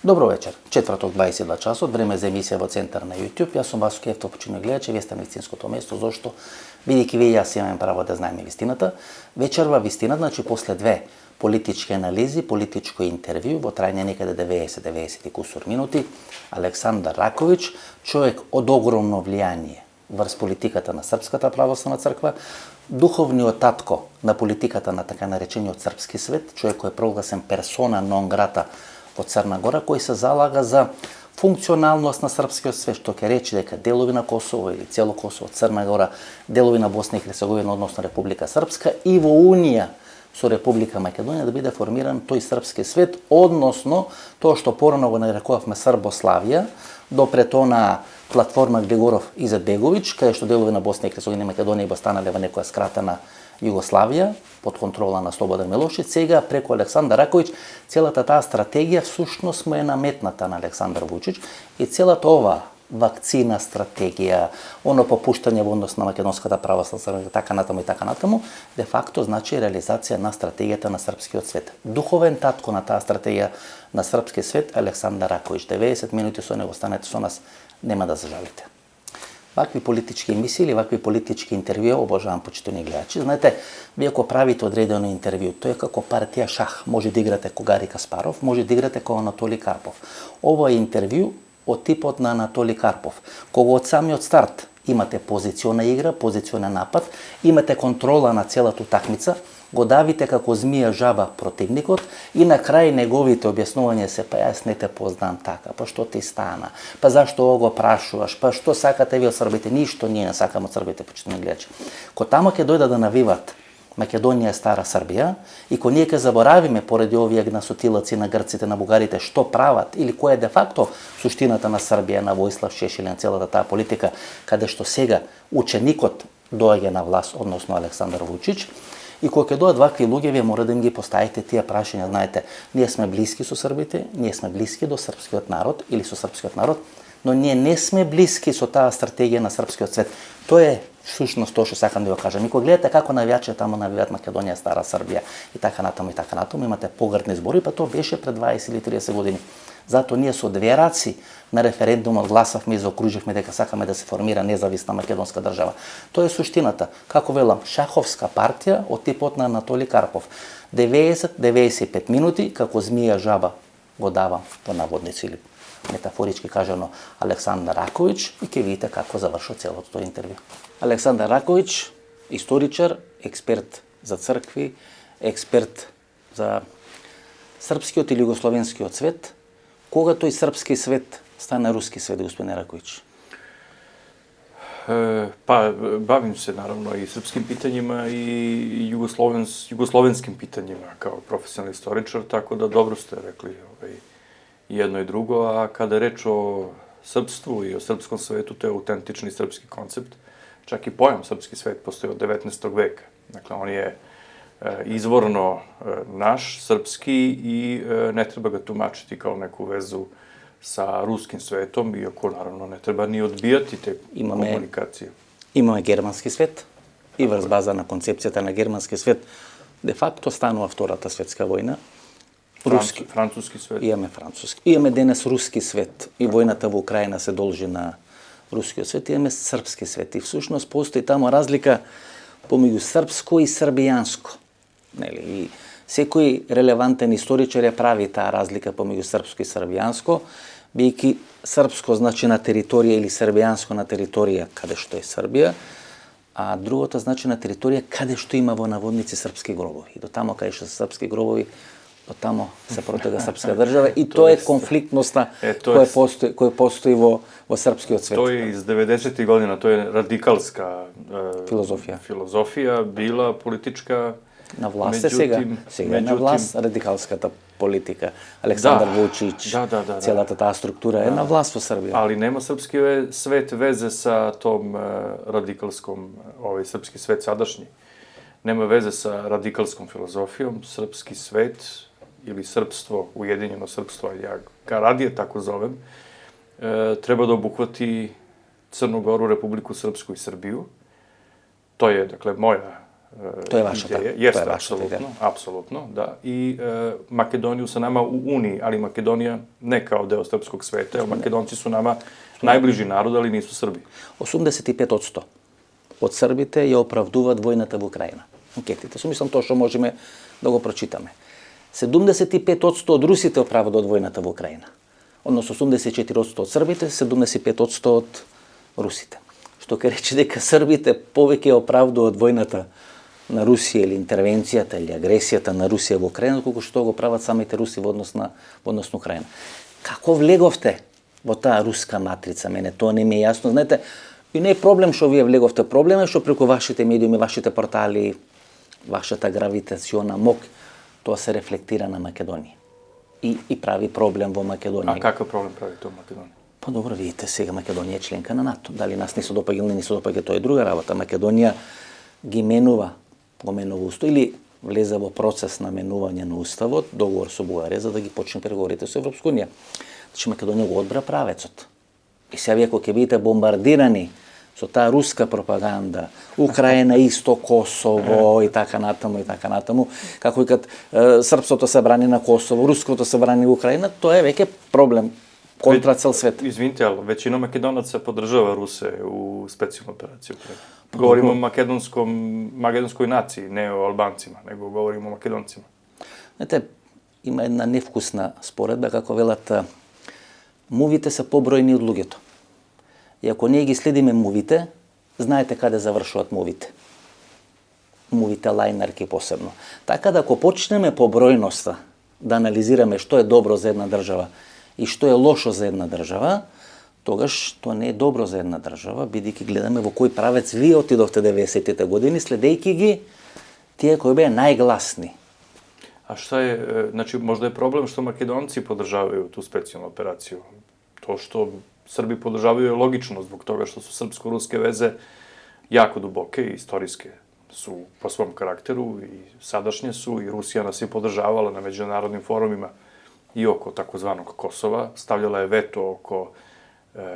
Dobro večer, четврток 22 часот, време за емисија во Центар на YouTube. Јас сум Васко Кефтов, починувани гледачи, вие сте на вистинското место, зошто, бидејќи вие и јас имаме право да знаеме вистината. Вечерва вистина, значи после две политички анализи, политичко интервју во трајање некаде 90 и кусур минути, Александар Раковиќ, човек од огромно влијание врз политиката на Српската православна црква, духовниот татко на политиката на така наречениот српски свет, човек кој е прогласен персона нон грата во Црна Гора, кој се залага за функционалност на српскиот свет, што ќе рече дека делови на Косово или цело Косово, Црна Гора, делови на Босна и Херцеговина, односно Република Српска, и во унија со Република Македонија да биде формиран тој српски свет, односно тоа што порано го нарекувавме Србославија, допред она платформа Григоров Изетбеговиќ, каде што делови на Босна и Херцеговина и Македонија го станале во некоја скратена Југославија, под контрола на Слободан Милошевиќ, сега преку Александар Раковиќ, целата таа стратегија всушност му е наметната на Александар Вучиќ и целата ова вакцина, стратегија, оно попуштање во однос на македонската православна црква, така натаму, де факто значи реализација на стратегијата на српскиот свет. Духовен татко на таа стратегија на српски свет Александар Раковиќ. 90 минути со него, станете со нас, нема да зажалите. Вакви политички емисии или вакви политички интервјуи обожавам, почитувани гледачи. Знаете, вие ако правите одредено интервју, тоа е како партија шах. Може да играте ко Гари Каспаров, може да играте ко Анатоли Карпов. Ова е интервју од типот на Анатоли Карпов, кога од самиот старт имате позициона игра, позиционен напад, имате контрола на целата утакмица, го давите како змија жаба противникот и на крај неговите објаснувања се па јас не те познам така, па што ти стана, па зашто ово го прашуваш, па што сакате ви од србите, ништо ние не сакаме од србите, почитувани гледачи. Ко тамо ќе дојдат да навиват Македонија е стара Србија и ко ние ќе заборавиме поради овие гнасотилаци на грците, на бугарите, што прават или која е де факто суштината на Србија, на Војслав Шешел, на целата таа политика, каде што сега ученикот доаѓа на власт, односно Александар Вучиќ, и кога ќе дојдат вакви луѓе, вие мора да им ги поставите тие прашања. Знаете, ние сме блиски со србите, ние сме блиски до српскиот народ или со српскиот народ, но ние не сме блиски со таа стратегија на српскиот свет. Тоа е всушност тоа што сакам да го кажам. И кога гледате како навијачи тамо навиваат Македонија, стара Србија и така натаму, имате погрдни збори, па тоа беше пред 20 или 30 години. Затоа ние со две раци на референдумот гласавме и заокруживме дека сакаме да се формира независна македонска држава. Тоа е суштината. Како велам, шаховска партија од типот на Анатоли Карпов. 90-95 минути како змија жаба го давам во наводници или метафорички кажано Александар Раковиќ и ќе видите како завршува целото тоа интервју. Александар Раковиќ, историчар, експерт за цркви, експерт за српскиот или југословенскиот свет. Кога тој српски свет стана руски свет, господине Раковиќ? Па, бавим се наравно и српским питањима и југословенским питањима као професионални историчар, тако да добро сте рекли jedno i drugo, a kada je reč o srpstvu i o srpskom svetu, to je autentični srpski koncept. Čak i pojam srpski svet postoji od 19. veka. Dakle, on je izvorno naš, srpski i ne treba ga tumačiti kao neku vezu sa ruskim svetom, iako naravno ne treba ni odbijati te komunikacije. Имаме германски свет и врз база на концепцијата на германски свет де факто станува Втората светска војна. Француски свет. Имаме француски. Имаме денес руски свет и војната во Украина се должи на рускиот свет. Имаме српски свет и всушност постои тамо разлика помеѓу српско и србијанско. Нели? И секој релевантен историчар ја прави таа разлика помеѓу српско и србијанско, бијќи српско значи на територија или србијанско на територија каде што е Србија, а другото значи на територија каде што има во наводници српски гробови. И до тамо каде што се српски гробови, од тамо се протега српска држава и тоа е конфликтноста која постои во српскиот свет. Тоа е из 90-ти година, тоа е радикалска филозофија, била политичка. На власт е сега. Сега е на власт радикалската политика. Александар Вучиќ, целата таа структура е на власт во Србија. Ali nema srpski svet veze sa tom radikalskom, srpski svet sadašnji. Nema veze sa radikalskom filozofijom. Srpski svet ili srpstvo, ujedinjeno srpstvo, ja ga radije tako zovem, treba da obuhvati Crnu Goru, Republiku Srpsku i Srbiju. To je, dakle, moja To je vaša ideje. tako, Jeste, to je vaša ideja. apsolutno, da. I Makedoniju sa nama u Uniji, ali Makedonija ne kao deo srpskog sveta, jer Makedonci su nama najbliži narod, ali nisu Srbi. 85% od Srbите je оправдува војната во Украина. Анкетите су, мислам, тоа што можеме да го прочитаме. 75% од русите оправдуваат војната во Украина. Односно 84% од србите, 75% од русите. Што ке рече дека србите повеќе оправдуваат војната на Русија или интервенцијата или агресијата на Русија во Украина, колку што го прават самите руси во однос на Украина. Како влеговте во таа руска матрица? Мене тоа не ми е јасно. Знаете, и не е проблем што вие влеговте, проблем е што преку вашите медиуми, вашите портали, вашата гравитациона мок, тоа се рефлектира на Македонија. И прави проблем во Македонија. А какъв проблем прави тоа Македонија? Па добро, видите, сега Македонија е членка на НАТО. Дали нас не се допаѓа или не се допаѓа, тоа е друга работа. Македонија ги менува, го менува устав или влезе во процес на менување на уставот, договор со Бугарија за да ги почне преговорите со Европска унија. Значи Македонија го одбра правецот. И сега вие кога ќе бидете бомбардирани со таа руска пропаганда, Украина исто Косово и така натаму, како и кад српското се брани на Косово, руското се брани на Украина, тоа е веќе проблем контра цел свет. Извинite, ali većina Makedonaca podržava Ruse u specijalnu operaciju. Govorimo o makedonskoj naciji, ne o Albancima, nego govorimo o Makedoncima. Знаете, има една невкусна споредба, како велат, мувите се побројни од луѓето. И ако ние ги следиме мувите, знаете каде завршуваат мувите. Мувите лајнарки посебно. Така да ако почнеме по бројноста да анализираме што е добро за една држава и што е лошо за една држава, тогаш тоа не е добро за една држава, бидејќи гледаме во кој правец вие отидовте 90-тите години, следејќи ги тие кои беа најгласни. A šta je, znači možda je problem što Makedonci podržavaju tu specijalnu operaciju. To što Srbi podržavaju je logično zbog toga što su srpsko-ruske veze jako duboke i istorijske su po svom karakteru i sadašnje su i Rusija nas je podržavala na međunarodnim forumima i oko takozvanog Kosova, stavljala je veto oko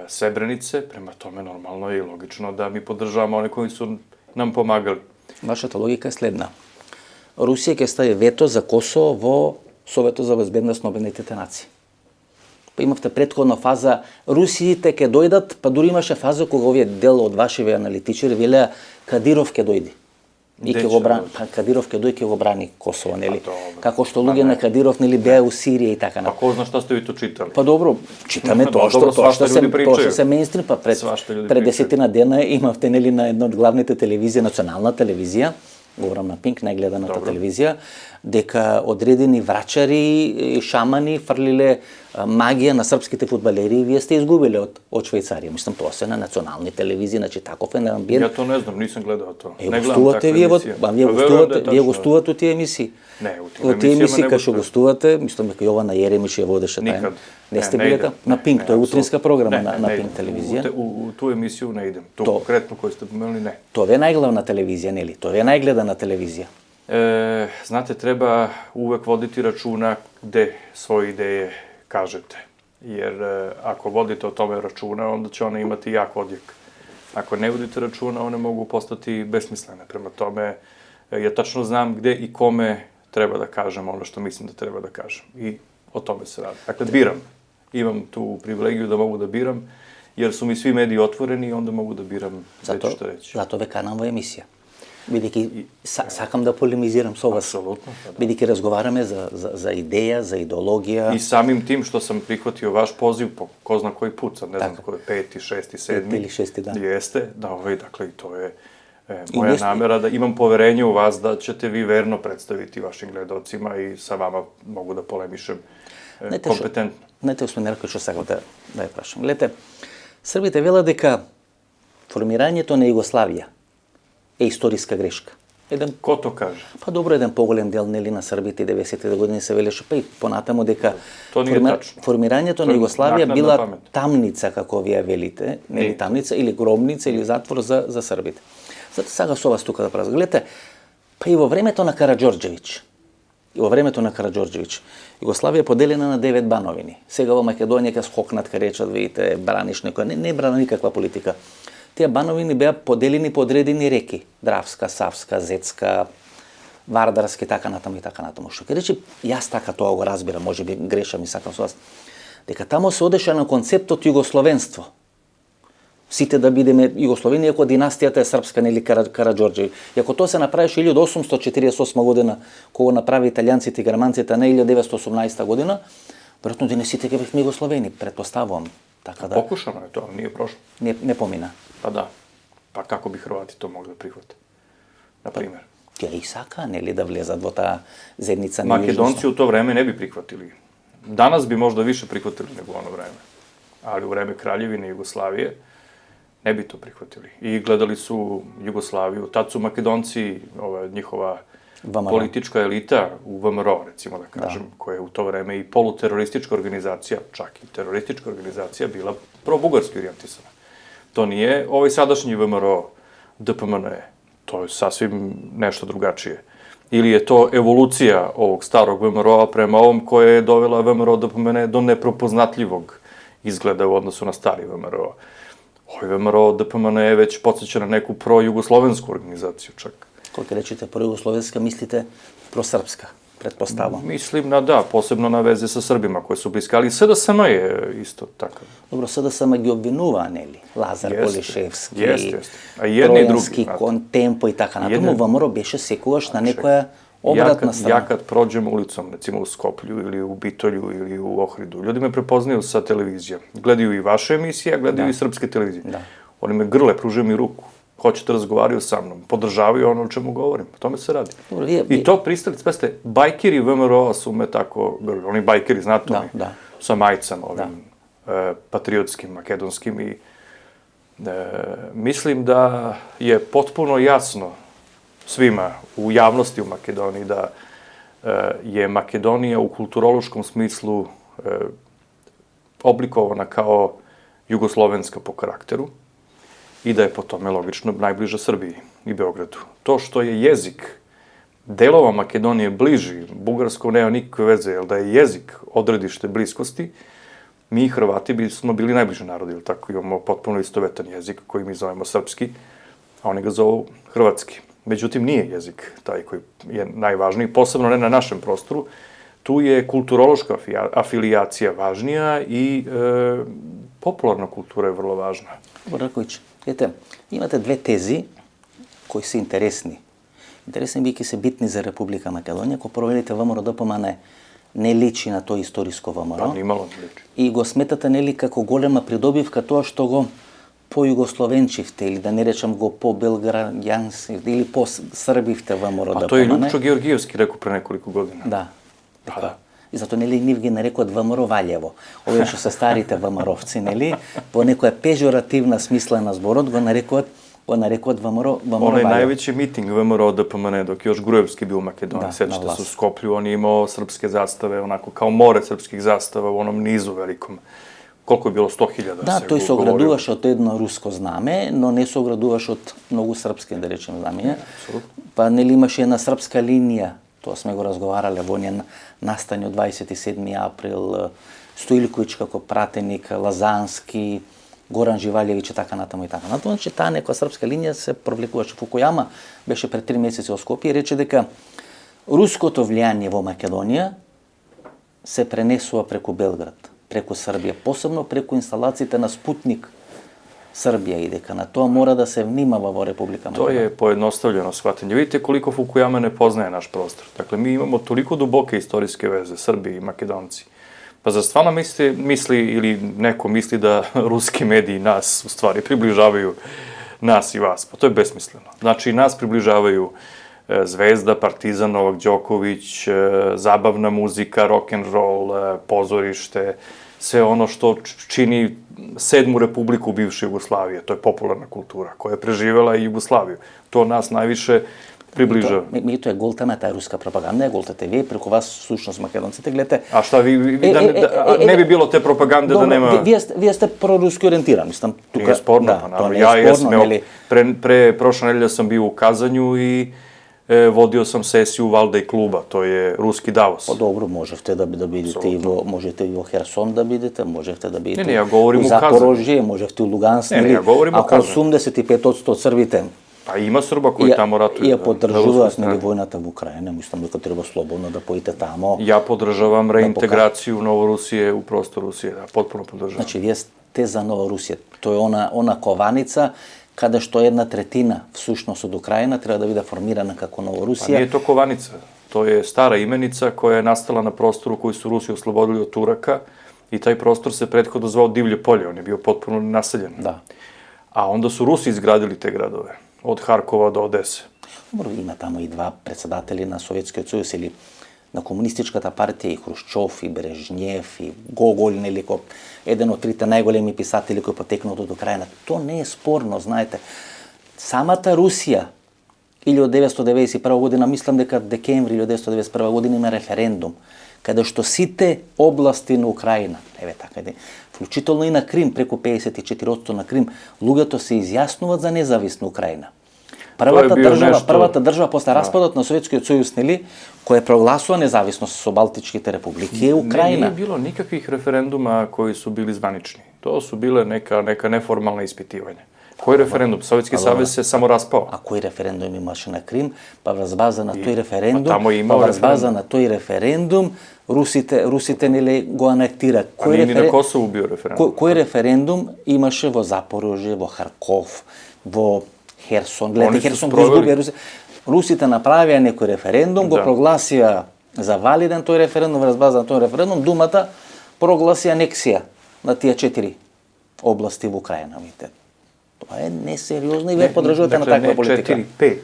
Srebrenice, prema tome normalno je i logično da mi podržavamo one koji su nam pomagali. Вашата логика е следна. Русија ќе стави вето за Косово во Советот за безбедност на Обединетите нации. Па имавте претходна фаза, русиите ќе дојдат, па дури имаше фаза кога овие дел од вашиве аналитичари велеа Кадиров ќе дојде. И ќе го брани, Кадиров ќе дојде, ќе го брани Косово, нели? Како што луѓе на Кадиров нели беа у Сирија и така натаму. Па ко зна што сте ви то читали? Па добро, читаме тоа што се мејнстрим, па пред 10 дена имавте нели на една од главните телевизии, национална телевизија, говорам на Пинк, најгледаната телевизија, дека одредени врачари и шамани фрлиле магија на српските фудбалери и вие сте изгубиле од Швајцарија. Мислам, тоа се на национални телевизии, значи таков е на амбиент. Ја тоа не знам, нисам гледал тоа. Не гостувате вие гостувате у тие емисии. Не, у тие емисии кај што гостувате, мислам дека Јована Јеремич ја водеше тај. Не сте биле там? На Пинк, тоа е утринска програма на Пинк телевизија. У ту емисiju не идем. Ту конкретно кој сте помелни, не. Тоа е најглавна телевизија, нели? Тоа е најгледана телевизија. Znate, treba uvek voditi računa gde svoje ideje kažete. Jer ako vodite o tome računa, onda će one imati jak odjek. Ako ne vodite računa, one mogu postati besmislene. Prema tome, ja tačno znam gde i kome treba da kažem ono što mislim da treba da kažem. I o tome se radi. Dakle, biram. Imam tu privilegiju da mogu da biram, jer su mi svi mediji otvoreni i onda mogu da biram gde ću šta reći. Zato ве канам во емисија. Бидејќи сакам да полемизирам со вас. Апсолутно. Бидејќи разговараме за идеја, за идеологија. И самим тим што sam prihvatio vaš poziv po ko zna koji put, sad ne znam ko je 5., 6., 7. Ili 6. dan. Jeste, da dakle, to je moja namera da imam poverenje u vas da ćete vi verno predstaviti vašim gledalcima i sa vama mogu da polemišem kompetentno. Знаете, господин Ерковиќ, што сакам да ја прашам. Гледате, србите велат дека формирањето на Југославија е историска грешка. Ко то каже? Па добро, еден поголем дел нели на србите 90-те години се велеше, па и понатаму дека формирањето на Југославија била тамница, како вие велите, нели тамница или гробница или затвор за србите. Зато сега со вас тука да празгам. Гледате, па и во времето на Караџорџевиќ, Југославија е поделена на 9 бановини. Сега во Македонија ќе скокнат, ка речат, видите, браниш некоја, не брана никаква политика. тие бановини беа поделени по одредени реки. Дравска, Савска, Зетска, Вардарски, така натаму и така натаму. Што ке речи, јас така тоа го разбирам, може би грешам и сакам со вас, дека тамо се одеше на концептот југословенство. Сите да бидеме Југословени, ако династијата е српска, нели Караџорџеви. И ако тоа се направише 1848 година, кога направи италијанците и германците, на 1918 година, веројатно денес сите ќе бевме Југословени, претпоставувам. Така да Покушано е тоа, nije prošlo. не помина. Pa da. Pa kako bi Hrvati to mogli da prihvate? Na primjer. Тие и сака, нели, да влезат во таа заедница. Makedonci u to vreme ne bi prihvatili. Danas bi možda više prihvatili nego u ono vreme. Ali u vreme Kraljevine Jugoslavije ne bi to prihvatili. I gledali su Jugoslaviju. Tad su Makedonci, njihova politička elita u VMRO, recimo da kažem, koja je u to vreme i poluteroristička organizacija, čak i teroristička organizacija, bila pro-bugarski orijentisana. To nije ovaj sadašnji VMRO DPMNE. To je sasvim nešto drugačije. Ili je to evolucija ovog starog VMRO-a prema ovom koja je dovela VMRO DPMNE do neprepoznatljivog izgleda u odnosu na stari VMRO. Ovaj VMRO DPMNE već podsjeća na neku pro-jugoslovensku organizaciju čak. Koliko rečite pro-jugoslovenska, mislite pro-srpska, pretpostavljam? Mislim na da, posebno na veze sa Srbima koje su bliske, ali SDSM je isto takav. Dobro, SDSM ги обвинува, нели? Лазар Полишевски, Тројански Контемпо и така натаму. ВМРО беше секогаш на некоја обратна страна. Ja kad prođem ulicom, recimo u Skoplju ili u Bitolju ili u Ohridu, ljudi me prepoznaju sa televizije. Gledaju i vaše emisije, a gledaju i srpske televizije. Oni me grle, pružaju mi ruku. Hoće da razgovaraju sa mnom, podržavaju ono o čemu govorim. O tome se radi. I to pristali, speste, bajkeri VMRO-a su me tako grli. Oni bajkeri, znate, oni sa majicama, ovim patriotskim, makedonskim i mislim da je potpuno jasno svima u javnosti u Makedoniji da je Makedonija u kulturološkom smislu oblikovana kao jugoslovenska po karakteru i da je po tome logično najbliža Srbiji i Beogradu. To što je jezik delova Makedonije bliži, bugarsko nema nikakve veze, jer da je jezik odredište bliskosti, mi Hrvati bismo bili najbliži narodi, ili tako imamo potpuno istovetan jezik koji mi zovemo srpski, a oni ga zovu hrvatski. Međutim, nije jezik taj koji je najvažniji, posebno ne na našem prostoru. Tu je kulturološka afilijacija važnija i popularna kultura je vrlo važna. Raković, vidite, imate dve tezi koji su interesni. Интересни бидејќи се битни за Република Македонија. Ако проверите ВМРО ДПМНЕ не личи на тој историско ВМРО. Па нимало не личи. И го сметате нели како голема придобивка тоа што го појугословенчивте или да не речам го по-белграѓански или по-србивте ВМРО ДПМНЕ. Па тој Лјупчо Георгиевски рекол пре неколку година. Да. Да. И зато нели нив ги нарекуваат ВМРО Валјево. Овие што се старите ВМРО-вци, нели, во некоја пежоративна смисла на зборот го нарекуваат ВМРО Onaj najveći miting VMRO DPMNE dok je još Gruevski bio u Makedoniji, sećate se u Skoplju, on je imao srpske zastave, onako kao more srpskih zastava u onom nizu velikom. Koliko je bilo? 100.000? Да, тој се оградуваше од едно руско знаме, но не се оградуваше од многу српски, да речем, знамења. Па нели имаше една српска линија, тоа сме го разговарале во оние настани од 27. април, Стоилковиќ како пратеник, Лазански, Горан Живалјевиќ и така натаму и така натаму. Значи, таа некоја српска линија се провлекуваше. Фукујама беше пред 3 месеци во Скопје и рече дека руското влијание во Македонија се пренесува преку Белград, преку Србија, посебно преку инсталациите на Спутник Србија и дека на тоа мора да се внимава во Република Македонија. To je pojednostavljeno shvatanje. Vidite koliko Fukuyama ne poznaje naš prostor. Dakle, mi imamo toliko duboke istorijske veze, Srbi i Makedonci. Pa zar stvarno misli ili neko misli da ruski mediji nas u stvari približavaju nas i vas? Pa to je besmisleno. Znači, nas približavaju Zvezda, Partizan, Novak Đoković, zabavna muzika, rock'n'roll, pozorište, sve ono što čini 7. republiku bivše Jugoslavije. To je popularna kultura koja je preživela i Jugoslaviju. To nas najviše приближава. Меѓутоа е голтана таа руска пропаганда, голтате вие, преку вас сушност македонците гледате. А шта не би било те пропаганде да нема? Вие сте проруски ориентирани, мислам тука. Не е спорно, па наravno. Ја јас пре прошла неделја сам био у Казању и vodio sam sesiju Valdej kluba, to je ruski Davos. Pa dobro, možete da vidite možete i u Herson da vidite, možete da vidite ja govorim u u Kazanu. Zaporožje, možete u Lugansk. Ja govorim o Ako Kazanu. 85% Srbite, Pa ima Srba koji tamo ratuju. Ja podržavaš vojната в Украина, mislim da treba slobodno da pojete tamo. Ja podržavam reintegraciju Novorusije u prostor Rusije, da, potpuno podržavam. Znači, vi ste za Novorusije. To je ona kovanica kada što 1/3 всушност od Ukrajina treba da bude formirana kako Novorusija. Pa nije to kovanica, to je stara imenica koja je nastala na prostoru koji su Rusi oslobodili od Turaka i taj prostor se prethodno zvao Divlje polje, on je bio potpuno naseljen. Da. A onda su Rusi izgradili te gradove, od Harkova do Odese. Dobro, ima tamo i dva председатели на Советскиот сојуз или на комунистичката партија, и Хрушчов, и Брежнев, и Гоголь, нели, еден од трите најголеми писатели кои потекнат од Украина. То не е спорно, знаете. Самата Русија, 1991 година, мислам дека декември 1991 година има референдум, каде што сите области на Украина, така, вклучително и на Крим, преку 54% на Крим, луѓето се изјаснуваат за независна Украина. Првата држава после распадот на Советскиот сојуз, нели, која прогласува независност со Балтичките републики е Украина. Nije bilo nikakvih referenduma koji su bili zvanični. To su bile neka neformalna ispitivanja. Koji referendum? Sovjetski savez se samo raspao. А кој референдум имаше на Крим? Па врз база на тој референдум, русите нели го анектира. А не ни на Косово био референдум. Кој референдум имаше во Запорожје, во Харков, во Херсон? Гледате, Херсон го изгубија Русија. Русите направија некој референдум, го прогласија за валиден тој референдум, врз база на тој референдум, думата прогласи анексија на тие 4 области во Украина, видите. Това е несериозно и вие подржувате на таква политика. Не 4, 5.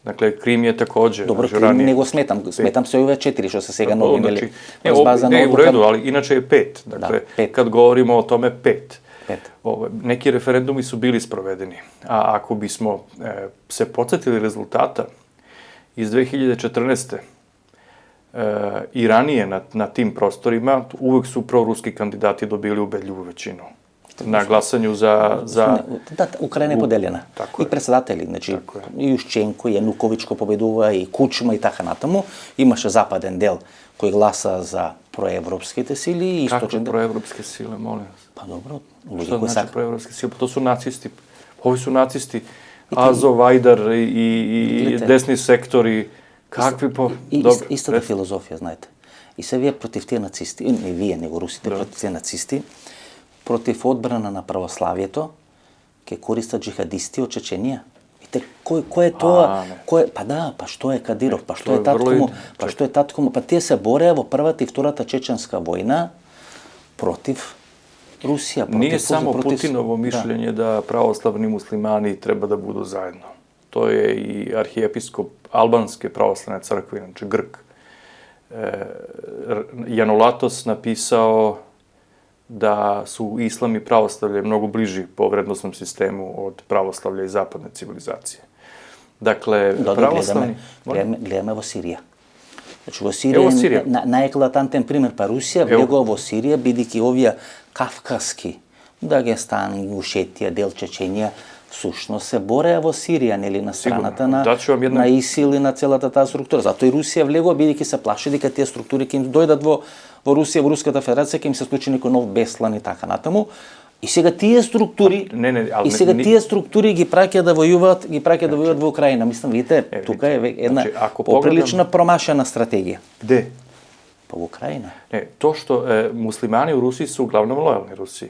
Dakle, Krim je takođe... Dobro, Krim ne go smetam se ove 4 što se sega novi imeli. Ne, u redu, ali inače je 5. Dakle, kad govorimo o tome 5. Neki referendumi su bili sprovedeni, a ako bismo se podsjetili rezultata iz 2014. I ranije na tim prostorima, uvek su proruski kandidati dobili ubedljivu većinu na glasanju za... Да, Украина е поделена. И председатели, значи, и Јушченко, и Јанукович кој победува, и Кучма и така натаму. Имаше западен дел кој гласа за проевропските сили и источен дел. Какви проевропски силе, молим вас? Па добро, луѓе кои сакаат проевропски сили, то су нацисти. Ови су нацисти. Азов, Ајдар и десни сектори. Какви по... Истата филозофија, знаете. И се вие против тие нацисти, не вие, него русите, против тие нацисти, против одбрана на православието, ке користат джихадисти од Чеченија. Видите, кој е тоа? Па да, па што е Кадиров, па што е татко му, па тие се бореа во првата и втората чеченска војна против Русија. Nije samo Putinovo mišljenje da pravoslavni muslimani treba da budu zajedno. To je i arhijepiskop albanske pravoslavne crkve, inače Grk, Janulatos napisao da su islam i pravoslavlje mnogo bliži po vrednostnom sistemu od pravoslavlja i zapadne civilizacije. Dakle, pravoslavni... Гледаме во Сирија. Значи, во Сирија е најеклатантен пример, па Русија влегува во Сирија, бидејќи овие кавказски, Дагестан, Ингушетија, дел Чеченија, всушност се бореа во Сирија, нели, на страната на ИСИЛ и на целата таа структура. Затоа и Русија влегува, бидејќи се плаши дека тие структури ќе им дојдат во Русија, во Руската федерација, ќе им се случи некој нов Беслан и така натаму. И сега тие структури, тие структури ги праќаат да војуваат, во Украина. Мислам, видите, тука е една поприлично промашена стратегија. Где? Па во Украина. Не, то што муслимани у Русiji su uglavnom lojalni Rusiji.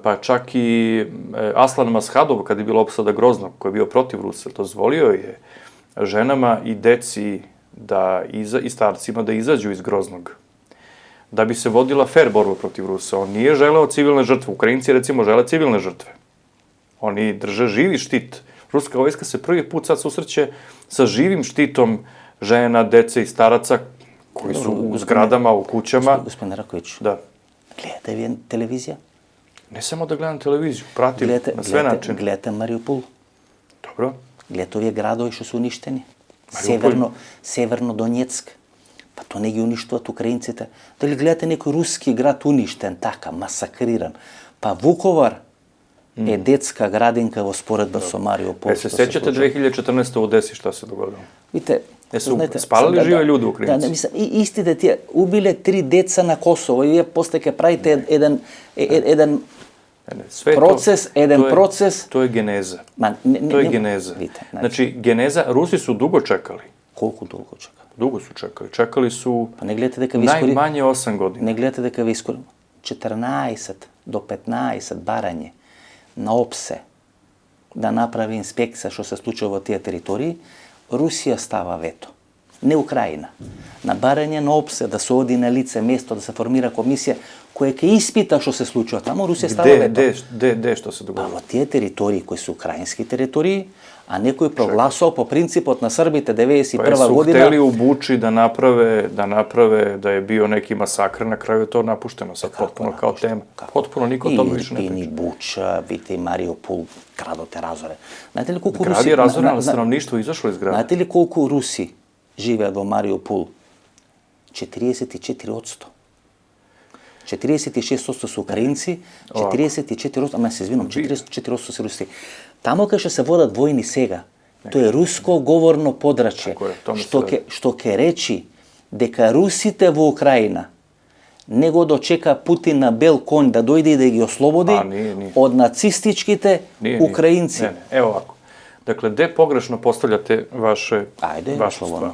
Pa čak i Aslan Mashadov, kad je bila opsada Groznog, koji je bio protiv Rusa, dozvolio je ženama i deci i starcima da izađu iz Groznog, da bi se vodila fair borba protiv Rusa. On nije želeo civilne žrtve. Ukrajinci, recimo, žele civilne žrtve. Oni drže živi štit. Ruska vojska se prvi put sad susreće sa živim štitom žena, dece i staraca koji su u zgradama, u kućama. Gospodin Raković, gledate vi televizija? Ne samo da gledam televiziju, pratim na sve načine. Gledate Mariupol? Dobro. Gledate ovие градови што се уништени? Северно Донецк. Па то не ги уништуваат украинците. Дали гледате некој руски град уништен, така, масакриран? Па Вуковар, je детска градинка во споредба со Мариупол. Se sećate 2014. u Odesi šta se dogodilo? Vidite, Jesu spalili žive ljudi Ukrajinci? Да, мислам, истите тие убиле 3 деца на Косово и вие после ќе правите еден процес, процес. To je geneza. Ма, To je geneza. Vidite, znači, geneza, Rusi su dugo čekali. Колку долго чека? Dugo su čekali. Čekali su Па не гледате дека ви искори... najmanje 8 godina. Не гледате дека ви искори... 14 до 15 барање на ОПСЕ да направи инспекција што се случува во тие територии, Русија става вето. Не Украина. На барање на ОПСЕ да се оди на лице место, да се формира комисија која ќе испита што се случува таму, Русија става вето. Gde što se Па dogodilo? во тие територии кои се украински територии, а некој прогласувал по принципот на Србите 91 Su година. hteli u Buči da naprave da je bio neki masakr, na kraju je to napušteno sad potpuno kao tema. Potpuno niko o tome više ne priča. Ирпин, Буча, видите и Мариупол, крадоте разоре. Знаете ли колку Grad je razoren, ali stanovništvo izašlo iz grada. Знаете ли колку руси живеат во Мариупол? 44%. 46% се украинци, 44%, ама се извинам, 44% се руси. Таму кај што се водат војни сега, тоа е руско говорно подрачје, што ќе речи дека русите во Украина не го дочека Путин на бел конј да дојде и да ги ослободи од нацистичките украинци. Ne. Evo ovako. Dakle, gde pogrešno postavljate vašu stvar?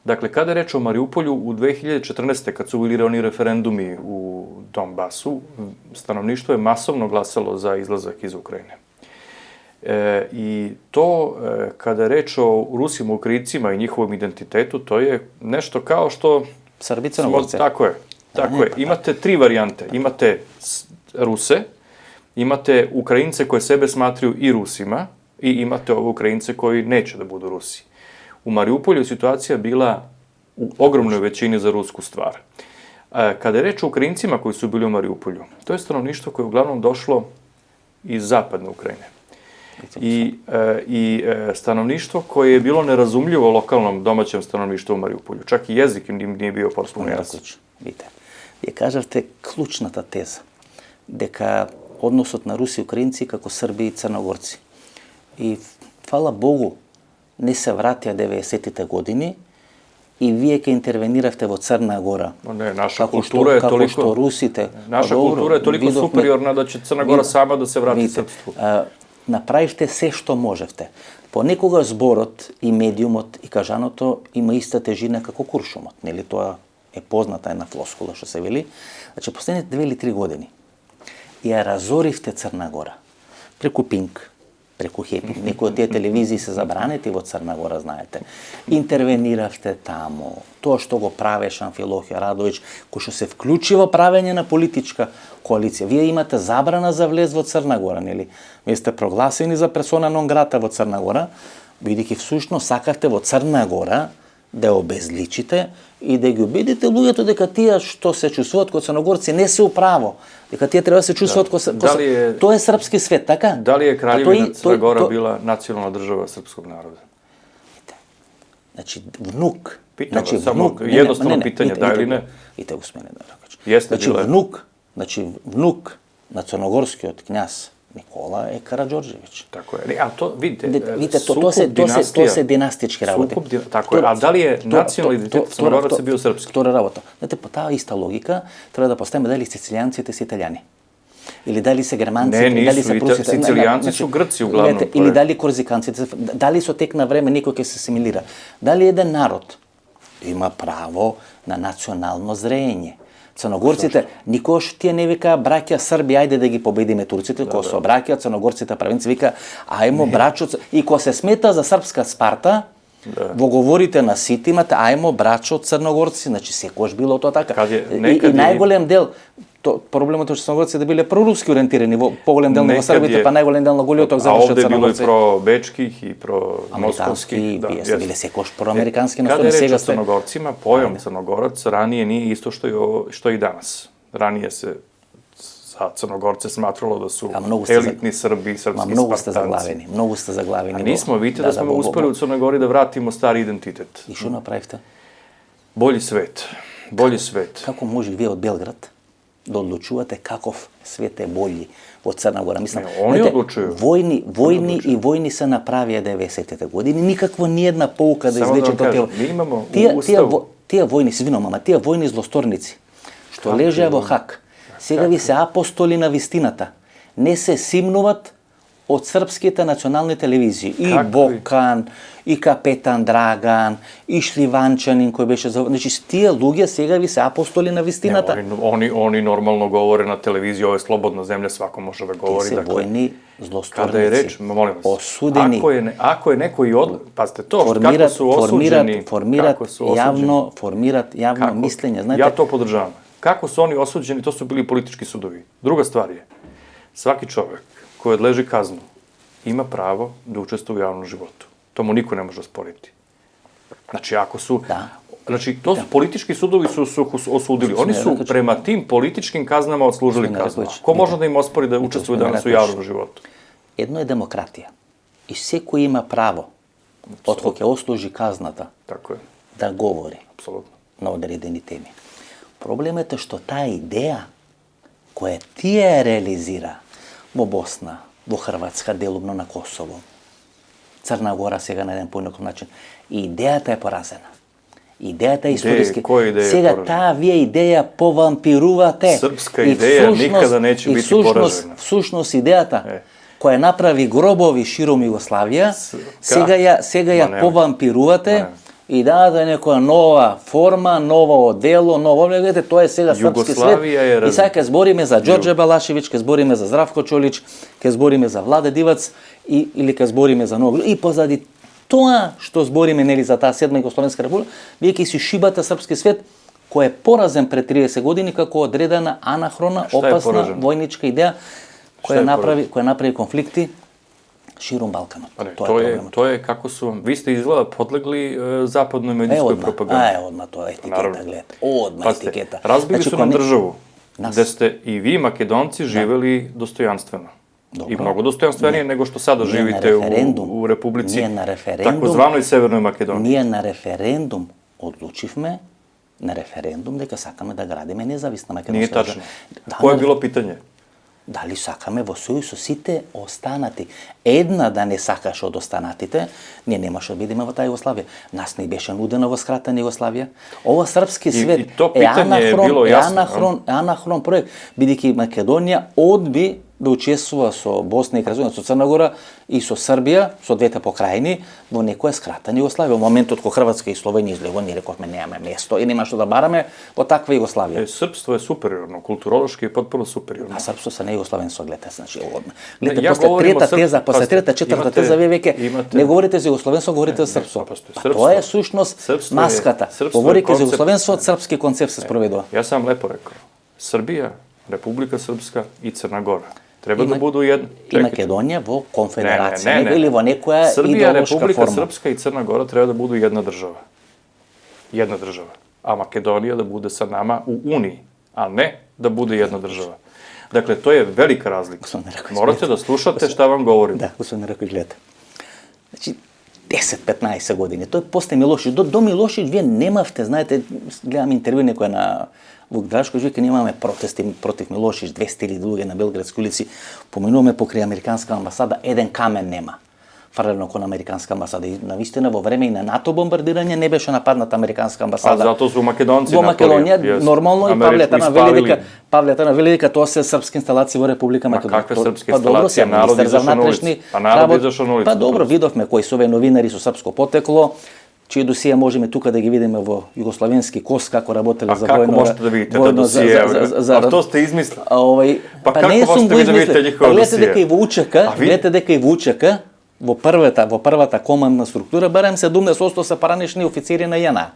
Dakle, kada je reč o Mariupolju, u 2014. kad su bili oni referendumi u Donbasu, stanovništvo je masovno glasalo za izlazak iz Ukrajine. I to, kada je reč o Rusima, Ukrajincima i njihovom identitetu, to je nešto kao što... Srbi, Crnogorci. Tako je. Imate 3 varijante. Imate Ruse, imate Ukrajince koje sebe smatraju i Rusima i imate ove Ukrajince koji neće da budu Rusi. U Mariupolju je situacija bila u ogromnoj većini za rusku stvar. Kada je reč o Ukrajincima koji su bili u Mariupolju, to je stanovništvo koje je uglavnom došlo iz zapadne Ukrajine. I stanovništvo koje je bilo nerazumljivo lokalnom domaćem stanovništvu u Mariupolju. Čak i jezik im nije bio potpuno jasan. Видите, вие кажавте клучната теза, дека односот на руси и украинци како срби и црногорци. И фала Богу, не се вратија 90-тите години и вие ќе интервениравте во Црна Гора. Не, наша култура е толико... Што русите... Наша култура е толико супериорна да ќе Црна Гора сама да се врати српству. Направивте се што можевте. Понекога зборот и медиумот и кажаното има иста тежина како куршумот. Нели тоа е позната една флоскула што се вели. Значи, последните 2 или 3 години ја разоривте Црна Гора. Преку Пинк, преку Хепи. Некои од тие телевизии се забранети во Црна Гора, знаете. Интервениравте таму. Тоа што го правеше Амфилохија Радовиќ, кој што се вклучи во правење на политичка коалиција. Вие имате забрана за влез во Црна Гора, нели? Вие сте прогласени за персона нон грата во Црна Гора, бидејќи всушност сакавте во Црна Гора да ја обезличите и да ги убедите луѓето дека тие што се чувствуваат како црногорци не се управо, дека тие треба да се чувствуваат тоа е српски свет, така? Дали е Краљевина Црна Гора била национална држава српскog народа? Значи, внук. Питам вас, само едноставно питање, да или не? Ите го смене да ракач. Jeste внук на црногорскиот књаз Никола е Караđorđević. Tako je. A to, vidite, to se dinastички работи. Tako je. A da li je nacionalni identitet Crnogoraca bio srpski? Втора работа. Знаете, по таа иста логика треба да поставиме дали сицилијанците се италијани. Или дали се германците, дали се прусите. Сицилијанци су Грци углавном. Или дали корзиканците, дали со тек на време некој ќе се асимилира. Дали еден народ има право на национално зрење. Црногорците, никош тие не вика браќа Срби, ајде да ги победиме турците, кога се обраќаат црногорците правенци вика ајмо брачо, и кога се смета за српска Спарта, во говорите на сите имате ајмо брачо црногорци, значи секош било тоа така. И најголем дел проблемот е што црногорците да биле проруски ориентирани, во поголем дел на србите, па најголем дел на голиот завршил црногорци. А овде било и про-бечких и про-московски. Вие сте биле секош проамерикански настроени. Каде рече о црногорцима, појам црногораc ранije nije isto što i danas. Ranije se za Crnogorce smatralo da su elitni Srbi, srpski Spartanci. Mnogo ste zaglaveni. A nismo, vidite da smo uspeli u Crnoj Gori da vratimo stari identitet. I što napravite? Bolji svet. Bolji svet. Kako može vие од Белград da odlučujete kakov svet je bolji od Crna Gora. Mislim, Ne, oni odlučuju. Vojni se napravije 90. godine. Nikakvo nijedna pouka da Samo izleče da vam kažem, mi imamo u Ustavu... Tija vojni, svinom, tija vojni zlostornici, što leže во hak, сега ви се апостоли на вистината, не се симнуват од српските национални телевизии. И Бокан, и Капетан Драган, и Шливанчанин кој беше за... Значи, тие луѓе сега ви се апостоли на вистината. Ne, oni normalno govore na televiziji, ovo je slobodna zemlja, svako može da govori. Тие се војни злосторници. Kada je reč, molim vas, осудени. Ako je neko i pazite to, kako su osuđeni, Формират јавно мислење, знаете. Ja to podržavam. Kako su oni osuđeni, to su bili politički sudovi. Druga stvar je, svaki čovek koji odleži kaznu ima pravo da učestvuje u javnom životu. To mu niko ne može osporiti. Znači, ako su... Da. Znači, to su politički sudovi su osudili. Oni su prema tim političkim kaznama odslužili kaznu. Ko može da im ospori da učestvuju danas u javnom životu? Едно е демократија. И секој има право, од кога ќе ослужи казната, Tako je, да говори apsolutno. на одредени теми. Проблемот е што таа идеја која тие реализира во Босна, во Хрватска, делумно на Косово, Црна Гора сега на еден поинаков начин, идејата е поразена. Идејата е историски. Која идеја е сега поражена? таа вие идеја повампирувате. Српска идеја никада неće biti poražena. Всушност идејата која направи гробови широм Југославија, сега ја повампирувате и дадете некоја нова форма, ново одело, ново, гледате, тоа е сега српски свет. И сега ќе збориме за Ѓорđe Балашевиć, ќе збориме за Здравко Чолич, ќе збориме за Владе Дивац или ќе збориме за ново. И позади тоа што збориме нели за таа седма Југословенска република, вие ќе си шибате српски свет кој е поразен пред 30 години како одредена анахрона, опасна војничка идеја која направи конфликти širom Balkana. To je kako su vam, vi ste izgleda podlegli zapadnoj medijskoj propagandi. Odmah to je etiketa, gledajte. Odmah etiketa. Razbili su nam državu, gde ste i vi, Makedonci, živeli dostojanstveno. I mnogo dostojanstvenije nego što sada živite u Republici, takozvanoj Severnoj Makedoniji. Ние на референдум одлучивме, дека сакаме да градиме независна Македонска. Nije tačno. Koje je bilo pitanje? Дали сакаме во сојуз со сите останати. Една да не сакаш од останатите, ние немаше да бидеме во таа Југославија. Нас не беше нудена во скратена Југославија. Ова српски свет е анахрон проект, бидејќи Македонија одби да учествува со Босна и Херцеговина, со Црна Гора и со Србија, со двете покрајни, во некоја скратена Југославија. Во моментот кога Хрватска и Словенија излегува, ние рековме немаме место и нема што да бараме во таква Југославија. Српство е супериорно, културолошки е потpuno супериорно. А српство се не југословенско, гледате, значи одма. Гледате, после трета, четврта теза, вие веќе не говорите за југословенство, говорите за српство. Тоа е сушност маската. Говорите за југословенство, од српски концепт се спроведува. Ја сам лепо рекao. Србија, Република Српска и Црна Гора треба да буду една. И Македонија во конфедерација или во некоја идеолошка форма. Србија, Република Српска и Црна Гора треба да буду една држава. Една држава. А Македонија да bude sa nama u Uniji, a ne da bude jedna država. Dakle, to je velika razlika. Morate da slušate šta vam govorim. Да, господин Раковиќ, гледате. Значи, 10-15 години. Тој после Милошевиќ, до Милошевиќ вие немавте, знаете, гледам интервју некој на Вук Драшковиќ, вика немаме протести против Милошевиќ, 200 луѓе на Белградски улици, поминуваме покрај американска амбасада, еден камен нема. Фрлено кон американска амбасада. И навистина во време и на НАТО бомбардирање не беше нападната американска амбасада. А затоа су македонци во Македонија нормално и Павле Тана вели дека тоа се српски инсталации во Република Македонија. Какви српски инсталации? Народ изошол на улица. Народ изошол на улица. Па добро, видовме кои се овие новинари со српско потекло, чии досија можеме тука да ги видиме во југословенски КОС како работеле за војно. А како можете да видите да досија? А тоа сте измислили. Па како можете да видите нjihoво досија? Гледате дека и во УЧК во првата командна структура барем 70% се паранични офицери на JNA.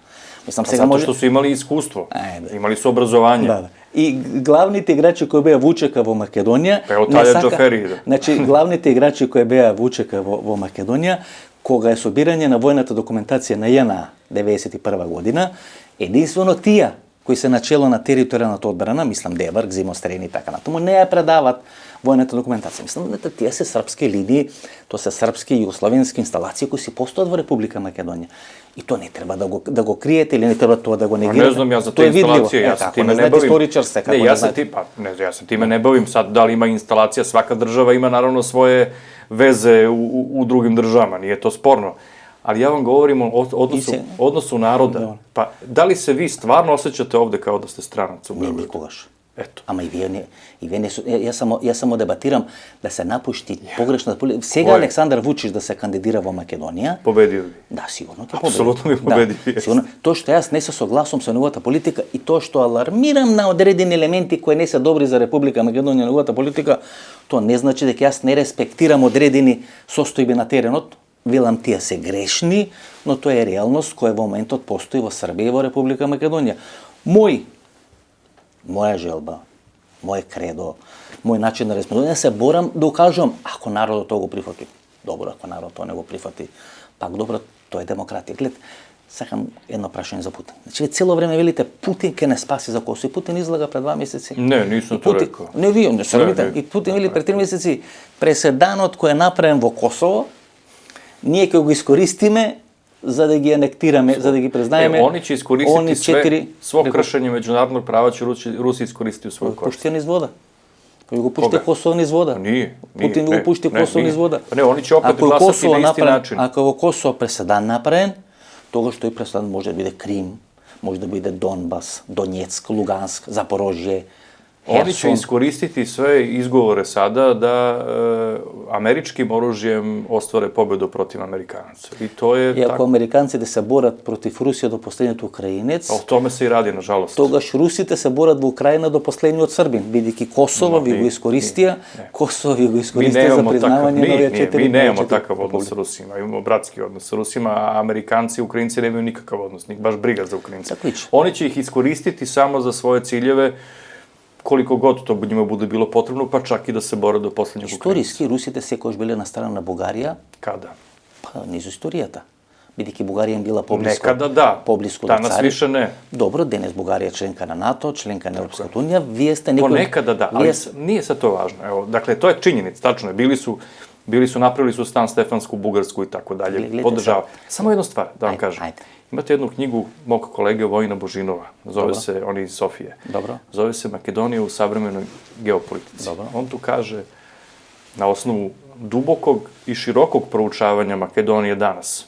Мислам сега може што су имали искуство. Имали су образование. Да. И главните играчи кои беа во УЧК во Македонија, значи главните играчи кои беа во УЧК во Македонија, кога е собирање на војната документација на JNA 91 година, единствено тие кои се начело на територијалната одбрана, мислам Дебрг, Зимострени и така натаму, не ја предават војната документација. Мислам, тие се српски линии, тоа се српски југословенски инсталации кои си постојат во Република Македонија. И тоа не треба да го криете или не треба тоа да го негирате. Не знам ја за тие инсталации, јас се тиме не бавим. Историчар сте, како не знаете. Јас се тиме не бавим. Сад дали има инсталација, свака држава има наравно своје везе у другим државама, nije to sporno. Ali ja vam govorim o odnosu naroda. Pa, da li se vi stvarno osjećate ovde kao da ste stranac u Beogradu? Не, никогаш. Ето. Ама и вие не су, јас само дебатирам да се напушти погрешна политика. Сега Александар Вучич да се кандидира во Македонија. Победио би. Да, сигурно ќе победи. Апсолутно би победи. Да, сигурно. Тоа што јас не се согласувам со неговата политика и тоа што алармирам на одредени елементи кои не се добри за Република Македонија неговата политика, тоа не значи дека јас не респектирам одредени состојби на теренот. Велам, тие се грешни, но тоа е реалност која во моментот постои во Србија и во Република Македонија. Моја желба, моје кредо, мој начин на размислување, се борам да укажувам, ако народот тоа го прифати, добро, ако народот тоа не го прифати, пак добро, тоа е демократија. Глед, сакам едно прашање за Путин. Значи, вие цело време велите, Путин ке не спаси за Косово. И Путин излага пред 2 месеци. Не, нисам тоа рекол. Не вие, не србите. И Путин вели пред 3 месеци, преседанот кој е направен во Косово, ние ќе го искористиме за да ги анектираме, за да ги признаеме. Они ќе искористити svo кршење меѓународnog права ќе Русија искористи у своју корист. Пушти низ вода. Кој го пушти Косово низ вода. Путин го пушти Косово низ вода. Не, они ќе опет гласати на исти начин. Ако во Косово преседан направен, тогаш тој преседан може да биде Крим, може да биде Донбас, Донецк, Луганск, Запорожје, Oni će iskoristiti sve izgovore sada da američkim oružjem ostvare pobedu protiv Amerikanaca. I to je tako. Ako Amerikanците се борат против Русија до последниот украинец, o tome se i radi, nažalost. Тогаш русите се борат во Украина до последниот србин, бидејќи Косово ви го искористија, Косово ви го искористија за признавање на овие 4. Mi nemamo takav odnos sa Rusima, imamo bratski odnos sa Rusima, a Amerikanci i Ukrajinci nemaju nikakav odnos, njih baš briga za Ukrajince. Oni će ih iskoristiti samo za svoje ciljeve, koliko god to njima bude bilo potrebno, pa čak i da se bore do poslednjeg Ukrajinca. Историски русите секогаш биле на страна на Бугарија. Kada? Па низ историјата. Бидејќи Бугарија им била поблиску. Некада да. Поблиску до цари. Више не. Добро, денес Бугарија членка на НАТО, членка на Европската унија, вие сте некој... Понекада да, ali nije sad to važno. Evo, dakle, to je činjenica, tačno je. Napravili su stan Stefansku, Bugarsku i tako dalje. Podržava. Samo jednu stvar, da vam kažem. Imate jednu knjigu mog kolege Vojina Božinova, zove se, on je iz Sofije. Dobro. Zove se Makedonija u savremenoj geopolitici. Dobro. On tu kaže, na osnovu dubokog i širokog proučavanja Makedonije danas,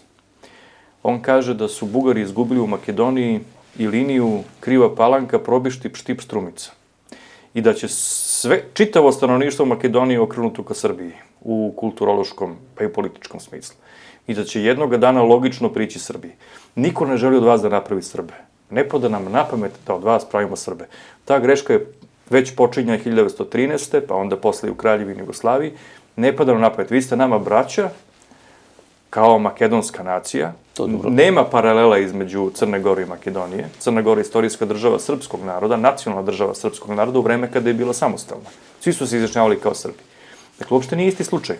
on kaže da su Bugari izgubili u Makedoniji i liniju Kriva Palanka, Probišti, Štip, Strumica. I da će čitavo stanovništvo Makedonije okrenuto ka Srbiji u kulturološkom pa i političkom smislu. I da će jednoga dana logično prići Srbiji. Niko ne želi od vas da napravi Srbe. Ne pada nam na pamet da od vas pravimo Srbe. Ta greška je već počinja 1913. pa onda posle u Kraljevini Jugoslaviji. Ne pada nam na pamet. Vi ste nama braća, kao makedonska nacija. Nema paralela između Crne Gore i Makedonije. Crna Gora je istorijska država srpskog naroda, nacionalna država srpskog naroda u vreme kada je bila samostalna. Svi su se izjašnjavali kao Srbi. Dakle, uopšte nije isti slučaj.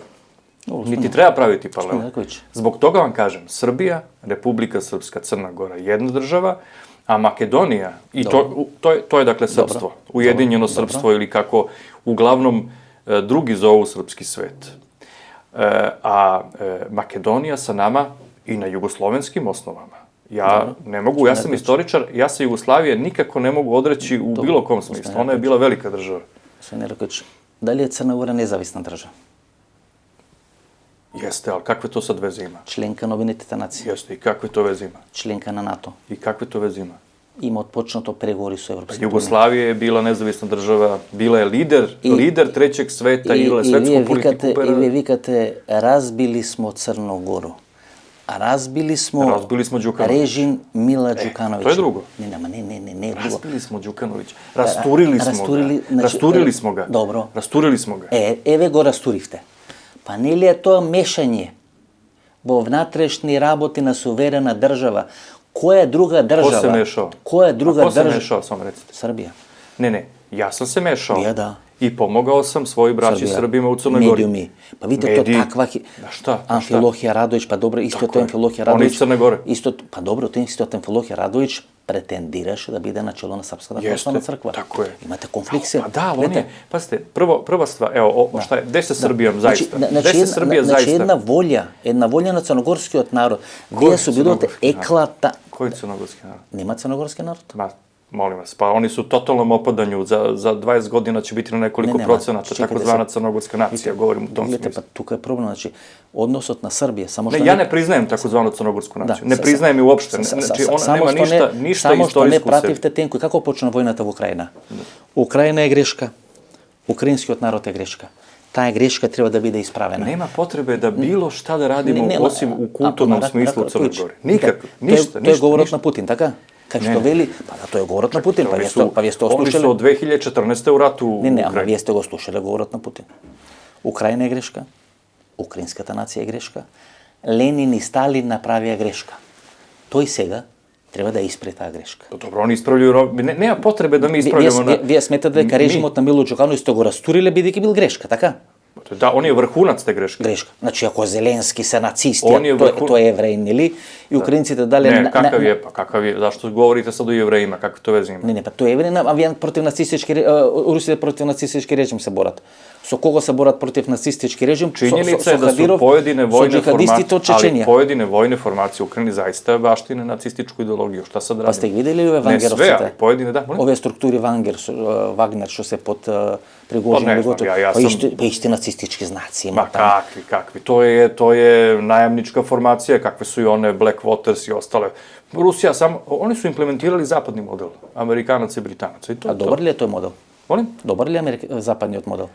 Niti treba praviti paralelu. Zbog toga vam kažem, Srbija, Republika Srpska, Crna Gora, jedna država, a Makedonija, i to je dakle srpstvo, ujedinjeno srpstvo ili kako uglavnom drugi zovu srpski svet. A Makedonija sa nama i na jugoslovenskim osnovama. Ja ne mogu, ja sam istoričar, ja se Jugoslavije nikako ne mogu odreći u bilo kom smislu. Ona je bila velika država. Gospodin Eraković, da li je Crna Gora nezavisna država? Jeste, ali kakve to sad veze ima? Členka na Обединетите нации. Jeste, i kakve to veze ima? Členka na NATO. I kakve to veze ima? Ima odpočnato pregovori su Evropske unije. Jugoslavija je bila nezavisna država, bila je lider trećeg sveta, igrala je svetsku politiku. I vi vikate, razbili smo Crnu Goru. A razbili smo režim Mila Đukanovića. To je drugo. Ne, drugo. Razbili smo Đukanovića. Rasturili smo ga. Dobro. Rasturili smo ga. Еве го растуривте. Па не ли е тоа мешање во внатрешни работи на суверена држава? Која друга држава? Ko se mešao? Која друга држава? Ko se mešao, samo recite? Srbija. Ne, ja sam se mešao. Ja da. i pomogao sam svoj braći Srbima u Crnoj Gori. Medijumi. Pa vidite, to takva... Šta? Amfilohije Radović, pa dobro, isto to Amfilohije Radović... On iz Crne Gore. Pa dobro, to isto Amfilohije Radović pretendiraše da bide na čelo na Srpska pravoslavna crkva. Tako je. Imate konflikte. Pa da, ali on je, pazite, prva stvar, evo, šta je, gde se Srbijom zaista? Gde se Srbija zaista? Znači, jedna volja na crnogorski od narod, gdje su bilo te eklata... Koji crnogorski narod? Nema crnogorski narod? Ma, molim vas, pa oni su u totalnom opadanju, za 20 godina će biti na nekoliko procenata, takozvana crnogorska nacija, govorim u tom smislu. Pa tukaj je problem, znači, odnos na Srbije, samo što... Ne, ja ne priznajem takozvanu crnogorsku naciju, ne priznajem je uopšte, znači ona nema ništa samo što ne istorijsku prativte tenku. I kako počne vojната v Ukrajina? Ukrajina je greška, ukrajinski narod je greška. Ta greška treba da bude ispravena. Nema potrebe da bilo šta da radimo osim u kulturnom smislu u Crnoj Gori. Nikako, ništa. To je govorot na Putin, така? Как što veli, pa da, to je govorot na Putin, pa vi ste oslušali. Oni su od 2014. u ratu u Ukrajini. Ne, ама вие сте го слушали govorot na Putin. Украjina je greška, украинската нација е грешка, Ленин и Сталин направија грешка. Тој сега треба да исправи таа грешка. Добро, они исправljaju, нема потребе да ми исправljamo. Вие сметате дека режимот на Мило Џукановиќ сте го растуриле бидејќи бил грешка, така? Да, он е врхунац те грешки. Грешка. Значи, ако Зеленски се нацисти, тој е евреин, или? И украинците дали... Не, какав е, зашто говорите сад о евреима, какви то везе има? Не, па тој е евреин, а вие против нацистички, Русија против нацистички режим се борат. Со кого се борат против нацистички режим? Чињеница е да су поедине војне формации, али поедине војне формации Украини заиста баштине нацистичку идеологiju. Шта сад радим? Па сте ги видели ове вангеровците? Не све, али поедине, да. Ове структури Вагнер, што се под Пригожин или готово. Па исти нацистички знаци. Ма какви? To je najamnička formacija, kakve su i one Blackwaters i ostale. Rusija samo, oni su implementirali zapadni model, Amerikanaca i Britanaca. A dobar li je to model? Molim? Dobar li je zapadni model?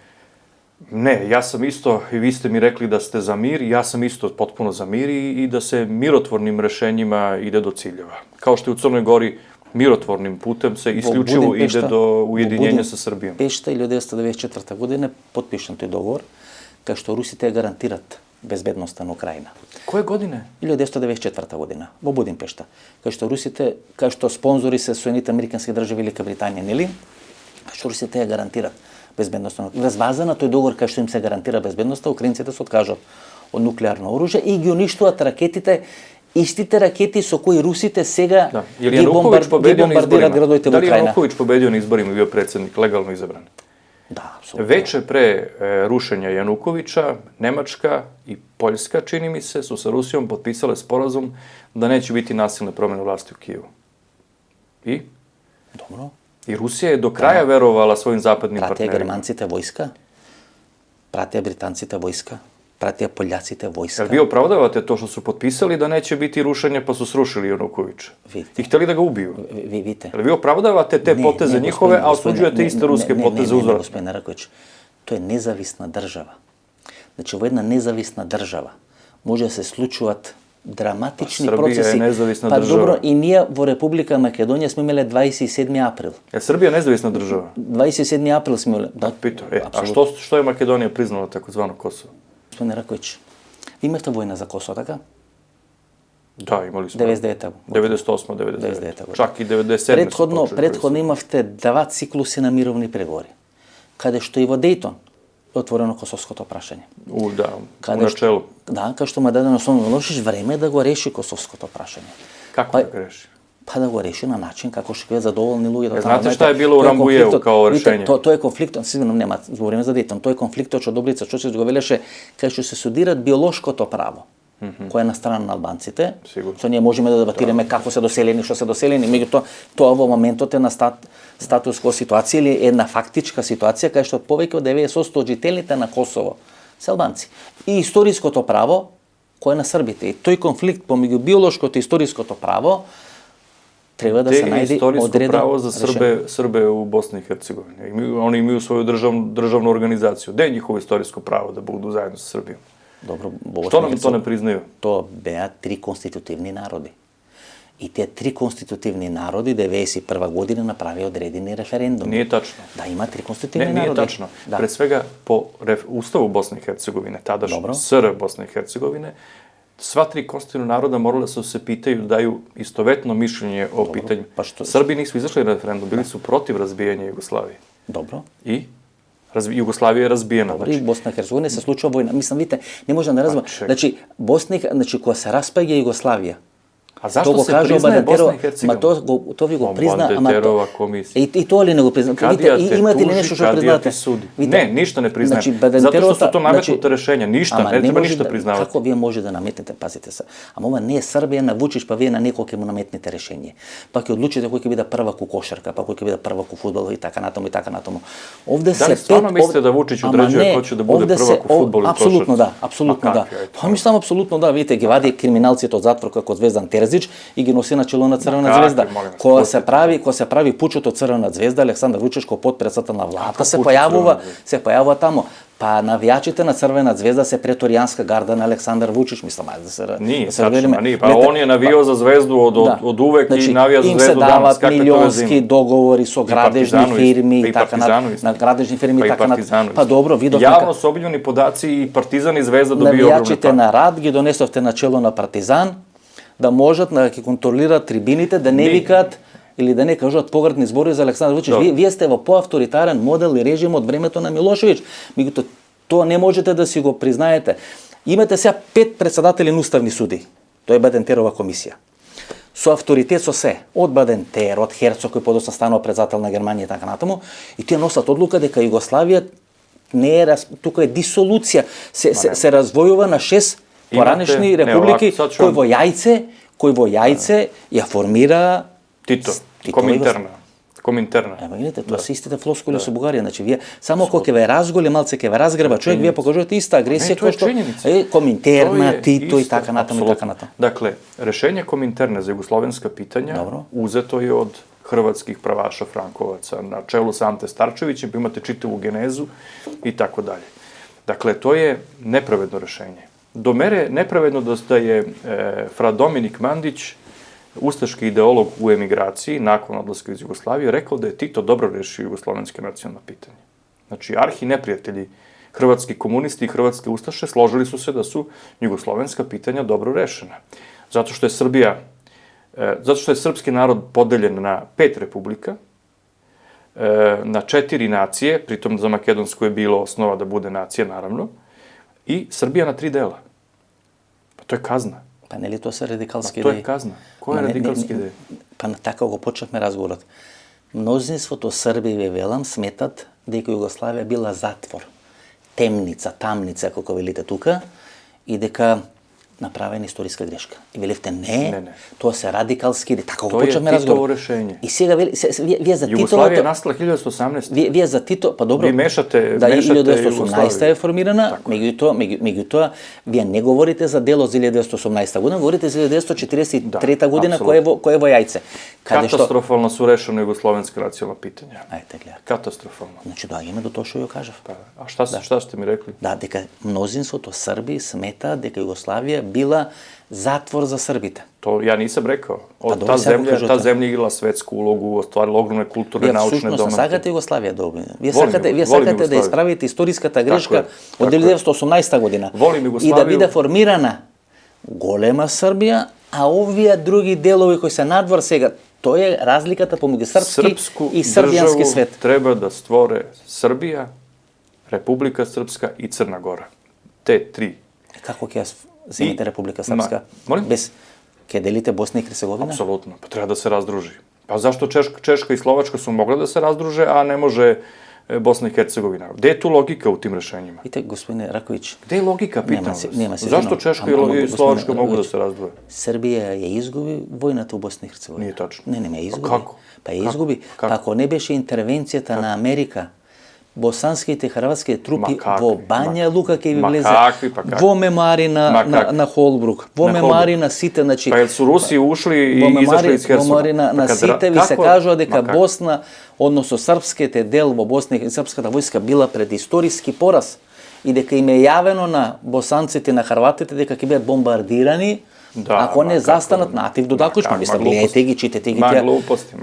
Ne, ja sam isto, i vi ste mi rekli da ste za mir, ja sam isto potpuno za mir i da se mirotvornim rešenjima ide do ciljeva. Kao što je u Crnoj Gori mirotvornim putem se isključivo ide do ujedinjenja sa Srbijom. Пешта 1994 година потпишан тој договор, кај што русите гарантират безбедноста на Украина. Које године? 1994 година, во Будимпешта, кај што русите, кај што спонзори се Соединените американски држави Велика Британија, нели? Кај што русите ја гарантират безбедноста. Врз база на тој договор кај што им се гарантира безбедноста, украинците се откажат од нуклеарно оружје и ги уништуваат ракетите, истите ракети со кои русите сега ги бомбардираат градовите во Украина. Дали Јануковиќ победио на изборima и био председник легално избран? Да, Вече pre rušenja Janukovića, Nemačka i Poljska, čini mi se, su sa Rusijom potpisale sporazum da neće biti nasilne promjene vlasti u Kijevu. I? Dobro. I Rusija je do kraja verovala svojim zapadnim partnerima. Pratija Germancите vojska, pratija Britancите vojska, pratija Poljacite vojska. Jel vi opravdavate to što su potpisali da neće biti rušenje pa su srušili Janukovića? I hteli da ga ubiju? Vidite. Jel vi opravdavate te poteze njihove, a osuđujete iste ruske poteze uzvrat? Ne, gospodine Raković, to je nezavisna država. Znači, ovo jedna nezavisna država može se slučuvat dramatični procesi. Srbija je nezavisna država. Pa dobro, i nije vo Republika Makedonija smo imali 27. april. Je Srbija nezavisna država? 27. april smo imali. Da, pitao. A što je Makedonija priznala takozvano Kosovo? Gospodine Raković, vi imate vojna za Kosovo, така? Da, imali smo. 99. 98. 99. Čak i 97. Prethodno imavте два циклуси на мировни преговори, каде што и во Дејтон е отворено косовското прашање. Да, у начелу. Да, каде што Младен Милошевиќ време да го реши косовското прашање. Како да го реши? Па да го реши на начин како ќе бидат задоволни луѓето. Знате што е било у Рамбујеу као решење? Тоа е конфликтот, сигурно нема, збориме за Дејтон, тоа е конфликтот што Добрица Чочич го велеше кај што се судират биолошкото право, кој е на страна на албанците. Што ние можеме да дебатираме како се доселени, што се доселени, меѓутоа тоа во моментот е на статуско ситуација или една фактичка ситуација кај што повеќе од 90% од жителите на Косово се албанци. И историското право кој е на србите. И тој конфликт помеѓу биолошкото и историското право треба да се најде одредено право за Србе у Босна и Херцеговина. Они имају своју државну организација. Де е нjihovo историско право да буду заедно со Србијом? Добро, што нам то не признaju? Тоа беа 3 конститутивни народи. И тие 3 конститутивни народи 91 година направија одредени референдуми. Не е тачно. Да, има 3 конститутивни народи. Не е тачно. Пред свега по Уставу Босне и Херцеговине, тадашно СР Босне и Херцеговине, sva 3 konstitutivna naroda morala su se pitaju da daju istovetno mišljenje o pitanju. Srbi nisu izašli na referendum, bili su protiv razbijanja Jugoslavije. Dobro. I? Jugoslavija je razbijena. Добре, Босна и Херцеговина се случува војна. Мислам, видите, не може да не разберам. Значи, кога се распаѓа Југославија, А заšto se priznaje Bosna и Hercegovina? То ви го призна, Бандерова комисија. И тоа ли не го призна? Кадија те имате ли тужи, нешто што кадија признате? те суди. Не, ништо не признаем. Значи, Затоа што се тоа наметнуте решења, ништа, не треба ништо признавати. Како вие може да наметнете, пазите се. Ама ова не е Србија на Вучич, па вие на некој ќе му наметнете решение. Па ќе одлучите кој ќе биде првак у кошарка, па кој ќе биде првак у фудбал и така натаму и така натаму. Овде се Дали стварно мислите да Вучич одреđuje кој ќе да биде првак у фудбал и кошарка? Апсолутно да, апсолутно да. Па мислам апсолутно да, видите, ги вади криминалците од затвор како Звездан Терзич и ги носи на чело на Црвена звезда. Кога се прави пучот од Црвена звезда, Александар Вучич кој потпредседател на владата се појавува таму. Па навијачите на Црвена звезда се преторијанска гарда на Александар Вучич, мислам, ајде да се Nije, tačno, nije. Pa on je navijao za Zvezdu od uvek i navija za Zvezdu danas. Kakve to veze ima? Им се дават милионски договори со градежни фирми и така на градежни фирми и така на. Па добро, видовме Јавно се објавljeni подаци и Партизан и Зvezda добија огромни навијачите на рад ги донесовте на чело на Партизан да можат да ќе контролираат трибините, да не викаат или да не кажат погретни зборови за Александар Вучич. Вие сте во поавторитарен модел и режим од времето на Милошевиќ. Меѓутоа, тоа не можете да си го признаете. Имате сега 5 председатели на уставни суди. Тоа е Бадентерова комисија. Со авторитет со се, од Бадентер, од Херцог кој подоцна станува председател на Германија и така натаму, и тие носат одлука дека Југославија не е тука е дисолуција, се развојува на 6 поранешни републики кој во јајце ја формира Тито, Коминтерна. Ева видите, тоа се истите флоскули со Бугарија, значи вие само кога ќе ве разголи, малце ќе ве разгреба човек, вие покажувате иста агресија кој што е Коминтерна, Тито и така натаму и така натаму. Dakle, rešenje Kominterne za jugoslovenska pitanja uzeto je od hrvatskih pravaša Frankovaca na čelu sa Ante Starčevićem, pa imate čitavu genezu i tako dalje. Dakle, to je nepravedno rešenje. Do mere nepravedno da je fra Dominik Mandić, ustaški ideolog u emigraciji, nakon odlaska iz Jugoslavije, rekao da je Tito dobro rešio jugoslovenske nacionalno pitanje. Znači, arhi neprijatelji, hrvatski komunisti i hrvatske ustaše složili su se da su jugoslovenska pitanja dobro rešena. Zato što je srpski narod podeljen na 5 republika, na 4 nacije, pritom za Makedonsku je bilo osnova da bude nacija, naravno, i Srbija na 3 dela. Pa to je kazna. Па нели тоа се радикалски идеи? To je kazna. Koja je radikalski ideja? Па на така го почнавме разговорот. Мнозинството Срби, ве велам, сметат дека Југославија била затвор, темница, тамница, како велите тука, и дека направена историска грешка. И велевте не, тоа се радикалски идеи. Така го почнавме разговор. To je Titovo rešenje. И сега вие за Тито... Југославија е настала 1918. Вие за Тито, па добро. Ви мешате да, Југославија. 1918 е формирана, меѓутоа вие не говорите за дело за 1918 година, говорите за 1943 година кој е во јајце. Катастрофално су решено југословенска национална питања. Ајте гледа. Катастрофално. Значи доаѓаме до тоа што ја кажав. А шта сте ми рекли? Да, дека мнозинството Срби смета дека Југославија била затвор за Србите. To ja nisam rekao. Ta zemlja igrala svetsku ulogu, ostvarila ogromne kulturne, naučne domete. Всушност сакате Југославија да обвините. Вие сакате да исправите историската грешка од 1918 година и да биде формирана голема Србија, а овие други делови кои се надвор сега, тоа е разликата помеѓу српски и србијански свет. Треба да створе Србија, Република Српска и Црна Гора. Те 3. Како ќе земете Република Српска? Без ќе делите Босна и Херцеговина? Апсолутно, па треба да се раздруži. Pa zašto Češka i Slovačka su mogle da se razdruže, a ne može Bosna i Hercegovina? Gde je tu logika u tim rešenjima? Vidite, gospodine Raković... Gde je logika, pitam vas? Zašto Češka i Slovačka mogu da se razdruže? Srbija je izgubi vojната u Bosni i Hercegovini. Nije tačno. Ne izgubi. Kako? Pa je izgubi. Ako ne беше интервенцијата на Америка, босанските и хрватски трупи во Бања Лука ќе ви влезе, во мемари на Холбрук, во мемари на сите, значи... Па su Rusi ušli i izašli iz Hersona? Во мемари на сите ви се кажува дека Босна, односно српските дел во Босна и српската војска била пред историски пораз и дека им е јавено на босанците и на хрватите дека ќе бидат бомбардирани Da, Ако не ма застанат како- натив додакучно, ма мислам, глупости. гледате ги, читете ги Ма тие. глупости.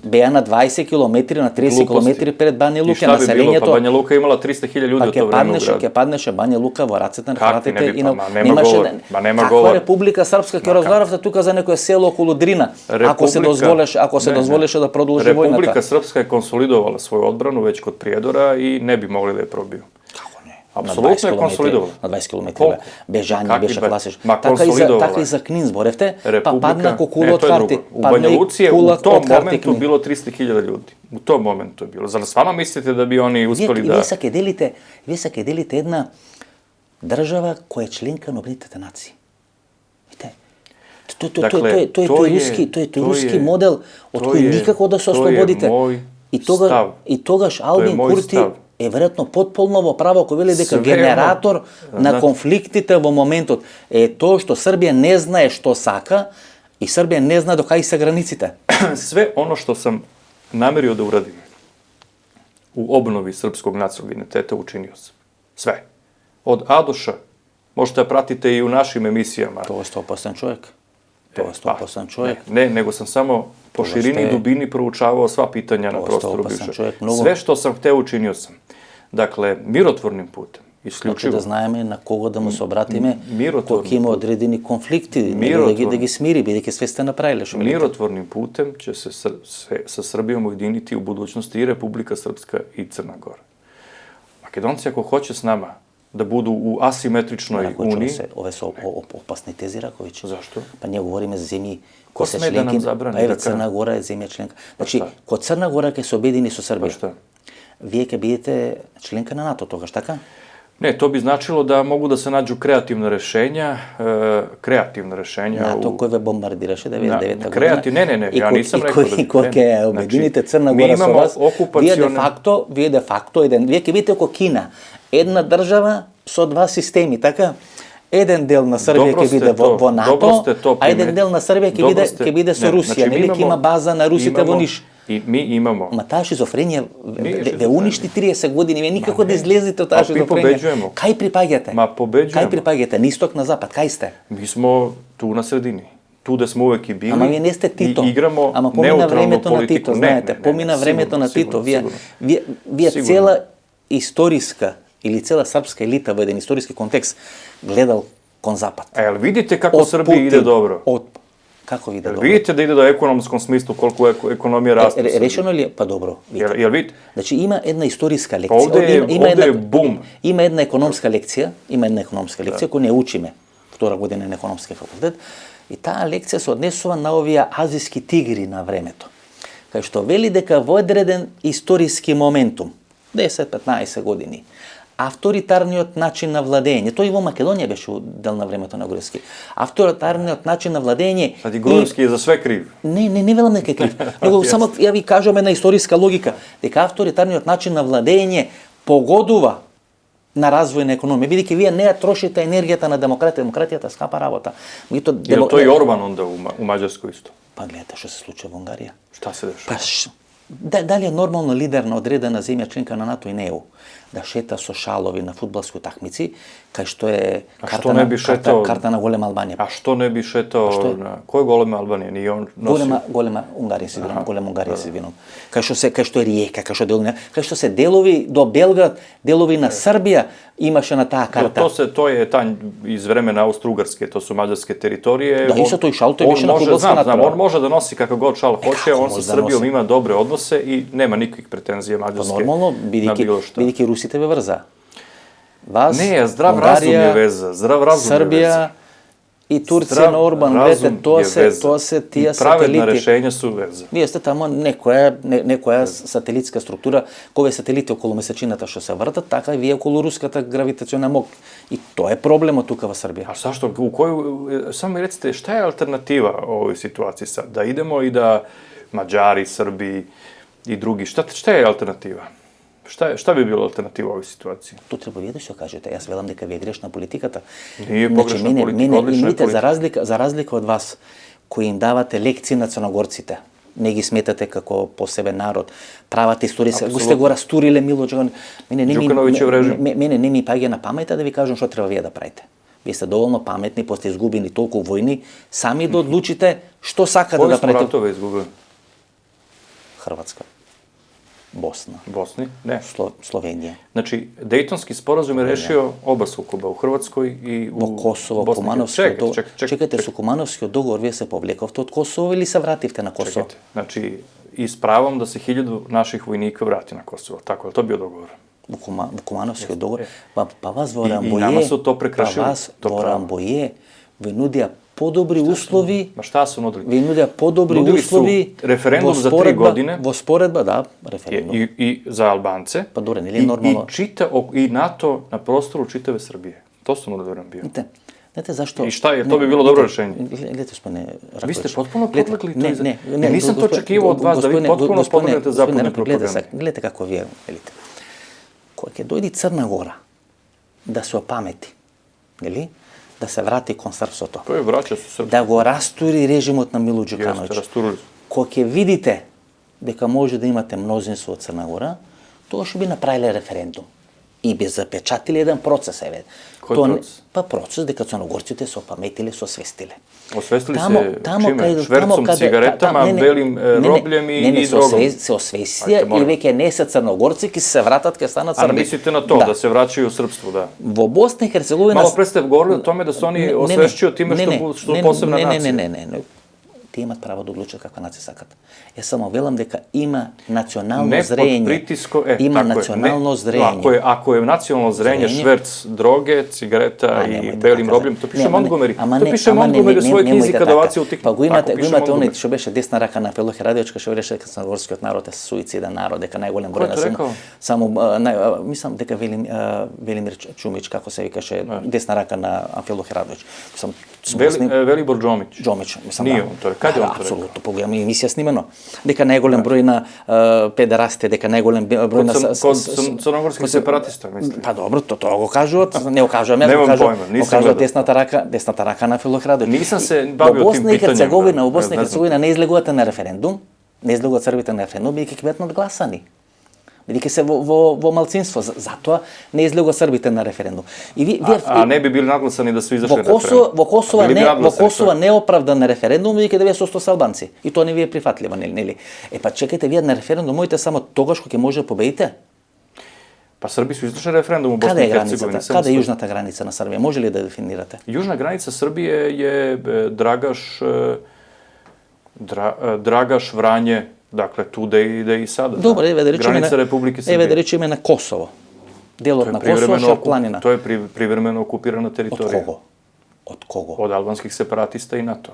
Беа на 20 километри, на 30 километри пред Бanja И Luka. šta bi bilo? Pa Населењето Banja Luka imala 300.000 ljudi u to vreme u gradu. ќе паднеше Banja Luka во рацете на Какви Хрватите не би, и на па, ма, нема говор. Ма, нема каква говор. Република Српска ќе разговаравте тука за некое село околу Дрина, ако се дозволеше да продолжи војната. Republika Srpska je konsolidovala svoju odbranu već kod Prijedora i ne bi mogli da je probiju. Како не? Apsolutno je konsolidovala. На 20 километри. Колку? Бежање Какви беше бе- класиш. Ма, Така консолидовала и за Книн зборевте, па Republika, падна ко кула ne, од to je карти. drugo. U Banja Luci je u кула tom од карти momentu Книн. bilo 300.000 ljudi. U tom momentu je bilo. Zar stvarno mislite da bi oni uspeli da... Вие се ќе делите една држава која е членка на Обединетите нации. Видите? Dakle, Тој е руски модел од кој никако да се ослободите. И тогаш Албин Курти е веројатно потполно во право кој вели дека генератор на конфликтите во моментот е тоа што Србија не знае што сака и Србија не знае до кај се границите. Sve ono što sam namerio da uradim u obnovi srpskog nacionalnog identiteta učinio sam. Sve. Od A do Š. Možete da pratite i u našim emisijama. Тоа е 100% човек. Тоа е 100% човек. Ne, nego sam samo po širini i dubini proučavao sva pitanja na prostoru bivše. Sve što sam hteo učinio sam. Dakle, mirotvornim putem. Значи Isključivo. да знаеме на кого да му се обратиме, Миротворни кога има пут. одредени конфликти, да ги смири, бидејќи све сте направиле што велите. Mirotvornim putem će se sa Srbijom ujediniti u budućnosti i Republika Srpska i Crna Gora. Makedonci ako hoće s nama da budu u asimetričnoj uniji... Ове се опасни тези, Раковиќ. Зашто? Па ние говориме за земји Ко кои се сме да нам членки, забрани па еве да кажем? Црна Гора е земја членка. Значи, шта? кога Црна Гора ќе се обедини со Pa Србија, šta? вие ќе бидете членка на НАТО тогаш, така? Ne, to bi značilo da mogu da se nađu kreativna rešenja, НАТО кој ве бомбардираше 99-та година. Не, ја нисам рекao da bi... И кој ќе обедините Црна mi Гора со imamo вас, okupacione- вие де факто, вие ќе бидете како Кина, една држава со два системи, така? Еден дел на Србија ќе биде во НАТО, а еден дел на Србија ќе биде со Русија, нели ќе има база на русите во Ниш. И ми имamo... Ма таа шизофренија ве уништи 30 години, вие никако да излезете од таа шизофренија. Кај припаѓате? Ма побеđujemo. Кај припаѓате? На исток, на запад, кај сте? Mi smo tu na sredini. Tu da smo uvek i bili. Ама вие не сте Тито. I igramo Ама помина neutralnu времето на politiku. Тито, знаете, помина времето на Тито. Вие цела историска или цела српска елита во еден историски контекст гледал кон запад. A jel vidite kako Srbiji ide dobro? Како ви да Jel добро? vidite da ide do ekonomskom smislu, koliko ekonomija raste? Решено ли е? Па добро. Jel vidite? Значи има една историска лекција. Ovde je bum. Има една економска лекција, која не учиме втора година на економски факултет, и таа лекција се однесува на овие азиски тигри на времето. Кај што вели дека во одреден историски моментум, 10-15 години, авторитарниот начин на владење, тој и во Македонија беше дел на времето на Груевски. Авторитарниот начин на владење. Значи Груевски е за све крив. Не велам дека е крив. Него само ја ви кажам една историска логика, дека авторитарниот начин на владење погодува на развој на економија, бидејќи вие не ја трошите енергијата на демократијата скапа работа. Jel to i Orban onda u Mađarskoj isto? Па гледате што се случува во Унгарија. Šta se dešava? Па дали е нормално лидер на одредена земја членка на НАТО и не е да шета со шалови на фудбалски утакмици, кај што е карта на голема Албанија. A što ne bi šetao na... Koje goleme Albanije? Nije on nosio? Голема Унгарија се вином, голема Унгарија се вином. Кај што е Риека, кај што се делови до Белград, делови на Србија имаше на таа карта. To je tanj iz vremena Austro-Ugarske, to su mađarske teritorije. Da, isto toј šal, toј беше на фудбалска Znam, on može da nosi kakav god šal hoće, on sa Srbijom ima dobre odnose i nema nikakvih pretenzija Mađarske na bilo šta. Бидејќи русите ве врза. Вас, Не, здрав разум je veza, zdrav razum je veza. Србија и Турција на Орбан, гледате, тоа се тие сателити. Праведна решења су веза. Вие сте тамо некоја сателитска структура, кои сателити околу месечината што се вртат, така и вие околу руската гравитациона мок. И тоа е проблемот тука во Србија. A zašto, samo mi recite, šta je alternativa ovoj situaciji sad? Da idemo i da Mađari, Srbi i drugi, šta je alternativa? Šta bi bilo alternativa u ovoj situaciji? To treba вие да што кажете. Јас велам дека ви е грешна политиката. Nije pogrešna politika, odlična je politika. За разлика од вас, кои им давате лекции на црногорците, не ги сметате како посебен народ, правате историска, го сте го растуриле Мило Џукановиќев режим. Мене не ми паѓа на памета да ви кажам што треба вие да правите. Вие сте доволно паметни, па сте изгубени толку војни, сами да одлучите што сакате Кои да smo правите. ratove izgubili? Хрватска, Босна, Bosni? Ne. Словенија. Znači, Dejtonski sporazum je rešio oba sukoba u Hrvatskoj i u Во Косово, Bosni i Кумановскиот Hercegovini. договор. Čekajte. Чекайте, со Кумановскиот договор вие се повлековте од Косово или се вративте на Косово? Čekajte. Znači, i s pravom da se 1000 naših vojnika vrati na Kosovo. Tako je to bio dogovor. Во Кумановскиот договор, па вас во И Рамбоје, nama su to prekršili, па вас to во pravo. Рамбоје ви нудија подобри услови, Ma šta su nudili? ви нудија подобри Nudili su услови referendum za 3 godine. Во споредба, да, референдум. I za Albance. Pa dobro, nije normalno. I NATO na prostoru čitave Srbije. To su nudili bio. Znate zašto? I šta je, to bi bilo dobro rešenje. Gledajte, gospodine Raković. Vi ste potpuno podlegli Ne, toj... ne, Ja nisam to očekivao od vas, da vi potpuno podlegnete zapadnoj propagandi. Gledajte kako vi velite. Кога ќе дојди Црна Гора да се опамети, нели? Да се врати кон српството. Тој враќа со српство. Да го растури режимот на Мило Јесте, Ѓукановиќ. растурили. Кога ќе видите дека може да имате мнозинство од Црна Гора, тогаш би направиле референдум. И би запечатиле еден процес, еве. Кој процес? Па процес дека црногорците се опаметиле, се освестиле. Освестили се чиме? Шверцом, цигаретама, белим роблjem и дрогом. се освестија и веќе не се црногорци, ки се вратат, ке станат А црни. мислите на то, да се враќају у српство, да. Во Босна и Херцеговина... Мало пред сте говорили о томе да се они освешќују тиме што посебна нација. Не. Тие имат право да одлучат каква нација сакат. Јас само велам дека има национално зрење. Не под притиско, има така национално е. зрење. Ако е национално зрење, шверц, дроге, cigareta и белим роблjem, то пише Монтгомери. То пише Монтгомери своје книзи кадавација утик. Па го имате оној што беше десна рака на Филохе Радиочка, што реше дека црногорскиот народ е суициден народ, дека најголем број на само мислам дека Велимир Чумич, како се викаше, десна рака на Филохе Радиоч. Велибор Џомич. Мислам, Nije on to rekao. Kad je on to rekao? Апсолутно, погледам емисија снимено. Дека најголем број на педерастите, дека најголем број на црногорски сепаратиста, мисли. Па добро, тоа го кажуваат, не го кажувам, јас го кажувам десната рака на Филохе Радиоч. Нисам се бавио тим питањем. Во Босна и Херцеговина не излегувате на референдум, не излегуваат србите на референдум, бидејќи ќе бидат надгласани. Бидејќи се во малцинство, затоа не излегува србите на референдум. И а не би били нагласани да се излезли на референдум. Во Косово неоправдан референдум, бидејќи 90% се албанци. И тоа не ви е прифатливо, нели? Па чекајте, вие на референдум можете само тогаш кога ќе може да победите. Па Срби су издржали референдум у Босни и Херцеговини. Каде е јужната граница на Србија? Може ли да дефинирате? Јужна граница Србије е Драгаш, Врање, dakle tu da i sada. Добро, еве да речеме Граница Републики Србија. Еве да речеме на Косово. Делот на Косово, Шар планина. Тоа е привремено окупирана територија. Од кого? Од кого? Од албанских сепаратиста и НАТО.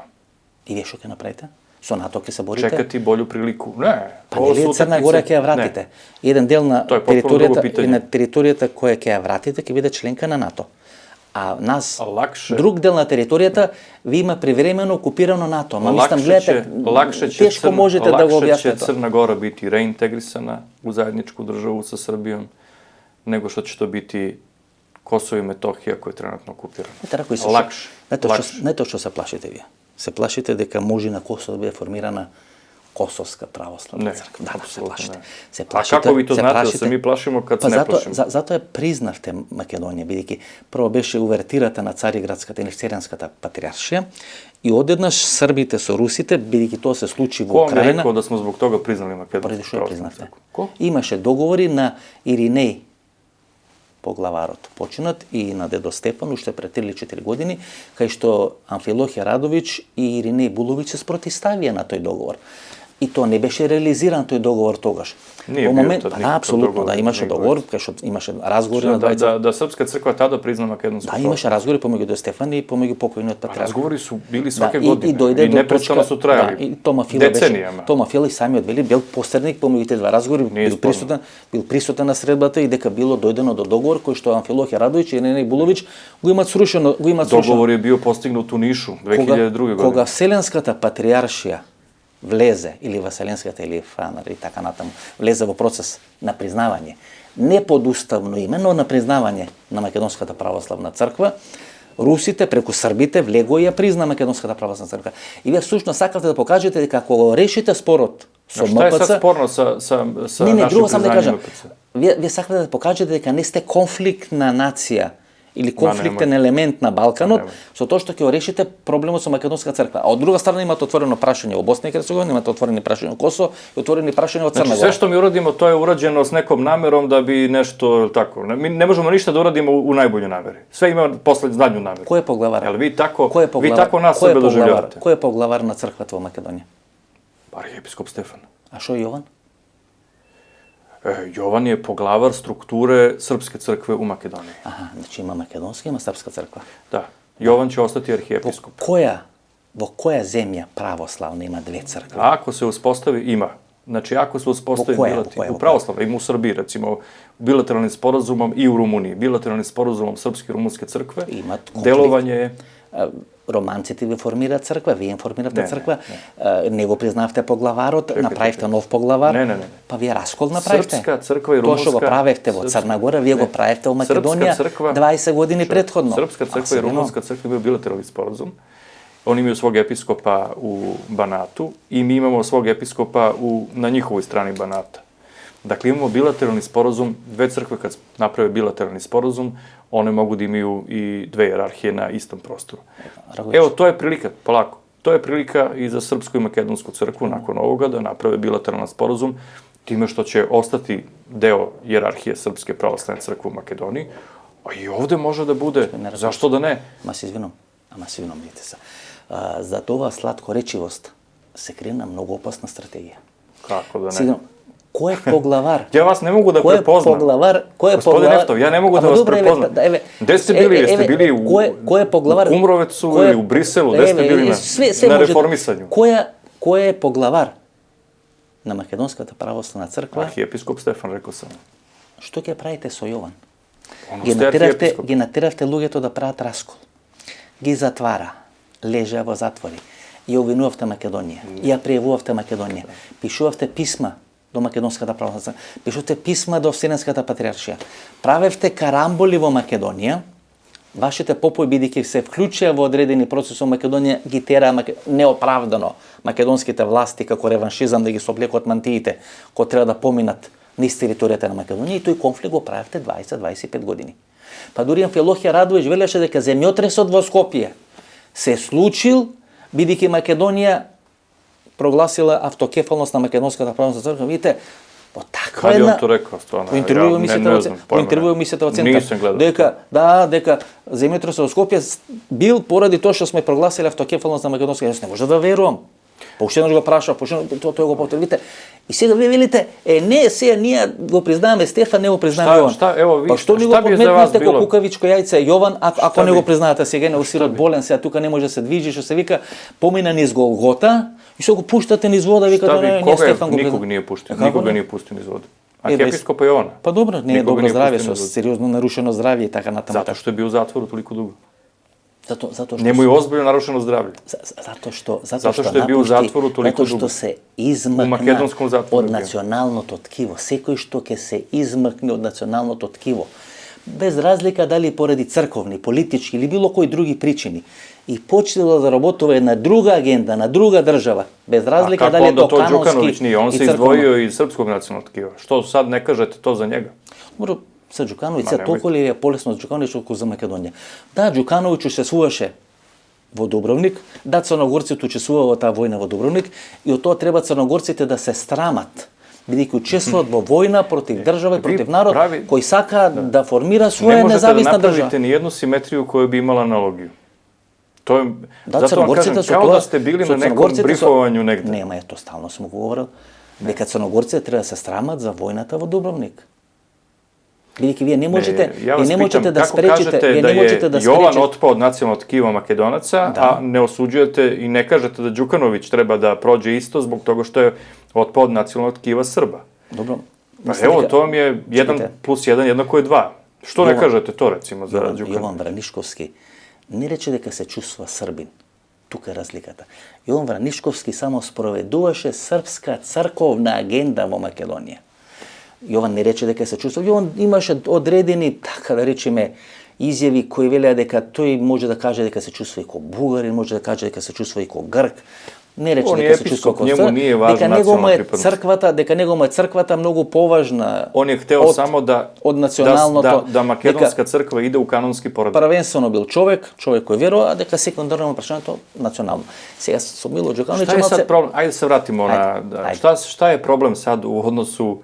И вие што ќе направите? Со НАТО ќе се борите? Чекати болju прилику. Не. Па нели Црна Гора ќе ја вратите? Еден дел на територијата која ќе ја вратите ќе биде членка на НАТО. А нас, друг дел на територијата, ви има привремено окупирано НАТО. Ма мислам, гледате, тешко можете да го објасните. Лакше ќе Црна Гора biti реинтегрисана у заедничку државу со Србијом, него што ќе тоа biti Косово и Метохија кој е тренутно окупирано. Лакше. Не тоа што се плашите вие. Се плашите дека може на Косово да биде формирана Косовска православна црква. Да, се плашите. А како ви то знаете да се ми плашимо кад се не плашимо? Затоа признавте Македонија, бидејќи прво беше увертирата на Цариградската или Царенската патриаршија и одеднаш србите со русите, бидејќи тоа се случи во Украина. Кој ми рекол да сме због тога признали Македонија? Поради што ја признавте? Имаше договори на Иринеј поглаварот починат и на дедо Стефан уште пред 3 или 4 години, кај што Амфилохе Радовиќ и Иринеј Буловиќ се спротивставија на тој договор. И тоа не беше реализиран тој договор тогаш. Во момент, апсолутно, да, имаше договор, кај што имаше разговори на двајца. Да Српска црква тада призна македонско. Да, имаше разговори помеѓу до Стефан и помеѓу покојниот патриарх. Разговори су били сваке година и непрестано су трајали. Да, и Тома Фила беше. Тома Фила и самиот вели бил посредник помеѓу тие два разговори, бил присутен на средбата и дека било дојдено до договор кој што Амфилохе Радовиќ и Иринеј Буловиќ го имаат срушено, Договор е био постигнат у Нишу 2002 година. Кога Вселенската патриаршија влезе, или Васеленската, или Фанар, и така натаму, влезе во процес на признавање, не подуставно име, но на признавање на Македонската православна црква, русите преку србите влего ја призна Македонската православна црква. И вие всушност сакате да покажете дека ако решите спорот со МПЦ... Што е сад спорно со Не, друго сам да кажам. Вие сакате да покажете дека не сте конфликтна нација или конфликтен елемент на Балканот, со тоа што ќе решите проблемот со македонска црква. А од друга страна имате отворено прашање во Босна и Херцеговина, имате отворени прашања во Косово и отворени прашања во Црна Гора. Све што ми урадимо, тоа е ураđено с неком намером да би нешто тако. Ми не можеме ништа да урадимо у најбољу намери. Све има задњу намеру. Кој е поглавар? Јел ви тако нас себе доживljavате? Кој е поглавар на црквата во Македонија? Архиепископ Стефан. А шо Јован? Јован je поглавар структуре Српске цркве у Македонија. Аха, значи има македонска, има српска црква. Да. Јован ќе остати архиепископ. Во која земја православна има две цркви? Ако се успостави, има. Значи, ако се успостави у православна, има у Србiji, recimo, bilateralnim sporazumom i u Rumuniji, bilateralnim sporazumom Srpske i Rumunske crkve, delovanje je... Романците ви формираат црква, вие им формирате црква, не го признавте поглаварот, направивте нов поглавар, па вие раскол направивте. Српска црква и румунска... Тоа што го правевте во Црна Гора, вие го правевте во Македонија 20 години предходно. Српска црква и румунска црква бил билатерални споразум. Oni imaju svog episkopa u Banatu i mi imamo svog episkopa na njihovoj strani Banata. Dakle, imamo bilateralni sporazum, dve crkve kad naprave bilateralni sporazum, one mogu da imaju i dve jerarhije na istom prostoru. Evo, to je prilika, polako, to je prilika i za Srpsku i Makedonsku crkvu nakon ovoga da naprave bilateralan sporazum, time što će ostati deo jerarhije Srpske pravoslavne crkve u Makedoniji, a i ovde može da bude, zašto da ne? Ама се извинувам, видите се. За това сладкоречивост се крие на много опасна стратегија. Како да не? Кој е поглавар? Ја вас не могу да препознам. Господин Ефтов, ја не могу да вас препознам. Де сте били? Јесте били у Кумровецу или у Бриселу? Де сте били на реформисању? Кој е поглавар на Македонската православна црква? Архиепископ Стефан, рекол сам. Што ќе правите со Јован? Ги натеравте луѓето да прават раскол. Ги затвара. Лежа во затвори. Ја обвинувавте Македонија. Ја пријавувавте Македонија. Пишувавте писма до Македонската православна црква. Пишувавте писма до Вселенската патриаршија. Правевте карамболи во Македонија. Вашите попои, бидејќи се вклучија во одредени процеси во Македонија, ги тераа неоправдано македонските власти како реваншизам да ги соблекот мантиите, кои треба да поминат низ територијата на Македонија, и тој конфликт го правевте 20-25 години. Па дури Амфилохија Радовиќ велеше дека земјотресот во Скопје се случил бидејќи Македонија прогласила автокефалност на Македонската православна црква. Видите, по таква една... Каде он то рекол, стварно? По интервју емисијата во Центар. Дека земјотресот во Скопје бил поради тоа што сме прогласили автокефалност на Македонска. Јас не може да верувам. Па уште еднаш го прашав, тој го повтори. Видите, и сега вие велите, не, сега ние го признаваме Стефан, не го признаваме Јован. Па што ни го подметнете ко кукавичко јајце Јован, ако не го признаете сега, не усират болен, сега тука не може да се движи, што се вика, помина низ Голгота, и што го пуштате низ вода, викате, не, Стефан го признава. Никога не пуштил, никога не пуштил низ вода. Архиепископа Јована. Па добро, не е добро здравје, со сериозно нарушено здравје и така натаму. Затоа што е бил затвор толику дуго. Затоа што нему е озбиљно нарушено здравје. Затоа што е бил у затвору толику дуго. Затоа што се измакна од националното ткиво. Секој што ќе се измакне од националното ткиво, без разлика дали поради црковни, политички или било кои други причини, и почнела да работува една друга агенда, на друга држава, без разлика дали е то канонски. А како onda to Đukanović nije? On se izdvojio iz srpskog nacionalnog tkiva. Što sad ne kažete to za njega? Добро, за Đukanović, толку ли е полесно за Đukanović колку за Македонија? Да, Đukanović учествуваше во Дубровник, да, црногорците учествува во таа војна во Дубровник, и од тоа треба црногорците да се страмат, бидејќи учествуваат во војна против држава и против народ, кој сака да формира своја независна држава. Не можете да направите ни едну симетрiju која би имала аналогiju. To je, да, zato vam kažem, kao da ste bili na nekom brifovanju negde. Нема, ето, стално сум го говорил, дека црногорците треба да се страмат за војната во Дубровник. Бидејќи вие не можете, да спречите, вие не можете да спречите. Јован отпao од националnog ткива Македонаca, a ne osuđujete i ne kažete da Đukanović treba da prođe isto zbog toga što je otpao od nacionalnog tkiva Srba. Dobro. Pa evo, to vam je 1 plus 1 jednako je 2. Što ne kažete to, recimo, za Đukanović? Јован Вранишковски не рече дека се чувствува србин. Тука е разликата. Јован Вранишковски само спроведуваше српска црковна агенда во Македонија. Јован не рече дека се чувствува. Јован имаше одредени, така да речеме, изјави кои велеа дека тој може да каже дека се чувствува и ко бугарин, може да каже дека се чувствува и ко грк. Не рече Он е дека се епископ, чувствува како njemu nije važna дека него му е nacionalna pripadnost. црквата, дека него му е црквата многу поважна. On je hteo samo од националното, da makedonska crkva ide u kanonski poredak. Првенствено бил човек кој верува, а дека секундарно прашањето национално. Сега со Мило Ѓукановиќ Šta je sad problem? Ajde se vratimo na... Ajde. Šta je problem sad u odnosu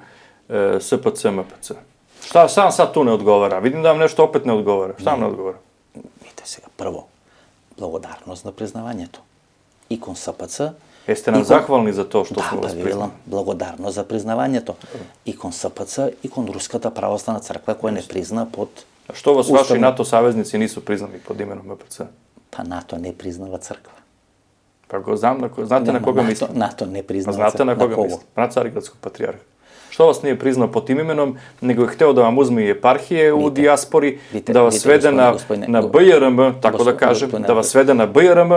SPC-MPC? Šta vam sad tu ne odgovara? Vidim da vam nešto opet ne odgovara. Šta vam ne odgovara? Видите сега, прво, благодарност на признавањето. И кон СПЦ... Jeste nam zahvalni za to što smo vas Да, priznali? благодарност за признавањето. И кон СПЦ, и кон Руската православна црква која не призна под... A što vas vaši NATO saveznici nisu priznali pod imenom MPC? Па НАТО не признава црква. Pa znate na koga mislim? НАТО не признава Znate црква. na koga mislim? Na Carigradskog patrijarha. Što vas nije priznao pod tim imenom, nego je hteo da vam uzme i eparhije u dijaspori, da vas svede na BRM, tako da kažem, da vas svede na BRM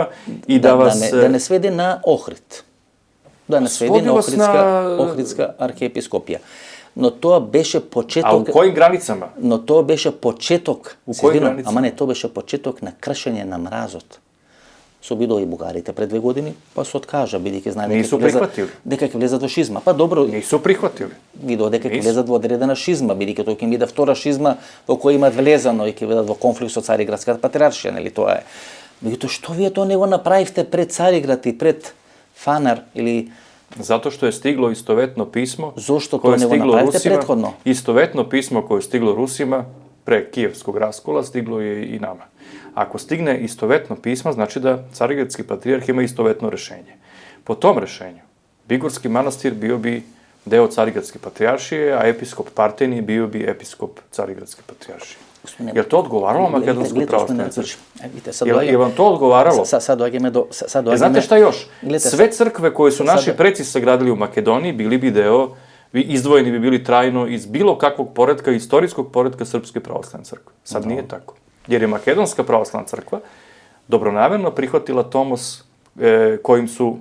i da vas... Да не сведе на Охрид. Да не сведе на Охридска архиепископија. Но тоа беше почеток... A u kojim granicama? Но тоа беше почеток... U kojim granicama? Ама не, тоа беше почеток на кршење на мразот. Со бидоа и бугарите пред 2 години, па се откажа, бидејќи знае дека ќе влезат во шизма. Па добро, Nisu prihvatili. видоа дека ќе влезат во одредена шизма, бидејќи тоа ќе биде втора шизма во која имаат влезано и ќе бидат во конфликт со Цариградската патриаршија, нели тоа е. Меѓутоа што вие тоа не го направивте пред Цариград и пред Фанар или Zato što je stiglo istovetno pismo Zašto to koje je ne stiglo napravite Rusima. prethodno? Istovetno pismo koje je stiglo Rusima pre Kijevskog raskola stiglo je i nama. Ako stigne istovetno pismo, znači da Carigradski patrijarh ima istovetno rešenje. Po tom rešenju, Bigorski manastir bio bi deo Carigradske patrijaršije, a episkop Parteni bio bi episkop Carigradske patrijaršije. Je li to odgovaralo Makedonskoj pravoslavnoj crkvi? Je vam to odgovaralo? Sad dođemo do... Znate šta još? Sve crkve koje su naši preci sagradili u Makedoniji bili bi deo, izdvojeni bi bili trajno iz bilo kakvog poretka, istorijskog poretka Srpske pravoslavne crkve. Sad nije tako. Jer je Makedonska pravoslavna crkva dobronamerno prihvatila tomos kojim su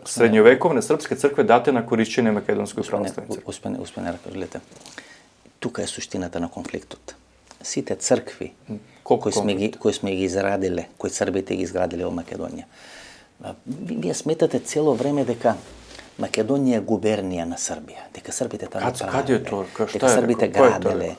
srednjovekovne srpske crkve date na korišćenje Makedonskoj pravoslavnoj crkvi. Господине Раков, гледате, тука е суштината на конфликтот. Сите цркви кои сме ги израдиле, кои Србите ги изградиле во Македонија. Вие сметате цело време дека Македонија е губернија на Србија, дека Србите таму правеле, дека Србите граделе,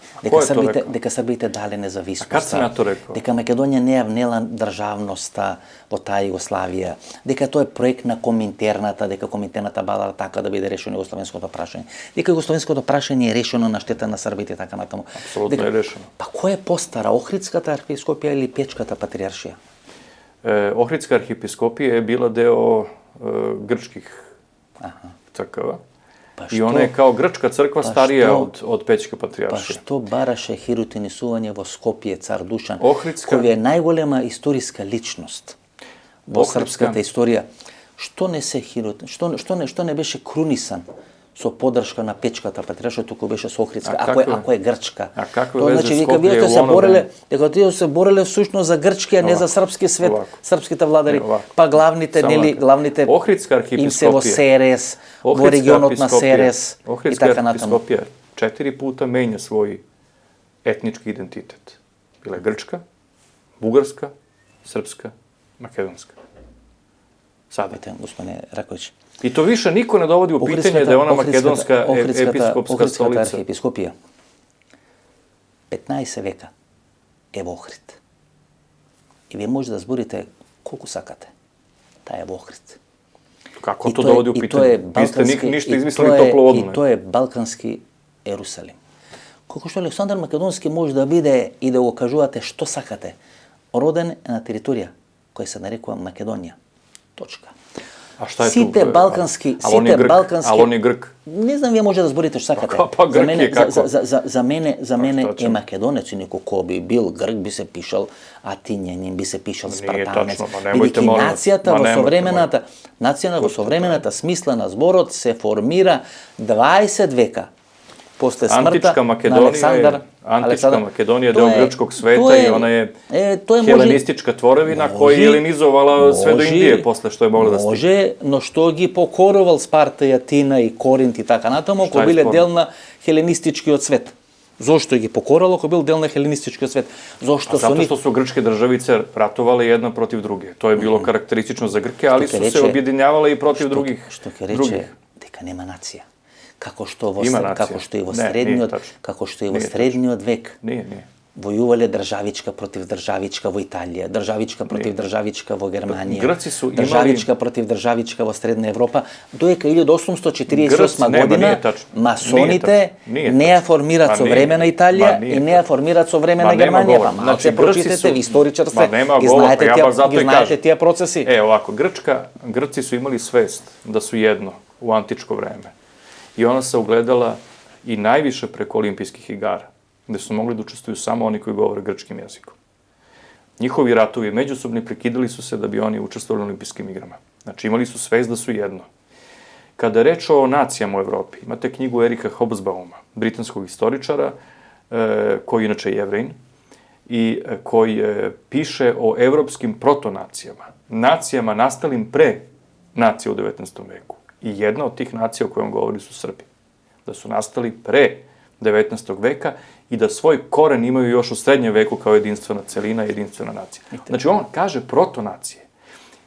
дека Србите дале независноста, дека Македонија не ја внела државноста во таа Југославија, дека тоа е проект на Коминтерната, дека Коминтерната бала така да биде решено југословенското прашање, дека југословенското прашање е решено на штета на Србите така натаму. Апсолутно е решено. Па кој е постара, Охридската архиепископија или Печката патриjaršija? Ohridska arhijepiskopija je bila deo grčkih crkava. I ona je kao grčka crkva starija od Pećke patrijaršije. Па што бараше хирутинисување во Скопје цар Душан, кој е најголема историска личност во српската историја? Што не се што не беше крунисан со поддршка на Печката патриjaršija, туку беше со Охридска, ако е грчка. А каква везе Скопје и Лоно? Дека тие се бореле всушност за грчкиот, не за српски свет, српските владари, па главните им се во Серес, во регионот на Серес и така натаму. Ohridska arhijepiskopija 4 puta menja svoj etnički identitet. Bila je grčka, bugarska, srpska, makedonska. Sada. Господине Раковиќ. I to više niko ne dovodi u pitanje da je ona makedonska episkopska stolica. Охридската архиепископија 15 века е во Охрид. И вие може да зборите колку сакате. Таа е во Охрид. Како to dovodi u pitanje? Vi ste ništa izmislili toplo vodu. И тоа е балкански Ерусалим. Колку што Александар Македонски може да биде и да го кажувате што сакате, роден на територија која се нарекува Македонија. Точка. A šta je сите tu? балкански, Ali on je Grk. Не знам, вие може да зборите што сакате. За мене е македонец, и некој кој би бил Грк би се пишал Атинјанин, би се пишал Спартанец. Бидејќи нацијата во современата смисла на зборот се формира 20 века после смртта на Александар. Antička Makedonija je deo grčkog sveta i ona je helenistička tvorevina koja je helenizovala sve do Indije posle što je mogla da stigne. Може, но што ги покорувал Спарта и Атина и Коринт и така натаму, кои биле дел на хеленистичкиот свет. Зошто ги покорало, ако бил дел на хелинистичкиот свет? Зошто Zato što su grčke državice ratovale jedna protiv druge. To je bilo karakteristično za Grke, ali su se objedinjavale i protiv drugih. Што ќе рече дека нема нација. Како што и во средниот век. Nije. Војувале државичка против државичка во Италија, државичка против државичка во Германија, Грци су државичка против државичка во Средна Европа, доека 1848 година масоните не ја формираат со време на Италија и не ја формираат со време на Германија. Па малце прочитате ви историчарстве, ги знаете тие процеси. Ovako, Grci su imali svest da su jedno u antičko vreme. I ona se ugledala i najviše preko olimpijskih igara, gde su mogli da učestvuju samo oni koji govore grčkim jezikom. Njihovi ratovi međusobni prekidali su se da bi oni učestvovali na olimpijskim igrama. Znači, imali su svest da su jedno. Kada je reč o nacijama u Evropi, imate knjigu Erika Hobsbauma, britanskog istoričara, koji je inače Jevrejin, i koji piše o evropskim protonacijama, nacijama nastalim pre nacija u 19. veku. I jedna od tih nacija o kojoj on govori su Srbi. Da su nastali pre 19. veka i da svoj koren imaju još u srednjem veku kao jedinstvena celina, jedinstvena nacija. Znači, on kaže protonacije.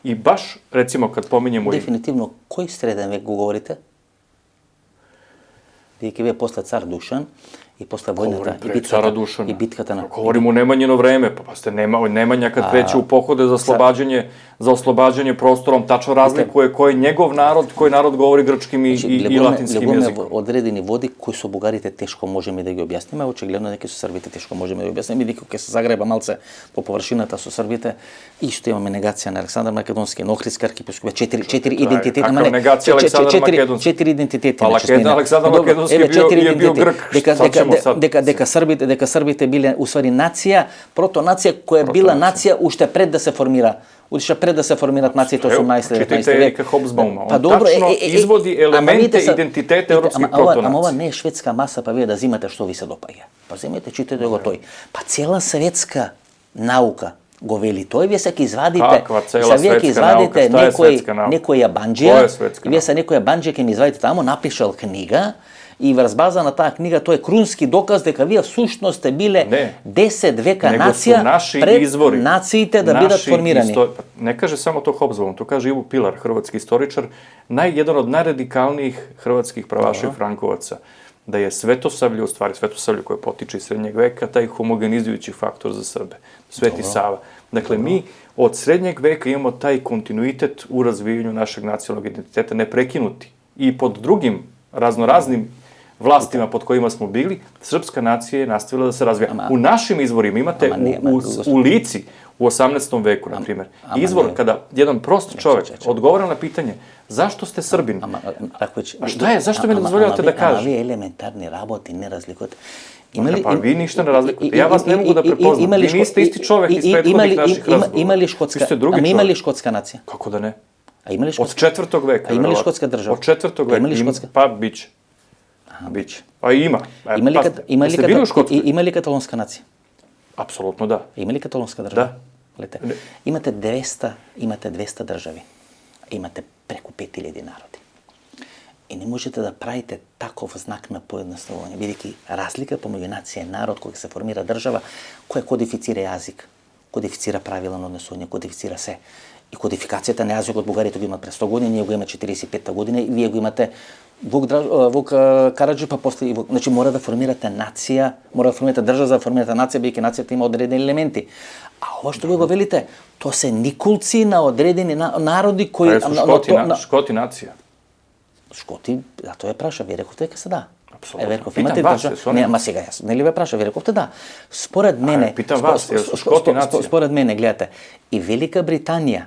I baš, recimo, kad pominjemo... Definitivno, koji srednji vek го говорите? Бидејќи вие после цар Душан и после војната и битката на... Govorimo u Nemanjino vreme, pa ste Nemanja kad kreće u pohode za oslobađanje prostorom, tačno razlikuje koji njegov narod, koji narod govori grčkim i latinskim jezikom. Одредени води кои со бугарите тешко можеме да ги објасниме, очигледно неки со србите тешко можеме да ги објасниме, бидејќи ќе се загреба малце по површината со србите и што имаме негација на Александар Македонски, на Охридски архипископ, четири идентитети, Каква негација Александар Македонски? Четири идентитети. Александар Македонски je bio Grk, дека србите биле усвари нација, протонација која била нација уште пред да се формира. Уште пред да се формираат нациите 18 век. Читайте Ерика Хобсбаума. Он тачно изводи елементе идентитета европских протонација. Ама ова не е шведска маса, па вие да зимате што ви се допаѓа. Па земете, читате го тој. Па цела светска наука го вели тој, вие се ќе извадите, вие ќе извадите некоја банџија, и вие се некоја банџија ќе ми извадите тамо, напишал книга, и врз база на таа книга тој е крунски доказ дека вие всушност сте биле 10 века нација пред нациите да бидат формирани. Не каже само то Hobsbawm, to kaže Ivo Pilar, hrvatski istoričar, jedan od najradikalnijih hrvatskih pravaša i frankovaca, da je Svetosavlje, u stvari Svetosavlje koje potiče iz srednjeg veka, taj homogenizujući faktor za Srbe, Sveti Sava. Dakle, mi od srednjeg veka imamo taj kontinuitet u razvijanju našeg nacionalnog identiteta, neprekinuti. I pod drugim raznoraznim vlastima pod kojima smo bili, srpska nacija je nastavila da se razvija. U našim izvorima imate u Lici u 18. veku, na primjer, izvor kada jedan prost čovek odgovara na pitanje zašto ste Srbin? A šta je? Zašto mi ne dozvoljavate da kažem? Ама вие елементарни работи не разликувате. Pa vi ništa ne razlikujete. Ja vas ne mogu da prepoznam. Vi niste isti čovek iz prethodnih naših razgovora. Vi ste drugi čovek. Ima li škotska nacija? Kako da ne? Od 4. veka. A ima li škotska država? Od 4. veka. Pa biće. Biće. Pa ima. Има ли каталонска нација? Апсолутно да. Има ли каталонска држава? Да. Имате 200 држави. Имате преку 5000 народи. И не можете да правите таков знак на поедноставување, бидејќи разлика помеѓу нација и народ кој се формира држава, која кодифицира јазик, кодифицира правила на однесување, кодифицира се. И кодификацијата на јазикот бугарите го имат пред 100 години, ние го имаме 45-та година и вие го имате Вук Караджи, па после и значи мора да формирате нација, мора да формирате држава за да формирате нација, бидејќи нацијата има одредени елементи. А ова што ви го велите, тоа се никулци на одредени народи кои Шкоти нација. Шкоти, да тоа ја праша, вие рековте дека се да. Апсолутно. Имате држава. Не, ама сега јас, нели ве праша, вие рековте да. Според мене, според мене, гледате, и Велика Британија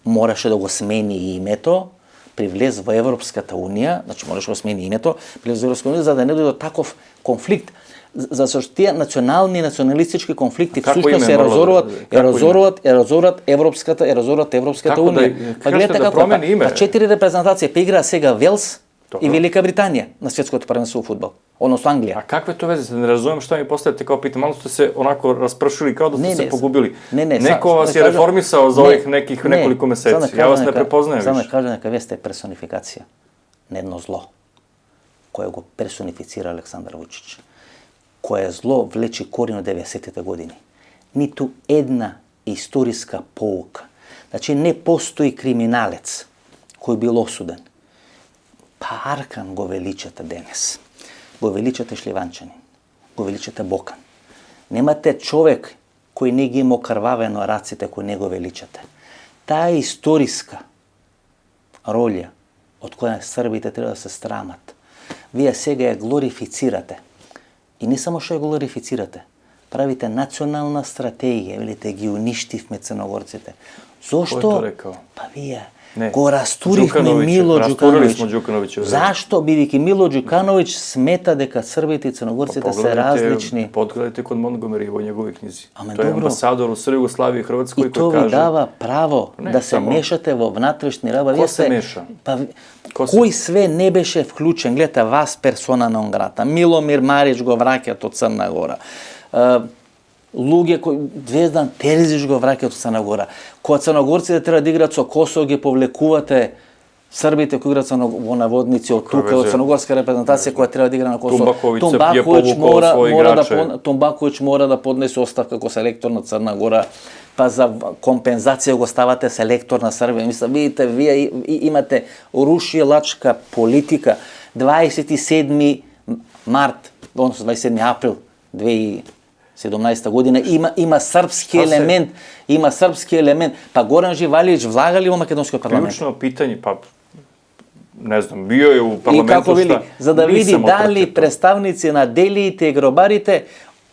мораше да го смени името при влез во Европската унија, значи мораше да го смени името, при влез во Европската унија за да не дојде до таков конфликт, за што тие националистички конфликти всушност се разоруваат Европската унија. Па гледате како па 4 репрезентации па играа сега Велс и Велика Британија на светското првенство во фудбал. Односно Англија. А какве то везе? Не разумем што ми поставите како питање. Мало сте се онако распршили како да сте се погубили. Неко вас е реформисал за ових неколико месеци. Ја вас не препознаем више. Само да кажам дека вие сте персонификација на едно зло кое го персонифицира Александар Вучич, koje zlo vleči korijen od 90. godini. Ni tu jedna istorijska pouka. Znači, ne postoji kriminalec koji je bil osuden. Pa Arkan go veličate danes. Go veličate Šljivančani. Go veličate Bokan. Nemate čovjek koji ne gi imao krvaveno racite koji ne go veličate. Ta istorijska rolja od koja Srbite treba da se sramat. Vi сега je glorificirate. I ne samo što je glorificirate, pravite nacionalna strategija, velite gi uništivme Crnogorcite. Zašto? Ko je to rekao? Pa vi Ne. go rasturihme Milo Đukanović. Smo Đukanovića. Zašto бидејќи Мило Đukanović smeta дека Србите и Црногорците се различни? Подгледайте кod Montgomery u njegovoj knjizi. Ама To je добро. ambasador u Jugoslaviji i Hrvatskoj И то koji ви kaže... дава право Не, да се само- мешате во внатрешни работи. Ко се меша? Па, Ко се- кој све не беше вклучен? Гледате, вас персона нон грата. Миломир Марич го враќаат од Црна Гора. Луѓе кои Звездан Терзич го враќаат од Црна Гора. Кога црногорците треба да играат со Косово, ги повлекувате Србите кои играат во наводници од тука, од везе? црногорска репрезентација која треба да игра на Косово. Тумбаковиќ е повукao своји играчи. Тумбаковиќ мора да поднесе оставка како селектор на Црна Гора, па за компензација го ставате селектор на Србија. Мислам, видите, вие имате рушилачка политика. 27. март, односно 27. април 2017 година има српски елемент, Па Горан Живалиевич влага ли во македонскиот парламент? Ključno pitanje, pa ne znam, bio je u И parlamentu како вели, за да види Nisam дали opročitao. представници на делиите и гробарите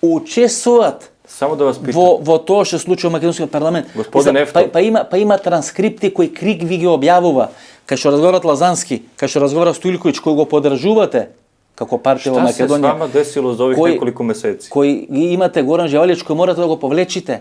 учествуваат Samo da vas pitam, во тоа што се случува во македонскиот парламент. Господин Ефтов. Па има транскрипти кои Крик ви ги објавува, кај што разговарат Лазански, кај што разговара Стојлковиќ, кој го поддржувате како партија во šta se s Македонија, vama desilo za ovih Koji- nekoliko meseci? кој ги имате Горан Живалиевич, кој морате да го повлечите.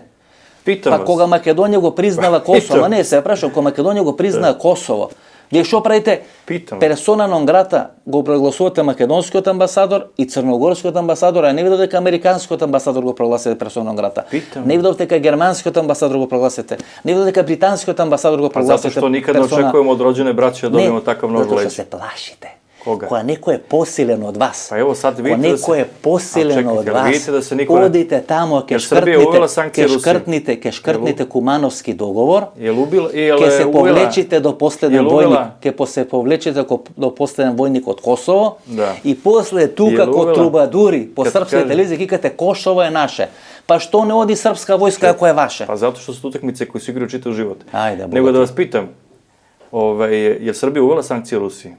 Pitam Па vas, кога Македонија го признала Косово, не се прашам, кога Македонија го признаа Косово, вие што правите? Питам. Персона нон грата го прогласувате македонскиот амбасадор и црногорскиот амбасадор, а не видов дека американскиот амбасадор го прогласите персона нон грата. Питам. Не видов дека германскиот амбасадор го прогласите. Не видов дека британскиот амбасадор го pa zato прогласите. što nikad ne očekujemo od rođene braće da dobijemo takav nož Затоа што leđa. се плашите. Koga? Кога некој е посилен од вас. Pa evo sad Кога vidite da se... некој е посилен A čekajte, од ali вас. vidite da se niko ne- Одите тамо, Jer Srbija je uvela sankcije Rusiji. ќе шкртните Кумановски договор. Jel Ќе се повлечите до последен Jel војник, uvela- ќе се повлечите до последен војник од Косово. Да. И после тука Jel ко uvela- трубадури по Kad српски kaže- телевизија кикате Косово е наше. Па што не оди српска војска ако е ваше? Pa zato što su to utakmice koje se igraju čitav život. Ajde, Nego da bogati. vas pitam, je Srbija uvela sankcije Rusiji?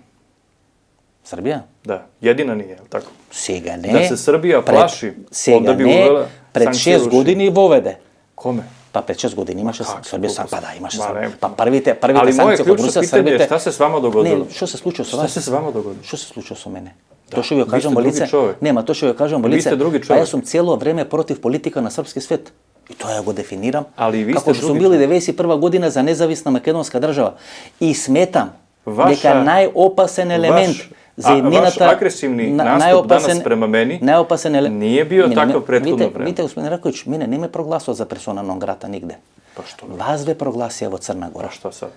Србија? Da, jedina nije, jel tako? Сега не. Da se Srbija plaši, сега onda bi не, uvela пред санкcije 6 Rusiji. години воведе. Kome? Па пред 6 години имаше Как, Србија, колку па се- да, имаше Ма, Србија. не. Па првите Ali moje санкции кон ključno Русија, pitanje je Србите. šta se s vama dogodilo? Не, што се случува со Šta вас? se s vama dogodilo? Што се случува со мене? Тоа што ви го vi кажам ste во drugi лице. čovek. Нема, тоа што ви го кажам во Vi лице. ste drugi Па јас čovek. сум цело време против политика на српски свет. И тоа ја го дефинирам. Ali vi Како ste што сум drugi бил и čovek. 91 година за независна македонска држава. И сметам Vaša- дека најопасен елемент за еднината... Vaš agresivni nastup danas prema meni најопасен елемент nije bio takav prethodno vreme. Видите, господин Раковиќ, мене не ме прогласува за персона нон грата нигде. Pa što? Вас ве прогласија во Црна Гора. Pa šta sad?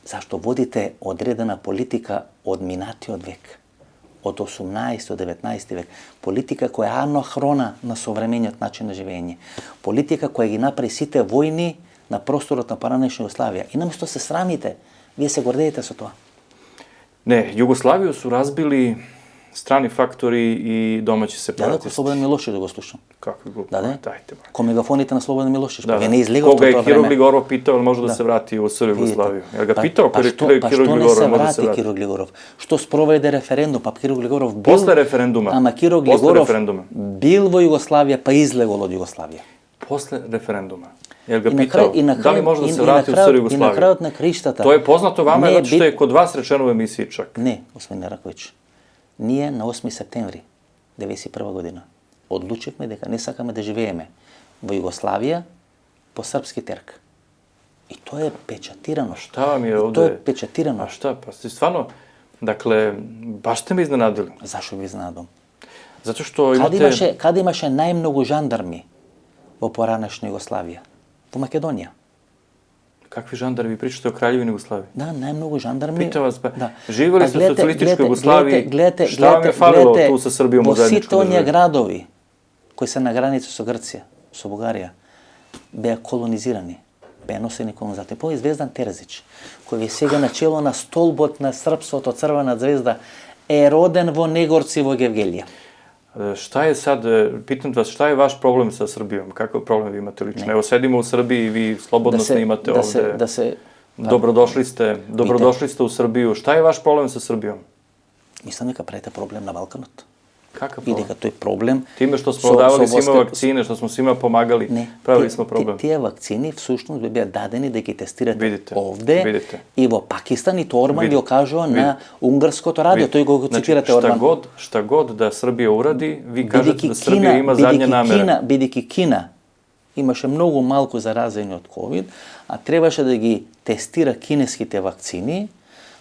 Зашто водите одредена политика од минатиот век, од 18 до 19 век, политика која е анахрона на современиот начин на живење, политика која ги направи сите војни на просторот на поранешна Југославија. И наместо се срамите, вие се гордеете со тоа. Ne, Jugoslaviju su razbili strani faktori i domaći Да, separatisti. Слободан Милошевиќ да го слушам. Kakvi glupi. Да, Dajte, bre. Ко мегафоните на Слободан Милошевиќ. Da, Па вие не da. излегавте Koga од je тоа Kiro време. Gligorov pitao, jel može da se vrati u SR Jugoslaviju? Jel ga pitao Kiro Па што Gligorov, не može се da se врати vrati? Киро Глигоров? Што спроведе референдум? Па Киро Глигоров бил... После referenduma. Ама Киро После Глигоров referenduma. бил во Југославија, па излегол од Југославија. Posle referenduma. Jel ga I na pitao, kraju- i na da li kraju- može da i- se i na vrati u kraju- SR i na Jugoslaviju? крајот на краиштата. To je poznato vama, Не е zato što je бит- kod vas rečeno u emisiji čak. Не, господин Раковиќ. Ние на 8 септември 1991 година одлучивме дека не сакаме да живееме во Југославија по српски терк. И тоа е печатирано. Šta vam je И ovde? тоа е печатирано. A šta, pa ste stvarno, dakle, baš ste me iznenadili. Зашо ви знадам? Zato što imate... Каде имаше најмногу жандарми во поранешна Југославија? Во Македонија. Kakvi žandari, vi pričate o Kraljevini Jugoslaviji? Да, најмногу жандарми. Pitam vas, pa, да. živeli Па ste u гледате- socijalističkoj гледате- Jugoslaviji, гледате- šta vam je гледате- falilo гледате tu sa Srbijom u во zajedničkoj сите оние državi? градови кои се на граница со Грција, со Бугарија, беа колонизирани, беа носени колонизатори. По Звездан Терзич, кој е сега начело на столбот на српството, Црвена звезда, е роден во Негорци во Гевгелија. Šta je sad, pitam vas, šta je vaš problem sa Srbijom? Kakav problem vi imate lično? Evo, sedimo u Srbiji i vi slobodno snimate ovde. Dobrodošli ste u Srbiju. Šta je vaš problem sa Srbijom? Мислам дека правите проблем на Балканот. Kakav И problem? дека тој проблем... Time što smo davali svima vakcine, što smo svima pomagali, pravili smo problem. Тие вакцини всушност беа дадени да ги тестирате Видите, овде видите. и во Пакистан, и тоа Орман го кажува на унгарското радио, тој го цитирате Орман. Šta god da Srbija uradi, vi kažete da Srbija ima zadnje namere. Бидејќи Кина имаше многу малку заразени од ковид, а требаше да ги тестира кинеските вакцини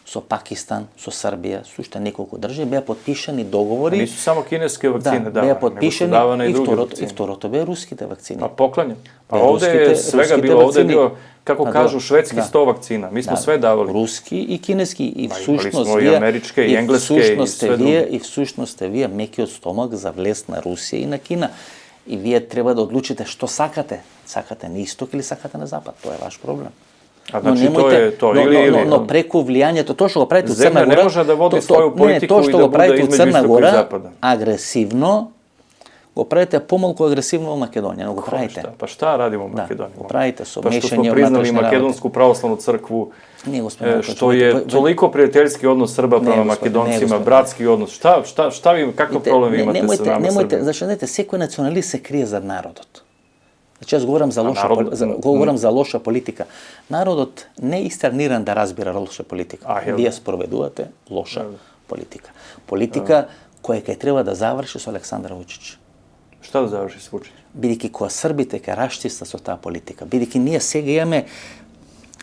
со Пакистан, со Србија, со уште неколку држави, беа подпишани договори. Nisu samo kineske vakcine беа davane, nego su подпишани davane i и druge vakcine. второто беа руските вакцини. Pa poklanjam. Pa Ne, ovde je svega bilo, ovde je bilo, kako Pa kažu, dobro, švedski da. 100 vakcina. Mi smo sve davali. Руски и кинески и Па, всушност имали смо и вие америчке, и енглеске, и све други. И всушност сте вие мекиот стомак за влез на Русија и на Кина. И вие треба да одлучите што сакате. Сакате на исток или сакате на запад. Тоа е ваш проблем. A znači to je to, ili... Но преку влијањето, тоа што го правите у Црна Земја Гора... не може да води своју политику и да буде измеѓу Црна истока и Гора, запада. агресивно, го правите помалку агресивно во Македонија, но го правите. Pa šta radimo u Makedoniji? Го правите со Pa što мешање smo во priznali внатрешни Makedonsku pravoslavnu crkvu, Не, господине, što je toliko prijateljski odnos Srba prema Makedoncima, bratski odnos. Šta vi, kakav problem vi imate sa nama Srbima? Значи, знаете, секој националист се крие зад народот. Значи, јас говорам за лоша, народот? говорам за лоша политика. Народот не е истерниран да разбира лоша политика. Вие спроведувате лоша политика. Политика која ќе треба да заврши со Александар Вучич. Šta da završi s Vučić? Бидејќи кога Србите ќе раштиста со таа политика, бидејќи ние сега имаме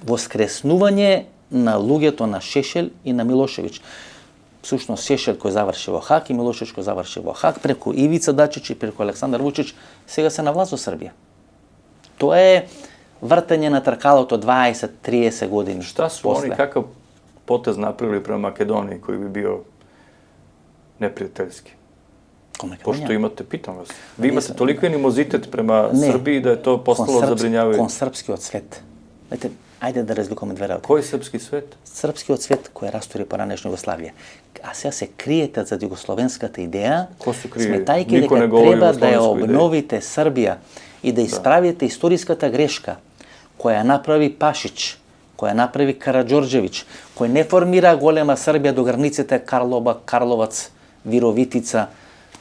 воскреснување на луѓето на Шешел и на Милошевиќ. Всушност Шешел кој заврши во Хаг и Милошевиќ кој заврши во Хаг, преку Ивица Дачич и преку Александар Вучич, сега се на власт во Србија. Тоа е вртање на тркалото 20-30 години. Šta su oni, kakav potez napravili prema Makedoniji koji bi bio neprijateljski? Pošto imate, pitam vas, vi imate toliko animozitet prema Srbiji da je to postalo zabrinjavajuće. Кон српскиот свет. Знаете, ајде да разликуваме две работи. Кој српски свет? Српскиот свет кој растори поранешна Југославија. А сега се криете за југословенската идеја, сметајќи дека треба да ја обновите Србија и да исправите историската грешка која направи Пашич, која направи Караđорđević, кој не формира голема Србија до границите Карловац, Вировитица,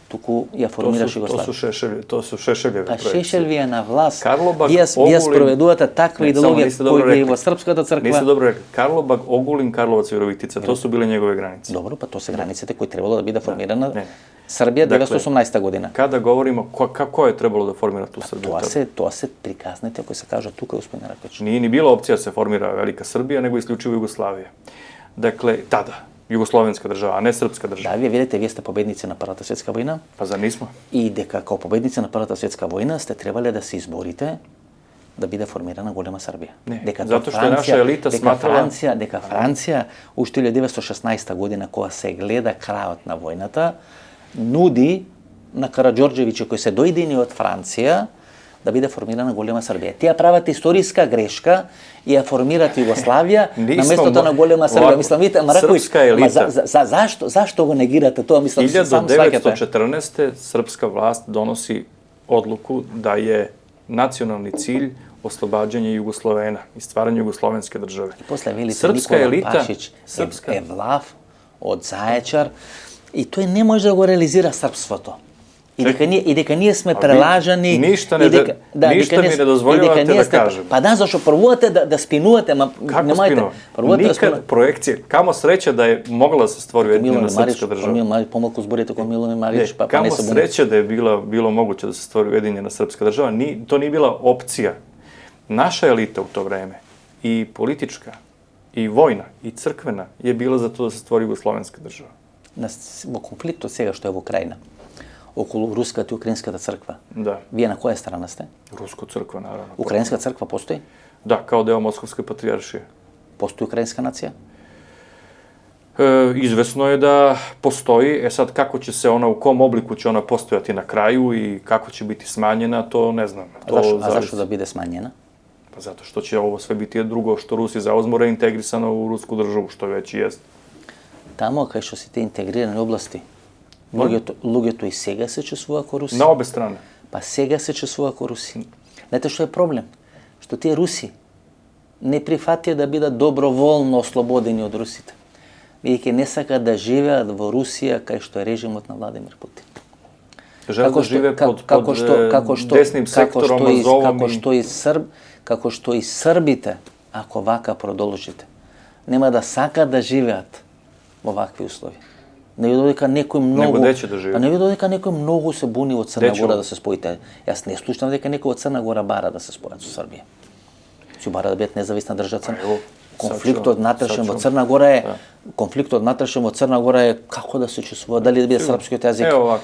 туку ја формираше Југославија. To su Šešeljeve Па projekcije. Шешел ви е на власт. Karlobag, Вие спроведувате таква идеологија која е во српската црква. Нiste dobro rekli. Karlobag, Ogulin, Karlovac i Virovitica, to su bile njegove granice. Добро, па тоа се границите кои требало да биде формирана Србија 1918 година. Kada govorimo kako je trebalo da formira tu Srbiju? Тоа се приказните кои се кажа тука, господин Раковиć. Nije ni bila opcija da se formira Velika Srbija, nego isključivo Jugoslavija. Dakle, tada, jugoslovenska država, a ne srpska država. Да, вие видите, вие сте победници на Првата светска војна. Па зар нисmo? И дека као победници на Првата светска војна сте требале да се изборите да биде формирана голема Србија. Не, zato što je naša elita smatrala... Дека Франција, уште 1916 година, кога се гледа крајот на војната, нуди на Караđorđević кој се дојдени од Франција да биде формирана голема Србија. Тие прават историска грешка и ја формираат Југославија на местото на голема Србија. Мислам, видите, Раковиć, зашто го негирате тоа? Мислам, сам сваќате. 1914. srpska vlast donosi odluku da je nacionalni cilj oslobađanje Jugoslovena i stvaranje jugoslovenske države. И после велите Никола Пашич е влав од Зајачар и тој не може да го реализира српството. И дека ние сме прелажани... Ништа ми не дозволявате да кажем. Па да, зашто првувате да спинувате, ма немајте... Никад проекција, камо среќа да е могла да се створи уединена српска држава. Помалку зборите кој Миломе Марич, па камо не се среќа да е било moguće da se stvori ujedinjena srpska država, to nije bila opcija. Naša elita u to vreme, i politička, i vojna, i crkvena, je bila za to da se stvori jugoslovenska država. Во конфликтот сега што е во Украина, околу руската и украинската црква. Да. Вие на која страна сте? Rusko crkva, naravno. Украинска црква постои? Da, kao deo Moskovske patrijaršije. Постои украинска нација? Izvesno je da postoji, sad kako će se ona, u kom obliku će ona postojati na kraju i kako će biti smanjena, to ne znam. A zašto da bude smanjena? Pa zato što će ovo sve biti drugo što Rusi zauzmu reintegrisano u rusku državu, što već i jest. Tamo, kaj što si te integrirane oblasti, луѓето и сега се чувствува како руси. На обе страни. Па сега се чувствува како руси. Знаете што е проблем? Што тие руси не прифатија да бидат доброволно ослободени од русите. Бидејќи не сакаат да живеат во Русија кај што е режимот на Владимир Путин. Желат да живее под десним сектором, Азовом како што и србите, ако вака продолжите, нема да сакаат да живеат во вакви услови. Не ви додека некој многу... не ви додека некој многу се буни од Црна Гора да се споите. Јас не слушнам дека некој од Црна Гора бара да се спојат со Србија. Си бара да бидат независна држава. Конфликтот натрешен во Црна Гора е како да се чувствува, дали да биде српскиот јазик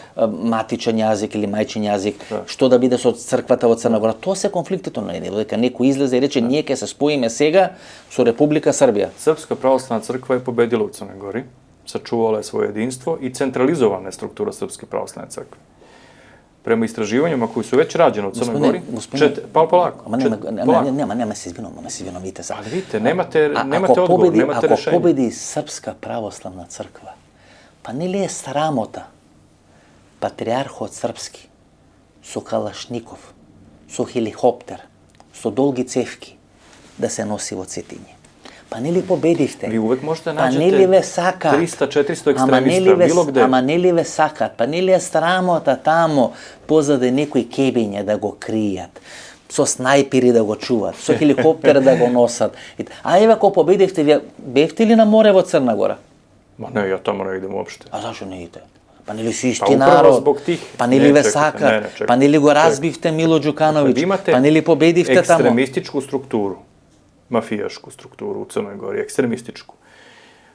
матичен јазик или мајчин јазик, што да биде со црквата во Црна Гора. Тоа се конфликтите, но не дека некој излезе и рече ние ќе се споиме сега со Република Србија. Српска православна црква е победила у Црнoj Gori. Sačuvala je svoje jedinstvo i centralizovana je struktura Srpske pravoslavne crkve. Prema istraživanjima koji su već rađene u Crnoj Gori, polako. Nema se izvinom, vidite sad. Ali vidite, nemate odgovor, nemate rešenje. Ako pobedi Srpska pravoslavna crkva, pa ne li je sramota patrijarhot srpski, со Калашников, со хеликоптер, со долги цевки, да се носи во Цетиње. Па нели победивте? Ви увек можете наđете 300-400 екстремиста, било где. Ама нели ве сакат? Па нели е срамота тамо позаде некои кебиња да го кријат, со снајпери да го чуват, со хеликоптер да го носат. А еве ако победивте, вие бевте ли на море во Црна Гора? Ма не, ја тамо не идем уопште. А зашо не идете? Па нели си исти народ? Па нели ве сакат? Па нели го разбивте Мило Ѓукановиќ? Па нели победивте тамо? Екстремистичку структуру, mafijašku strukturu u Crnoj Gori, ekstremističku,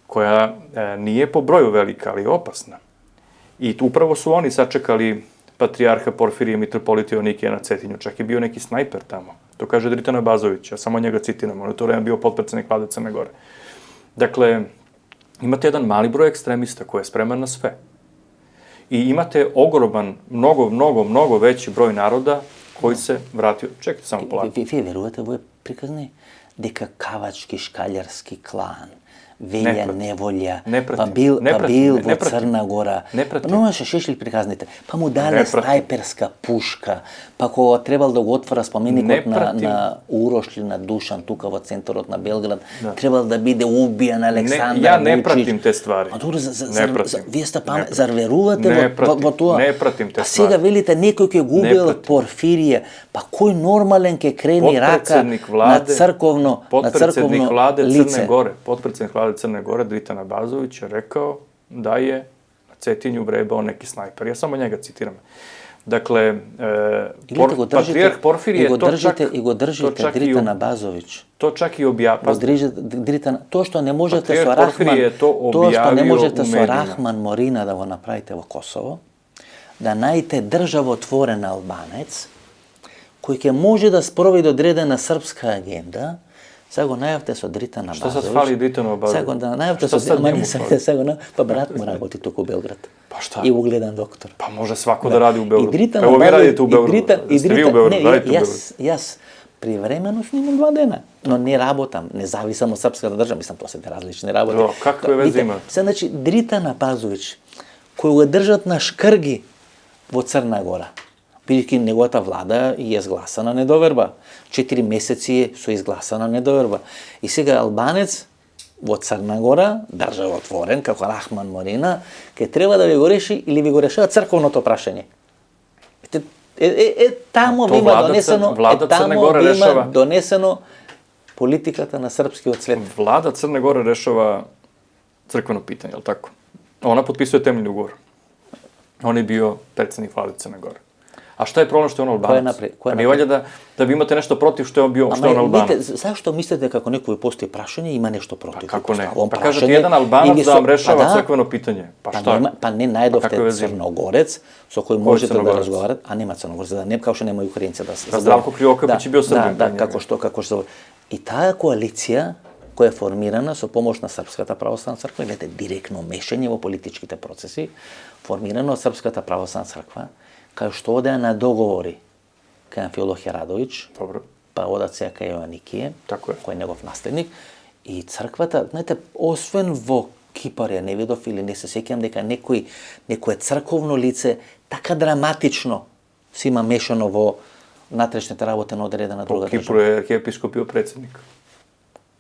koja nije po broju velika, ali opasna. I upravo su oni sačekali patrijarha Porfirije mitropolita Joanikija na Cetinju. Čak je bio neki snajper tamo. To kaže Dritan Abazović, ja samo njega citiram. On je to vreme bio potpredsednik Vlade Crne Gore. Dakle, imate jedan mali broj ekstremista koji je spreman na sve. I imate ogroman, mnogo veći broj naroda koji se vratio. Čekajte samo polako. Vi verujete u ove prikazne? Дека кавачки шкалјарски клан, Велја Неволја, па бил во Црна Гора. Но ше шешли приказните. Па му дале снайперска пушка, па кога требал да го отвора споменикот на Урош или на Душан тука во центарот на Белград, требал да биде убиен Александар Вучич. Ја не пратим те ствари. А добро, вие сте зар верувате во тоа? Не пратим те ствари. А сега велите некој ќе губил Порфирија, па кој нормален ќе крени рака на црковно лице? Potpredsednik Vlade Crne Gore, Dritan Abazović, je rekao da je na Cetinju vrebao neki snajper. Ja samo njega citiram. Dakle, patrijarh Porfirije to čak... I go držite, Dritan Abazović. To čak i objavio. To što ne možete so Rahman Morina da go napravite vo Kosovo, da najdete državotvoren Albanec, koji ke može da sprovede odredena srpska agenda. Сега го најавте со Дритан Абазовиќ. Што се фали Дритан Абазовиќ? Сега го најавте со па брат му работи туку у Белград. Па шта? И угледан доктор. Па може свако да ради у Белград. Ево ви радите у Белград. Сте ви у Белград, радите у Белград. Јас привремено снимам 2 дена, но не работам, независимо од српската држава, мислам тоа се различни работи. Каква веза има? Сега значи Дритан Абазовиќ, кој го држат на шкрги во Црна Гора, бидејќи неговата влада е изгласана недоверба. 4 месеци со изгласана недоверба. И сега албанец во Црна Гора, државотворен, како Рахман Морина, ке треба да ви го реши или ви го решава црковното прашање. Тамо ви има донесено политиката на српскиот свет. Влада Црне Горе решава црквено питање, јел тако? Она подписува темелни уговор. Он е био председник Владе Црне Горе. A šta je problem što je on Albanac? Pa nije valjda da vi imate nešto protiv što je on Albanac. Zašto mislite kako neko postoji prašanje ima nešto protiv? Pa kako ne? Pa kažete jedan Albanac da vam rešava crkveno pitanje. Pa šta? Pa ne najdovte Crnogorec so kojim možete da razgovarate, a nema Crnogorca, kao što nema Ukrajinca da se... Zdravko Krivokapić je bio Srbin. Da, kako što. I ta koalicija која е формирана со помош на Српската православна црква, гледате, директно мешање во политичките процеси, формирано од Српската православна црква, кај што одеа на договори кај Амфилохе Радовиќ, Добро. па одат сега кај Јоаникије, Така е. кој е негов наследник, и црквата, знаете, освен во Кипар ја не видов или не се сеќам дека некое црковно лице така драматично се има мешано во натрешните работи на одредена друга Кипру држава. е архиепископ био председник.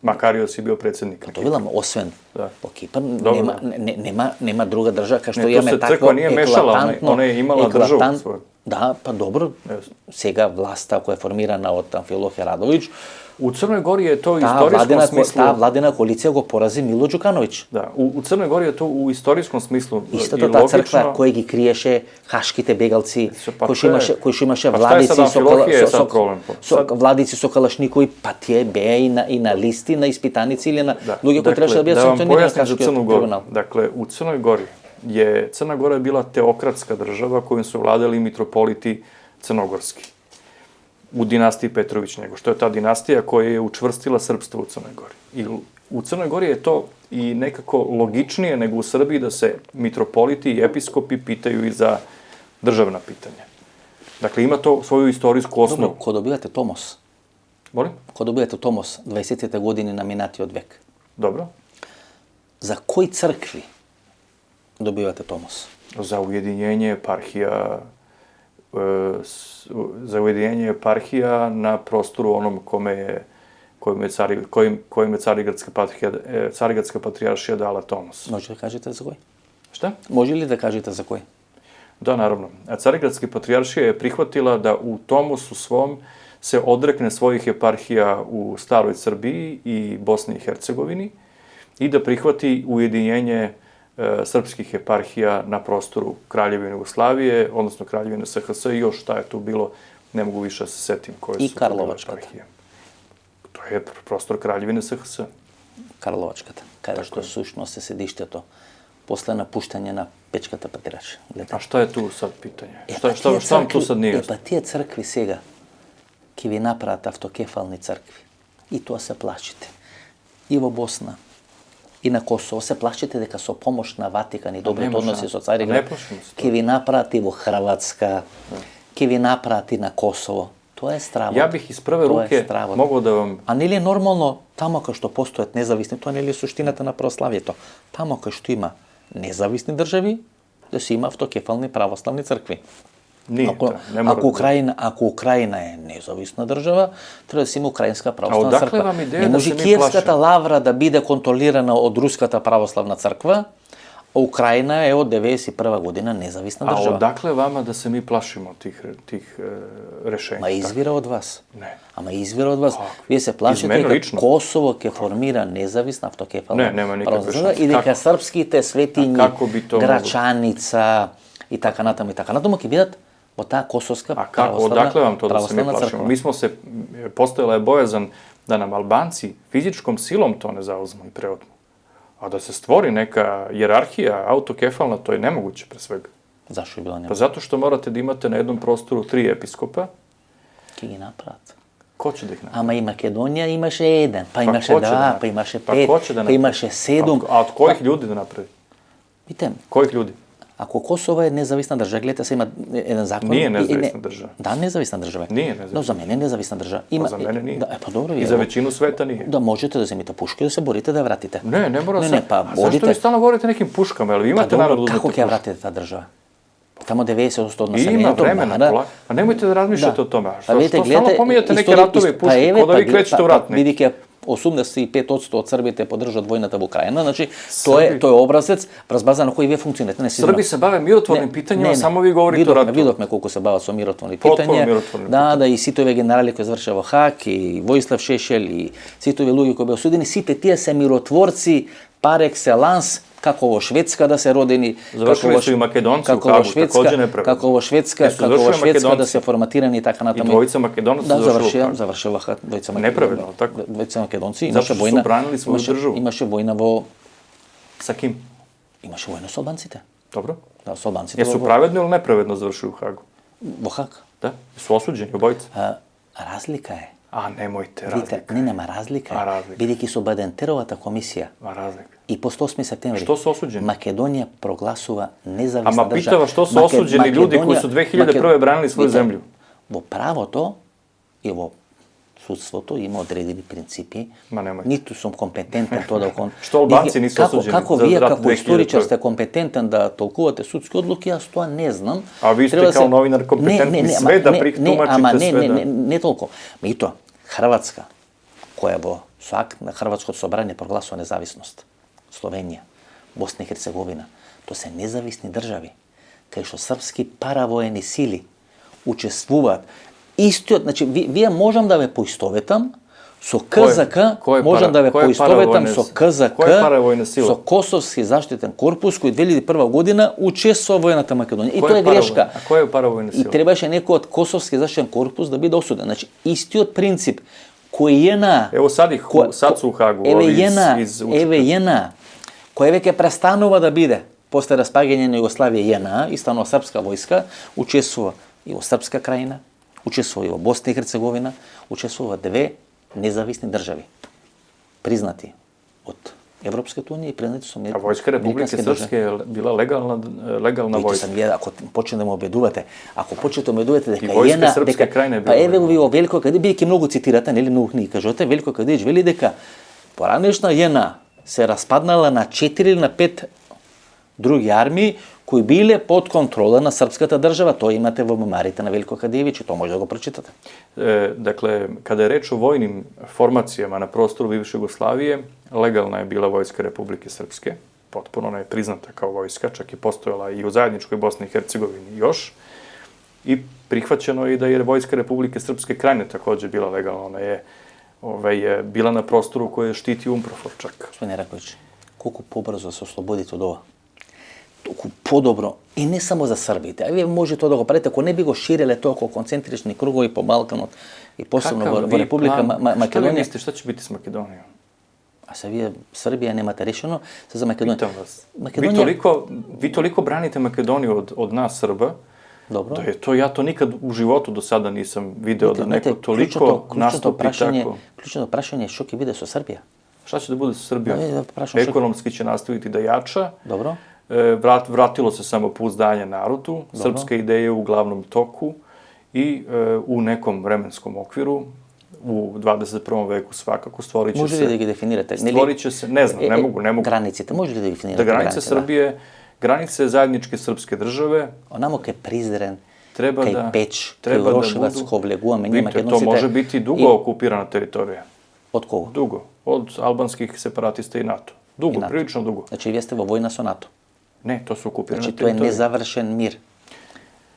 Макариос е био председник. Тоа велам, освен Да. во Кипар, Добро. нема друга држава кај што Не, тоа имаме се такво црква не е мешала, еклатантно, она е имала држава своја. Да, па добро. Јесно. Сега власта која е формирана од Амфилохе Радовиќ, У Црној Гори е то таа историском смислу... владена коалиција го порази Мило Ѓукановиќ. Да, у Црној Гори е то у историском смислу Истата и таа црква логично. која ги криеше хашките бегалци, Па кој што имаше па што е владици sad со Амфилохија е sad проблем, по. владици со калашникови, па тие беа и на листи на испитаници или на луѓе кои требаше да бидат да вам санкционирани појаснам за Хашкиот Црну Гору. трибунал. Dakle, u Crnoj Gori je Crna Gora bila teokratska država kojom su vladali mitropoliti crnogorski u dinastiji Petrović nego, što je ta dinastija koja je učvrstila srpstvo u Crnoj Gori. I u Crnoj Gori je to i nekako logičnije nego u Srbiji da se mitropoliti i episkopi pitaju i za državna pitanja. Dakle, ima to svoju istorijsku Добро, osnovu. кога добивате Томос, Molim? 20-те години на минатиот век, Dobro. за кои цркви добивате Томос? Za ujedinjenje eparhija, za ujedinjenje eparhija na prostoru onom kojim je Carigradska patrijaršija dala Tomos. Може да кажете за кој? Šta? Може ли да кажете за кој? Da, naravno. A Carigradska patrijaršija je prihvatila da u Tomosu svom se odrekne svojih eparhija u staroj Srbiji i Bosni i Hercegovini i da prihvati ujedinjenje srpskih eparhija na prostoru Kraljevine Jugoslavije, odnosno Kraljevine SHS i još šta je tu bilo, ne mogu više da se setim koje I su to bile Karlovačkата. eparhije. To je prostor Kraljevine SHS. Карловачката, каде што сушност е седиштето после напуштање на Печката патриаршија. A šta je tu sad pitanje? Па Šta vam tu sad nije? Па тие цркви сега ќе ви направат автокефални цркви. И тоа се плашите. И во Босна, и на Косово се плашите дека со помош на Ватикан и добрите односи со Цариград ќе ви направат и во Хрватска, ќе ви направат и на Косово. Тоа е стравот. Ja bih iz prve ruke mogao da vam... А нели е нормално тамо кај што постојат независни, тоа нели е суштината на православието. Тамо кај што има независни држави, да се има автокефални православни цркви. Nije, ne mora Ако Украина е независна држава, треба да се има Украинска православна одакle црква. вам идеја Не да може се ми Киевската плашиме? лавра да биде контролирана од Руската православна црква, а Украина е од 91 година независна A држава. odakle vama da se mi plašimo tih rešenja? Ма извира од вас. Ne. Ама извира од вас. Како? Вие се плашите мене дека лично? Косово ќе формира независна автокефална Не, нема никакve православна шансе. и дека Како? српските светињи, А како би то Грачаница и така натаму ќе бидат во таа косовска A kako, odakle vam to da se mi plašimo? Mi smo se, postojala je bojazan da nam Albanci fizičkom silom to ne zauzmu i preotmu. A da se stvori neka jerarhija autokefalna, to je nemoguće pre svega. Зашо е била Pa нема? zato što morate da imate na jednom prostoru 3 episkopa. Ќе ги направат. Ko će da ih napravi? Ама и Македонија имаше еден, па имаше ko će da два, napravi? па имаше Pa пет, ko će da па napravi? имаше седум. A od kojih ljudi da napravi? Видите, Kojih ljudi? ако Косово е независна држава, гледате се има еден закон. Nije nezavisna država. Да, независна држава. Nije nezavisna. Но за мене е независна држава. Има za mene nije. Да, па добро, I za većinu sveta nije. Да можете да земите пушка и да се борите да ја вратите. Ne mora Не, se... не, па A zašto одите. vi stalno govorite nekim puškama? Jel vi Па imate naravno добро, da како uzmete ќе ја pušku? вратите таа држава? Тамо 90% од Ima населението vremena, бара. pa nemojte da razmišljate o tome. Što видите, stalno pominjate neke ratove i puške, kod da vi krećete u rat neki. Бидејќи 85% од србите поддржуваат војната во Украина, значи Срби- тоа е образец врз база на кој вие функционирате. Не Srbi se bave mirotvornim pitanjima, samo vi govorite o ratu. Видовме колку се бават со миротворни Потполно питања. миротворни Да, и сите овие генерали кои завршаа во Хаг, и Војслав Шешел, и сите овие луѓе кои беа осудени, сите тие се миротворци пар екселанс, како во Шведска да се родени, Завршили su i Makedonci u како во Hagu, Шведска, takođe неправедно. како во Шведска, Jesu како во završili Шведска да Makedonci? се форматирани и така I натаму. dvojica Makedonaca Да, završila u Hagu. завршилаха двојца Неправедно, tako? Двојца македонци, Zato имаше što su војна. branili svoju državu. Имаше војна во Sa kim? имаше војна со албанците. Dobro. Да, со албанците. Jesu pravedno ili nepravedno završili u Hagu? во Хаг. Da. Jesu osuđeni obojica? Разлика е. A nemojte, Vidite, razlika. ne, nema razlika. A razlika. Vidite, su Badenterovата комисија A razlika. i post 8. septembri. Što su osuđeni? Makedonija proglasува независна Ama država. pitava što su osuđeni ljudi koji su 2001. branili svoju zemlju? Во правото и во судството има одредени принципи. Ма немојте. Ниту сум компетентен тоа да окон... Што Албанци нису осуđeni Како за вие рат како 2001? историчар сте компетентен да толкувате судски одлуки, јас тоа не знам. А ви сте као новинар компетентни све да тумачите све да... Не толку. Ма и тоа, Хрватска, која во со акт на Хрватското собрание прогласува независност, Словенија, Босна и Херцеговина, тоа се независни држави, кај што српски паравоени сили учествуваат. Истиот, значи, вие можам да ве поистоветам со КЗК, можам да ве поистоветам со КЗК, со Косовски заштитен корпус, кој 2001 година учествува во војната Македонија. И тоа е грешка. А која е паравојна сила? И требаше некој од Косовски заштитен корпус да биде осуден. Значи, истиот принцип кој е на... Ево сад су у Хагу, еве ови из ЈНА, кој веќе престанува да биде после распаѓање на Југославија ЈНА, и станува српска војска, учествува и во Српска крајина, учествува и во Босна и Херцеговина, учествува две независни држави, признати од Европската унија и признати со А војска Република Српска е била легална војска. Вие, ако почне да ме убедувате, ако почнете да ме убедувате дека војска Српска крајна е била. Па еве ви во Велико Кадиевич, бидејќи многу цитирате, нели многу книги кажувате, Велико Кадиевич вели дека поранешна ЈНА се распаднала на 4 или на 5 други армии кои биле под контрола на српската држава. Тоа имате во мемоарите на Велико Кадиевич и тоа може да го прочитате. Dakle, kada je reč o vojnim formacijama na prostoru bivše Jugoslavije, legalna je bila vojska Republike Srpske, potpuno ona je priznata kao vojska, čak i postojala i u zajedničkoj Bosni i Hercegovini još, i prihvaćeno je da je vojska Republike Srpske krajine takođe bila legalna, ona je bila na prostoru koje štiti UNPROFOR čak. Gospodine Raković, колку побрзо се ослободите од ова, толку подобро, и не само за србите, а вие може тоа да го правите, ако не би го ширеле толку концентрични кругови по Балканот и посебно во Република Македонија. Што ви мислите, што ќе бити с Македонијом? А се вие Србија немате решено, се за Македонија. Питам вас. Ви толико браните Македонiju од нас Срба, Добро. Да je to, ja to nikad u životu do sada nisam video da neko toliko nastupi tako. Ključno prašanje je što će bude sa Srbija. Šta će da bude sa Srbijom? Ekonomski će nastaviti da jača. Dobro. Vratilo se samopouzdanje narodu, srpske ideje u glavnom toku i u nekom vremenskom okviru, u 21. veku svakako stvorit će se... Može li da ih definirate? Stvorit će se, ne znam, ne mogu. Granicite, može li da ih definirate? Da granice Srbije, granice zajedničke srpske države... Onamo kaj Prizren, kaj Peć, kaj Uroševac, Kovlegua, Vidite, to može biti dugo okupirana teritorija. Od koga? Dugo. Od albanskih separatista i NATO. Dugo, prilično dugo. Znači, vi ste vo vojna sa NATO? Ne, to su okupirane teritorije. Znači, to je nezavršen mir.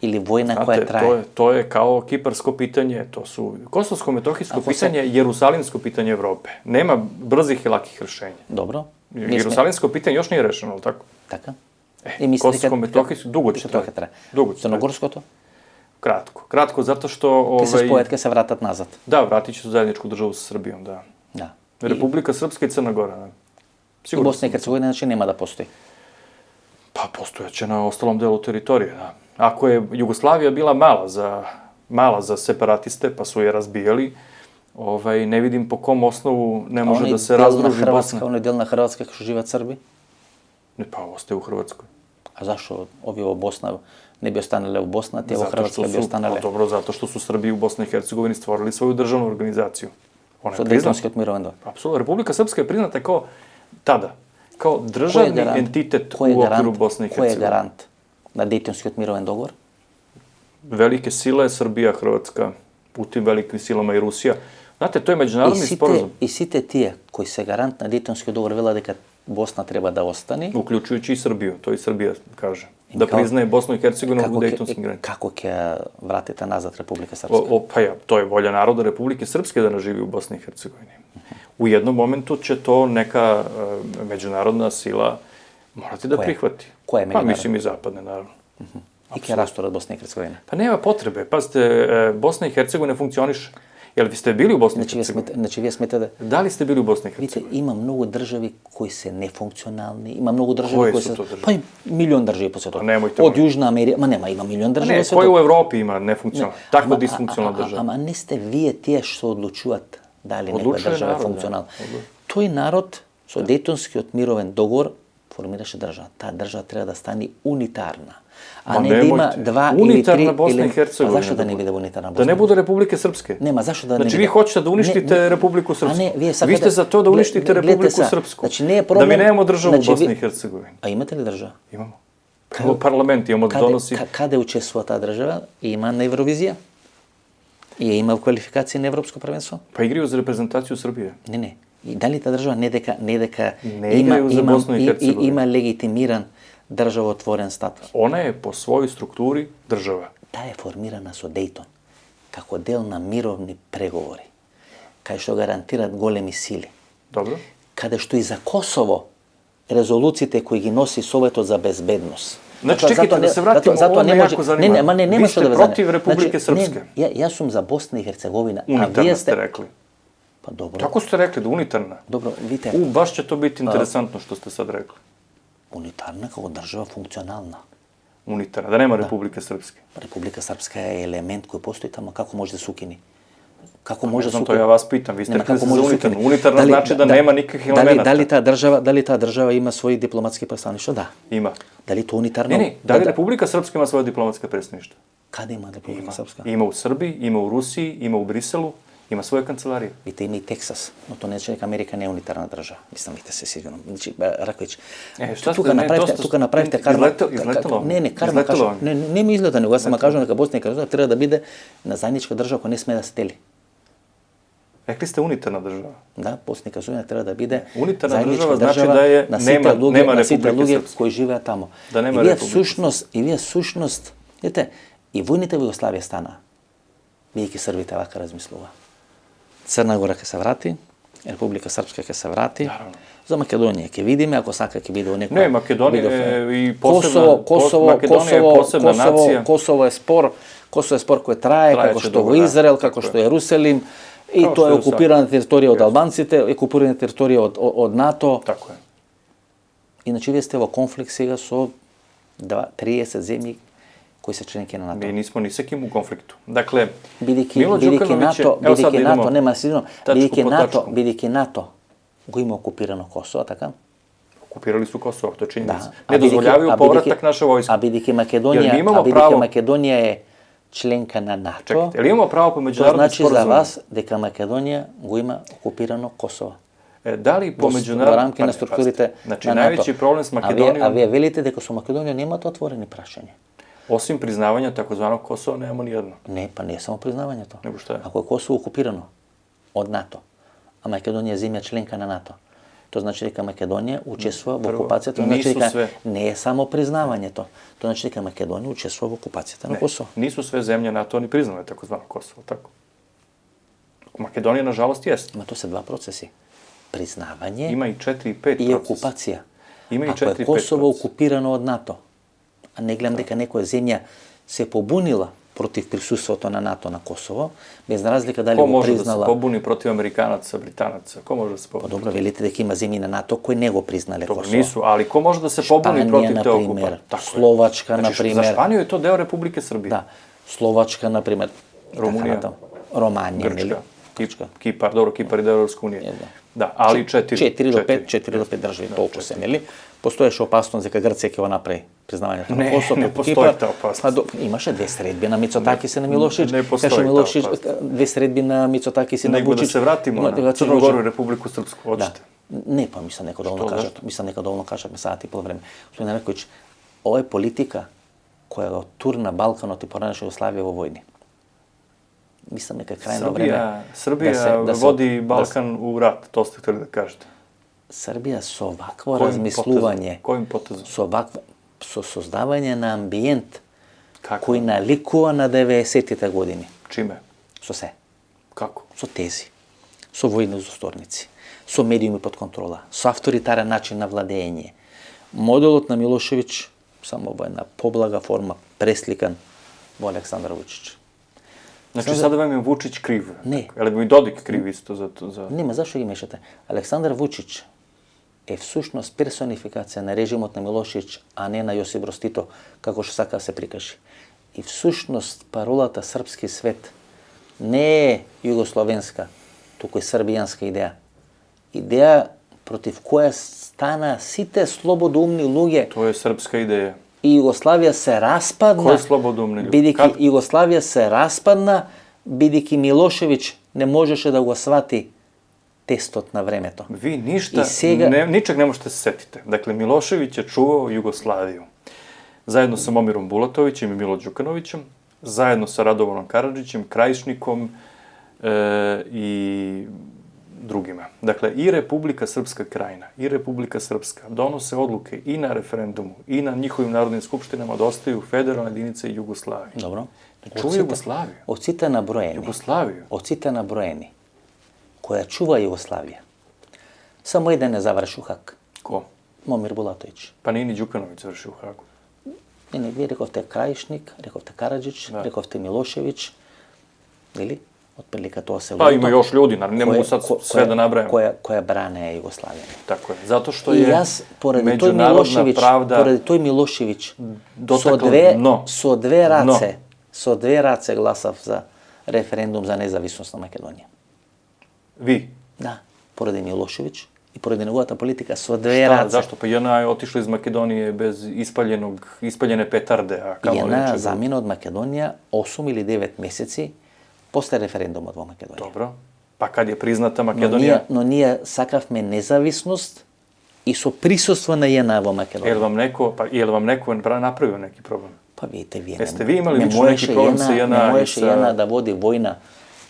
Ili vojna koja traje. To je kao kiparsko pitanje, to su kosovsko-metohijsko pitanje, jerusalimsko pitanje Evrope. Nema brzih i lakih rešenja. Dobro. Jerusalimsko pitanje još nije rešeno, ali tako? Tako. Kosovsko-metohijsko dugo će traje. Crnogorsko to? Kratko, zato što... Ke se spojet, ke se vratat nazad. Da, vratit će se u zajedničku državu sa Srbijom, da. Republika Srpska i Crna Gora, da. I Bosna i Hercegovina, znači nema da postoji? Pa postojaće na ostalom delu teritorije, da. Ako je Jugoslavija bila mala za separatiste, pa su je razbijali, ne vidim po kom osnovu ne može da se razdruži Bosna. Ono je delna Hrvatska kao što živat Srbi? Ne, pa ostaje u Hrvatskoj. A zašto ovi ovo Bosna ne bi ostanele u Bosna, a ti ovo Hrvatska bi ostanele? Dobro, zato što su Srbi u Bosni i Hercegovini stvorili svoju državnu organizaciju. Sa Dejtonski otmirovan dogovor. Apsolutno. Republika Srpska je priznata kao tada, kao državni entitet u okviru Bosne i Hercegovine. Ko je garant na Dejtonski otmirovan dogovor? Velike sile, Srbija, Hrvatska, u tim velikim silama i Rusija. Znate, to je međunarodni sporazum. I site tije koji se garant na Dejtonski dogovor vela deka Bosna treba da ostani. Uključujući i Srbiju, to i Srbija kaže. Da priznaje Bosnu i Hercegovinu u Dejtonskim granicama. Kako će vratiti nazad Republika Srpska? Pa ja, to je volja naroda Republike Srpske da naživi u Bosni i Hercegovini. U jednom momentu će to neka međunarodna sila morati da prihvati. Koja je međunarodna? Pa mislim i zapadne, naravno. I kje je rastor od Bosne i Hercegovine? Pa nema potrebe. Pazite, Bosna i Hercegovina funkcioniše. Jel vi ste bili u Bosni i Hercegovini? Znači, vi smete Da li ste bili u Bosni i vidite, Hercegovini? ima mnogo državi koji se nefunkcionalni, ima mnogo državi Koje koji su se... to države? Pa i milion državi po svijetu. Pa nemojte Od molim. Južna Amerika, ima milion država Ne, po svijetu. koji u Evropi ima nefunkcionalno, tako disfunkcionalna država. Ama ne ste vi tije što odlučuvat da li neka Odlučuje država je narod, funkcionalna. da. To je narod, so dejtonski otmiroven dogovor, formiraše država. Ta država treba da stani unitarna. A Ma ne da ima nemojte. dva ili Unitarna tri... Bosna i Hercegovina A zašto da ne bude? bude unitarna Bosna? Da ne bude Republike Srpske. Nema, zašto da ne Znači bude? vi hoćete da uništite Republiku Srpsku. A ne, vi sad Vi ste kada- za to da uništite gledajte Republiku sad, Srpsku. znači, nije problem- Da mi nemamo državu znači, u Bosni vi- i Hercegovini. A imate li država? Imamo. Evo parlament imamo da donosi. Kada je učestvova ta država? Ima na Eurovizija? I ima u kvalifikaciji na Evropsko prvenstvo? Pa igraju za reprezentaciju Srbije. Ne. I da li ta država ne deka Ne igraju za Bosnu i Hercegovinu. ima legitimiran državotvoren status? Ona je po svojoj strukturi država. Ta je formirana so Dayton, kako del na mirovni pregovori, kaj što garantira golemi sili. Dobro? Kada što i za Kosovo rezolucijite koji gi nosi Sovjeto za bezbednost. Znači, čekajte, da se vratimo, ovo me jako zanima. Vi ste protiv Republike Srpske. Ja sam za Bosnu i Hercegovina, a Unitarna vi ste rekli. Pa dobro. Kako ste rekli da unitarna? Dobro, vidite, Baš će to biti interesantno što ste sad rekli. unitarna kao država funkcionalna. Unitarna, da nema Republike Srpske. Republika Srpska je element koji postoji tamo, kako može da se ukini? Kako Ne može da se znam, to ukini? ja vas pitam, vi ste Nema, rekli da kako ste za može da se unitarnu. ukini? Unitarna znači da nema nikakvih elemenata. Da li ta država ima svoji diplomatski predstavništvo? Da. Ima. Da li je to unitarno? Ne, da li Republika Srpska ima svoje diplomatske predstavništva? Kada ima Republika Srpska? Ima u Srbiji, ima u Rusiji, ima u Briselu, ima svoje kancelarije. Vidite, ima i Teksas, no to neće neka Amerika ne unitarna država. Mislim, vidite se sigurno. Znači, Raković, Šta tu ste, kad ne, napravite, dosta tu kad napravite karma... izletelo? Ne, karma kaže, Izletelo vam? ne mi izgleda, nego ja sam kažem neka Bosna i Hercegovina treba da bude na zajednička država koja ne sme da se deli. Rekli ste unitarna država. Da, Bosna i Hercegovina treba da bude Unitarna zajednička država znači da je na site nema site Republike luge Srpske. koji žive tamo. Da nema I vi Republike sušnost, vidite, i vojnite Jugoslavije stana. Veliki Srbi te ovako razmisluva. Crna Gora kad se vrati, Republika Srpska kad se vrati, Naravno. za Makedonije kad vidime, ako sad kad vidi u nekom... Ne, Makedonija je i posebna, Makedonija je posebna nacija. Kosovo je spor koji traje, kako što je Izrael, kako što je Jerusalim, i to je okupirana teritorija od Albancite, okupirana teritorija od NATO. Tako je. Иначе вие сте во конфликт сега со 30 земји кои се членки на НАТО. Mi nismo ni sa kim u konfliktu. Dakle, Бидејќи Milo Đukanović je... бидејќи НАТО го има окупирано Косово, така? Okupirali su Kosovo, to je činjenica. Да. Ne dozvoljavaju povratak naše vojske. А бидејќи Македонија е членка на НАТО, Čekajte, ali imamo pravo po тоа međunarodnim значи за sporazumima? вас дека Македонија го има окупирано Косово. Da li po Во međunarodnim... рамки на структурите Znači, на НАТО. najveći problem s А Makedonijom, вие велите дека со Македонија немате отворени прашања. osim priznavanja takozvanog Kosova, nemamo ni jedno. Не, па не е само признавање тоа. Него што е? Ако е Косово окупирано од НАТО, а Македонија е земја членка на НАТО, тоа значи дека Македонија учествува во окупацијата, тоа значи дека не е само признавањето. Тоа значи дека Македонија учествува во окупацијата на Косово. Nisu sve zemlje NATO ni priznale takozvano Kosovo, tako? Makedonija, nažalost, jest. Ма тоа се два процеси. Признавање Ima i 4 i 5 и procesa. окупација. Има и Ако 4 е и 5 Косово процеса. окупирано од НАТО, а не гледам дека некоја земја се побунила против присуството на НАТО на Косово, без разлика дали Ko го može da se признала... pobuni protiv Amerikanaca, Britanaca? Ko može da se Па pobuni? добро, велите дека има земји на НАТО кои не го признале Dobro, Косово. nisu, ali ko može da se pobuni Španija, protiv na te primer, okupacije? Tako je. Slovačka, na Znači, primer. za Španiju je to deo Republike Srbije. Да, Словачка, на пример, Румунија, Романија, нели? Grčka, Kipar, dobro, Kipar je deo Europske unije. Да. Da, ali 4 до 5 држави, толку се, нели? Постоеше опасност дека Грција ќе го направи признавањето на Не, Косово. не преку постои Кипар. таа опасност. Па имаше две средби на Мицотакис и на Милошиć. Не постои Каже таа Милошиć, опасност. две средби на Мицотакис и на Nego Вучиć. da se vratimo na Crnogorу i Republiku Srpsku, hoćete? Не, па мислам нека доволно Што, кажат. зашто? Мислам нека доволно кажат саат и пол време. Господин Раковиќ, ова е политика која го турна Балканот и поранеше Југославија во војни. Мислам нека крајно време. Srbija vodi Balkan u rat, to ste hteli da kažete. Srbija со вакво размислување, Kojim potezom? со создавање на амбиент Kako? кој наликува на 90-тите години. Čime? Со се. Kako? Со тези. Со војни узосторници. Со медиуми под контрола. Со авторитарен начин на владење. Моделот на Милошевиќ само во една поблага форма пресликан во Александар Вучиќ. Znači, sada vam je Vučić kriv. Ne. Ali bi i Dodik kriv isto za to? Нема, зашто ги мешате? Александар Вучич е всушност персонификација на режимот на Милошевиќ, а не на Јосип Брос Тито, како што сака да се прикажи. И всушност паролата српски свет не е југословенска, туку е србијанска идеја. Идеја против која стана сите слободоумни луѓе. To je srpska ideja. И Југославија се распадна. Кои слободумни луѓе? Бидејќи Југославија се распадна, бидејќи Милошевиќ не можеше да го свати тестот на времето. Vi ništa, сега... ničeg ne možete se setite. Dakle, Milošević je čuvao Jugoslaviju. Zajedno sa Momirom Bulatovićem i Milo Đukanovićem, zajedno sa Radovanom Karadžićem, Krajišnikom i drugima. Dakle, i Republika Srpska Krajina, i Republika Srpska donose odluke i na referendumu, i na njihovim narodnim skupštinama da ostaju federalne jedinice Jugoslavije. Добро. Чува Југославија. Од сите наброени. Југославија. Од сите наброени која чува Југославија. Само еден не заврши у Хаг. Ko? Момир Булатовиќ. Pa nije ni Đukanović završio u Hagu. Не, вие рековте Крајшник, рековте Караджич, Да. рековте Милошевиќ, или? Отприлика тоа се Pa ima još ljudi, ne mogu sad sve da nabrajam. Која бране Југославија. Tako je. Zato što И je јас поради тој međunarodna Милошевиќ, pravda поради тој Милошевиќ dotakla dno. со две раце гласав за референдум за независност на Македонија. Vi. Да, поради Милошевиќ и поради неговата политика со две раце. Zašto? Pa JNA je otišla iz Makedonije bez ispaljene petarde, a kamo JNA замина од Македонија 8 или 9 месеци после референдумот во Македонија. Dobro. Pa kad je priznata Makedonija, Но ние сакавме независност и со присуство на JNA во Македонија. je li vam neko napravio neki problem? Па видите, вие Jeste vi imali lično neki problem sa JNA? Не можеше JNA да води војна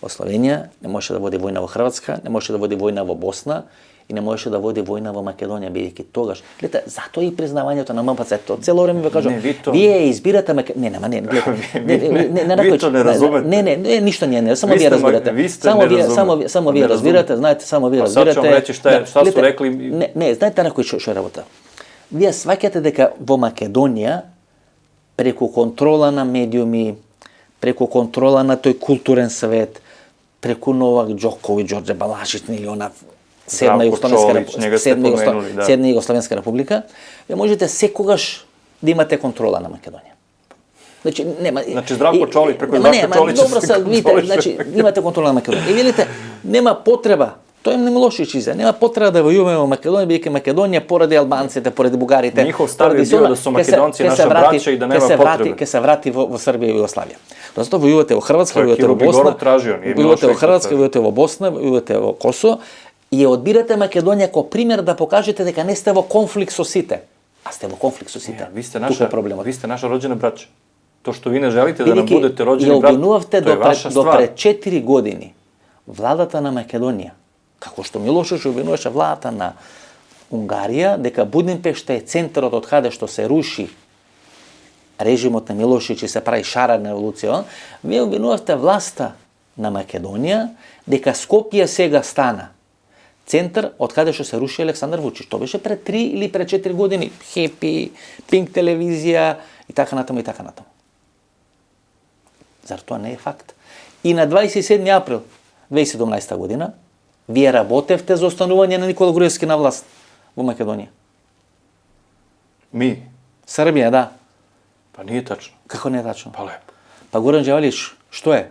во Словенија, не можеше да води војна во Хрватска, не можеше да води војна во Босна и не можеше да води војна во Македонија, бидејќи тогаш. Гледате, затоа и признавањето на МПЦ, тоа цело време ви кажувам. Вие избирате Не, гледате. Ви то не разумете. Не, ништо не, само вие разбирате. Само вие разбирате, знаете, само вие разбирате. Sad ću vam reći šta su rekli. Не, знаете на кој што работа. Вие сваќате дека во Македонија преку контрола на медиуми, преку контрола на тој културен свет, преку Новак Џоковиќ, Ѓорđe Балашиć или она Седма Југословенска република, вие можете секогаш да имате контрола на Македонија. Значи нема. Значи Здравко Чолич преку Здравко Чолича. Добро се видите, значи имате контрола на Македонија. И видите, нема потреба. Тоа е Милошевиќ изја. Нема потреба да војуваме во Македонија, бидејќи Македонија поради албанците, поради бугарите. Njihov stav je bio da su Makedonci naša braća i da nema potrebe. Ке се врати во Србија и Југославија. Затоа војувате во Хрватска, војувате во Босна, војувате во Хрватска, војувате во Босна, војувате во Косово и ја одбирате Македонија како пример да покажете дека не сте во конфликт со сите. А сте во конфликт со сите. Vi ste naša rođena braća. To što vi ne želite da nam budete rođeni brat, to je vaša stvar. До пред 4 години владата на Македонија, како што Милошевиќ обвинуваше владата на Унгарија, дека Будимпешта е центарот од каде што се руши режимот на Милошевиќ и се прави шарена револуција, вие обвинувавте власта на Македонија дека Скопје сега стана центар од каде што се руши Александар Вучич. Тоа беше пред 3 или пред 4 години. Хепи, Пинк телевизија и така натаму и така натаму. Зар тоа не е факт? И на 27 април 2017 година вие работевте за останување на Никола Груевски на власт во Македонија. Ми? Србија, да. Па nije tačno. Како не е тачно? Pa lepo. Па Горан Đevалjić, што е?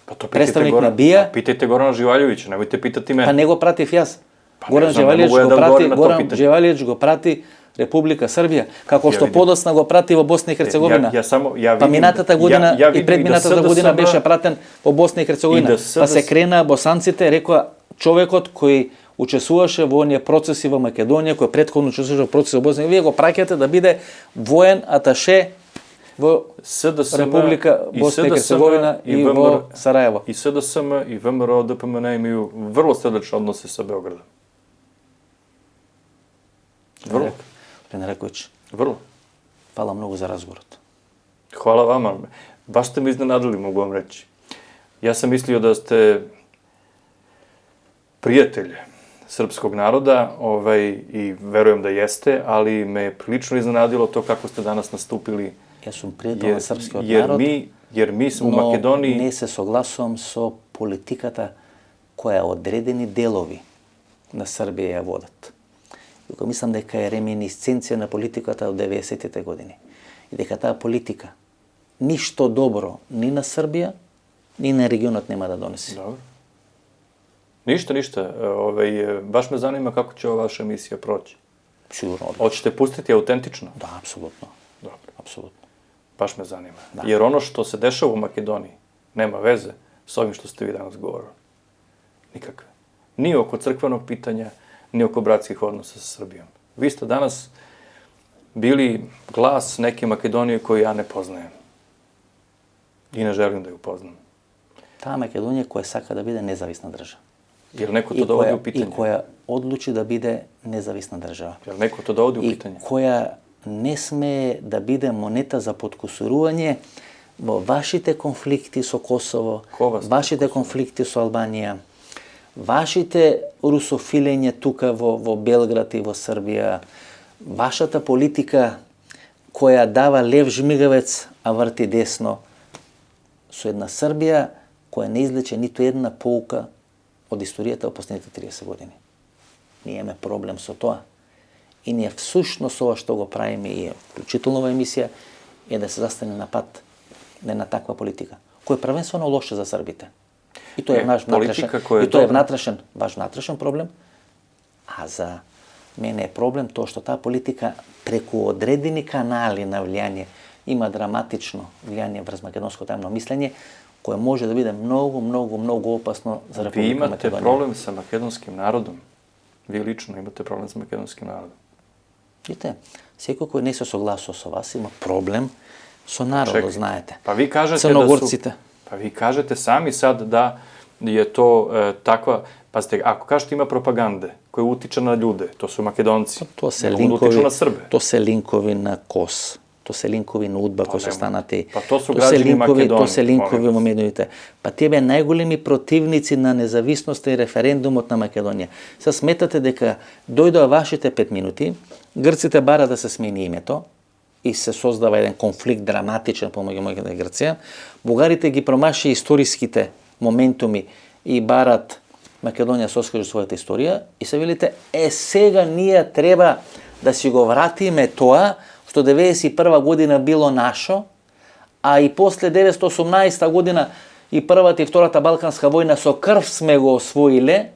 Pa to Представник на БИА? Pitajte Gorana Živaljevića, nemojte pitati mene. Па не го пратив јас. Pa Горан ne znam, ne mogu ja da odgovorim na to Горан pitanje. Đevалjić го прати Република Србија, како што подоцна го прати во Босна и Херцеговина. Па минатата година и предминатата година беше пратен во Босна и Херцеговина. Па се крена босанците, рекоа човекот кој учествуваше во оние процеси во Македонија, кој претходно учествуваше во процеси во Босна, и вие го праќате да биде воен аташе во Република Босна и Херцеговина и во Сараево. И СДСМ и ВМРО, ДПМН имaju vrlo srdačne odnose sa Beogradom. Vrlo. Gospodine Raković, Vrlo. hvala mnogo za razgovorot. Hvala vama. Baš ste me iznenadili, mogu vam reći. Ja sam mislio da ste prijatelj srpskog naroda i verujem da jeste, ali me prilično iznenadilo to kako ste danas nastupili Јас сум пријател на српскиот jer народ, jer mi smo u но Makedoniji... не се согласувам со политиката која одредени делови на Србија ја водат. И кога мислам дека е реминисценција на политиката од 90-тите години и дека таа политика ништо добро ни на Србија, ни на регионот нема да донесе. Dobro. Ništa. Baš me zanima kako će ova vaša emisija proći. Сигурно одлично. Hoćete pustiti autentično? Да, апсолутно. Dobro. Апсолутно. Baš me zanima. Da. Jer ono što se dešava u Makedoniji nema veze s ovim što ste vi danas govorili. Nikakve. Ni oko crkvenog pitanja, ni oko bratskih odnosa sa Srbijom. Vi ste danas bili glas neke Makedonije koju ja ne poznajem. I ne želim da ju poznam. Таа Македонија која сака да биде независна држава. Jer neko to dovodi u И pitanje. која одлучи да биде независна држава. Jer neko to dovodi u И pitanje. која не смее да биде монета за подкусурување во вашите конфликти со Косово, Ко вас вашите конфликти со Албанија, вашите русофилење тука во Белград и во Србија, вашата политика која дава лев жмигавец, а врти десно, со една Србија која не излече ниту една поука од историјата во последните 30 години. Ние имаме проблем со тоа. И ние всушност ова што го правиме и вклучително ова емисија е да се застане на пат на една таква политика, која е првенствено лоша за србите. И тоа е наш внатрешен, ваш внатрешен проблем, а за мене е проблем тоа што таа политика преку одредени канали на влијание има драматично влијание врз македонското јавно мислење, кое може да биде многу опасно за Република Македонија. Vi imate problem sa makedonskim narodom. Vi lično imate problem sa makedonskim narodom. Видите, секој кој не се согласува со вас има проблем со народот, знаете. Pa vi kažete Црногорците. Pa vi kažete sami sad da je to takva... Pazite, ako kažete ima propagande koja utiče na ljude, to su Makedonci. Тоа се ne mogu da utiču na Srbe. To se linkovi na KOS. To se linkovi на УДБА кои се станати. Pa to su građani Makedonije. To se linkoви во медиите. Па тие беа најголеми противници на независноста и референдумот на Македонија. Се сметате дека дојдоа вашите 5 минути, грците бара да се смени името и се создава еден конфликт драматичен помеѓу Македонија и Грција. Бугарите ги промаши историските моментуми и барат Македонија соскажи својата историја и се велите, сега ние треба да си го вратиме тоа што 91 година било нашо, а и после 918 година и првата и втората Балканска војна со крв сме го освоиле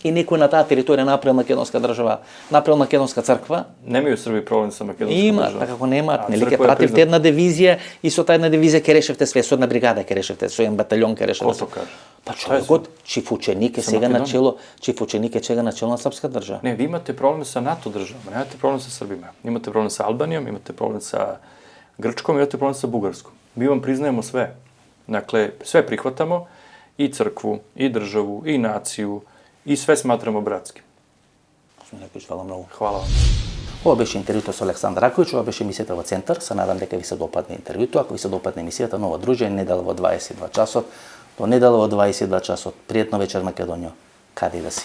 и некој на таа територија направил македонска држава, направил македонска црква. Немају Срби проблем со македонска Има, држава. така како немаат, нели ке пративте една дивизија и со таа една дивизија ке решевте све, со една бригада ке решевте, со еден батальон ке решевте. Ко то каже? Па човекот Чифученик е сега начело, Чифученик е сега начело на српска држава. Ne, vi imate problem sa NATO državama, nemate problem sa Srbima. Imate problem sa Albanijom, imate problem sa Grčkom, imate problem sa Bugarskom. Mi vam priznajemo sve. Dakle, sve prihvatamo, i crkvu, i državu, i naciju, i sve smatramo bratskim. Hvala mnogo. Hvala vam. Ова беше интервјуто со Александар Раковиќ, ова беше емисијата во Центар. Се надам дека ви се допадне интервјуто. Ако ви се допадне емисијата, ново дружење, недела во 22 часот, до недела во 22 часот. Пријатно вечер, Македонија. Каде да си?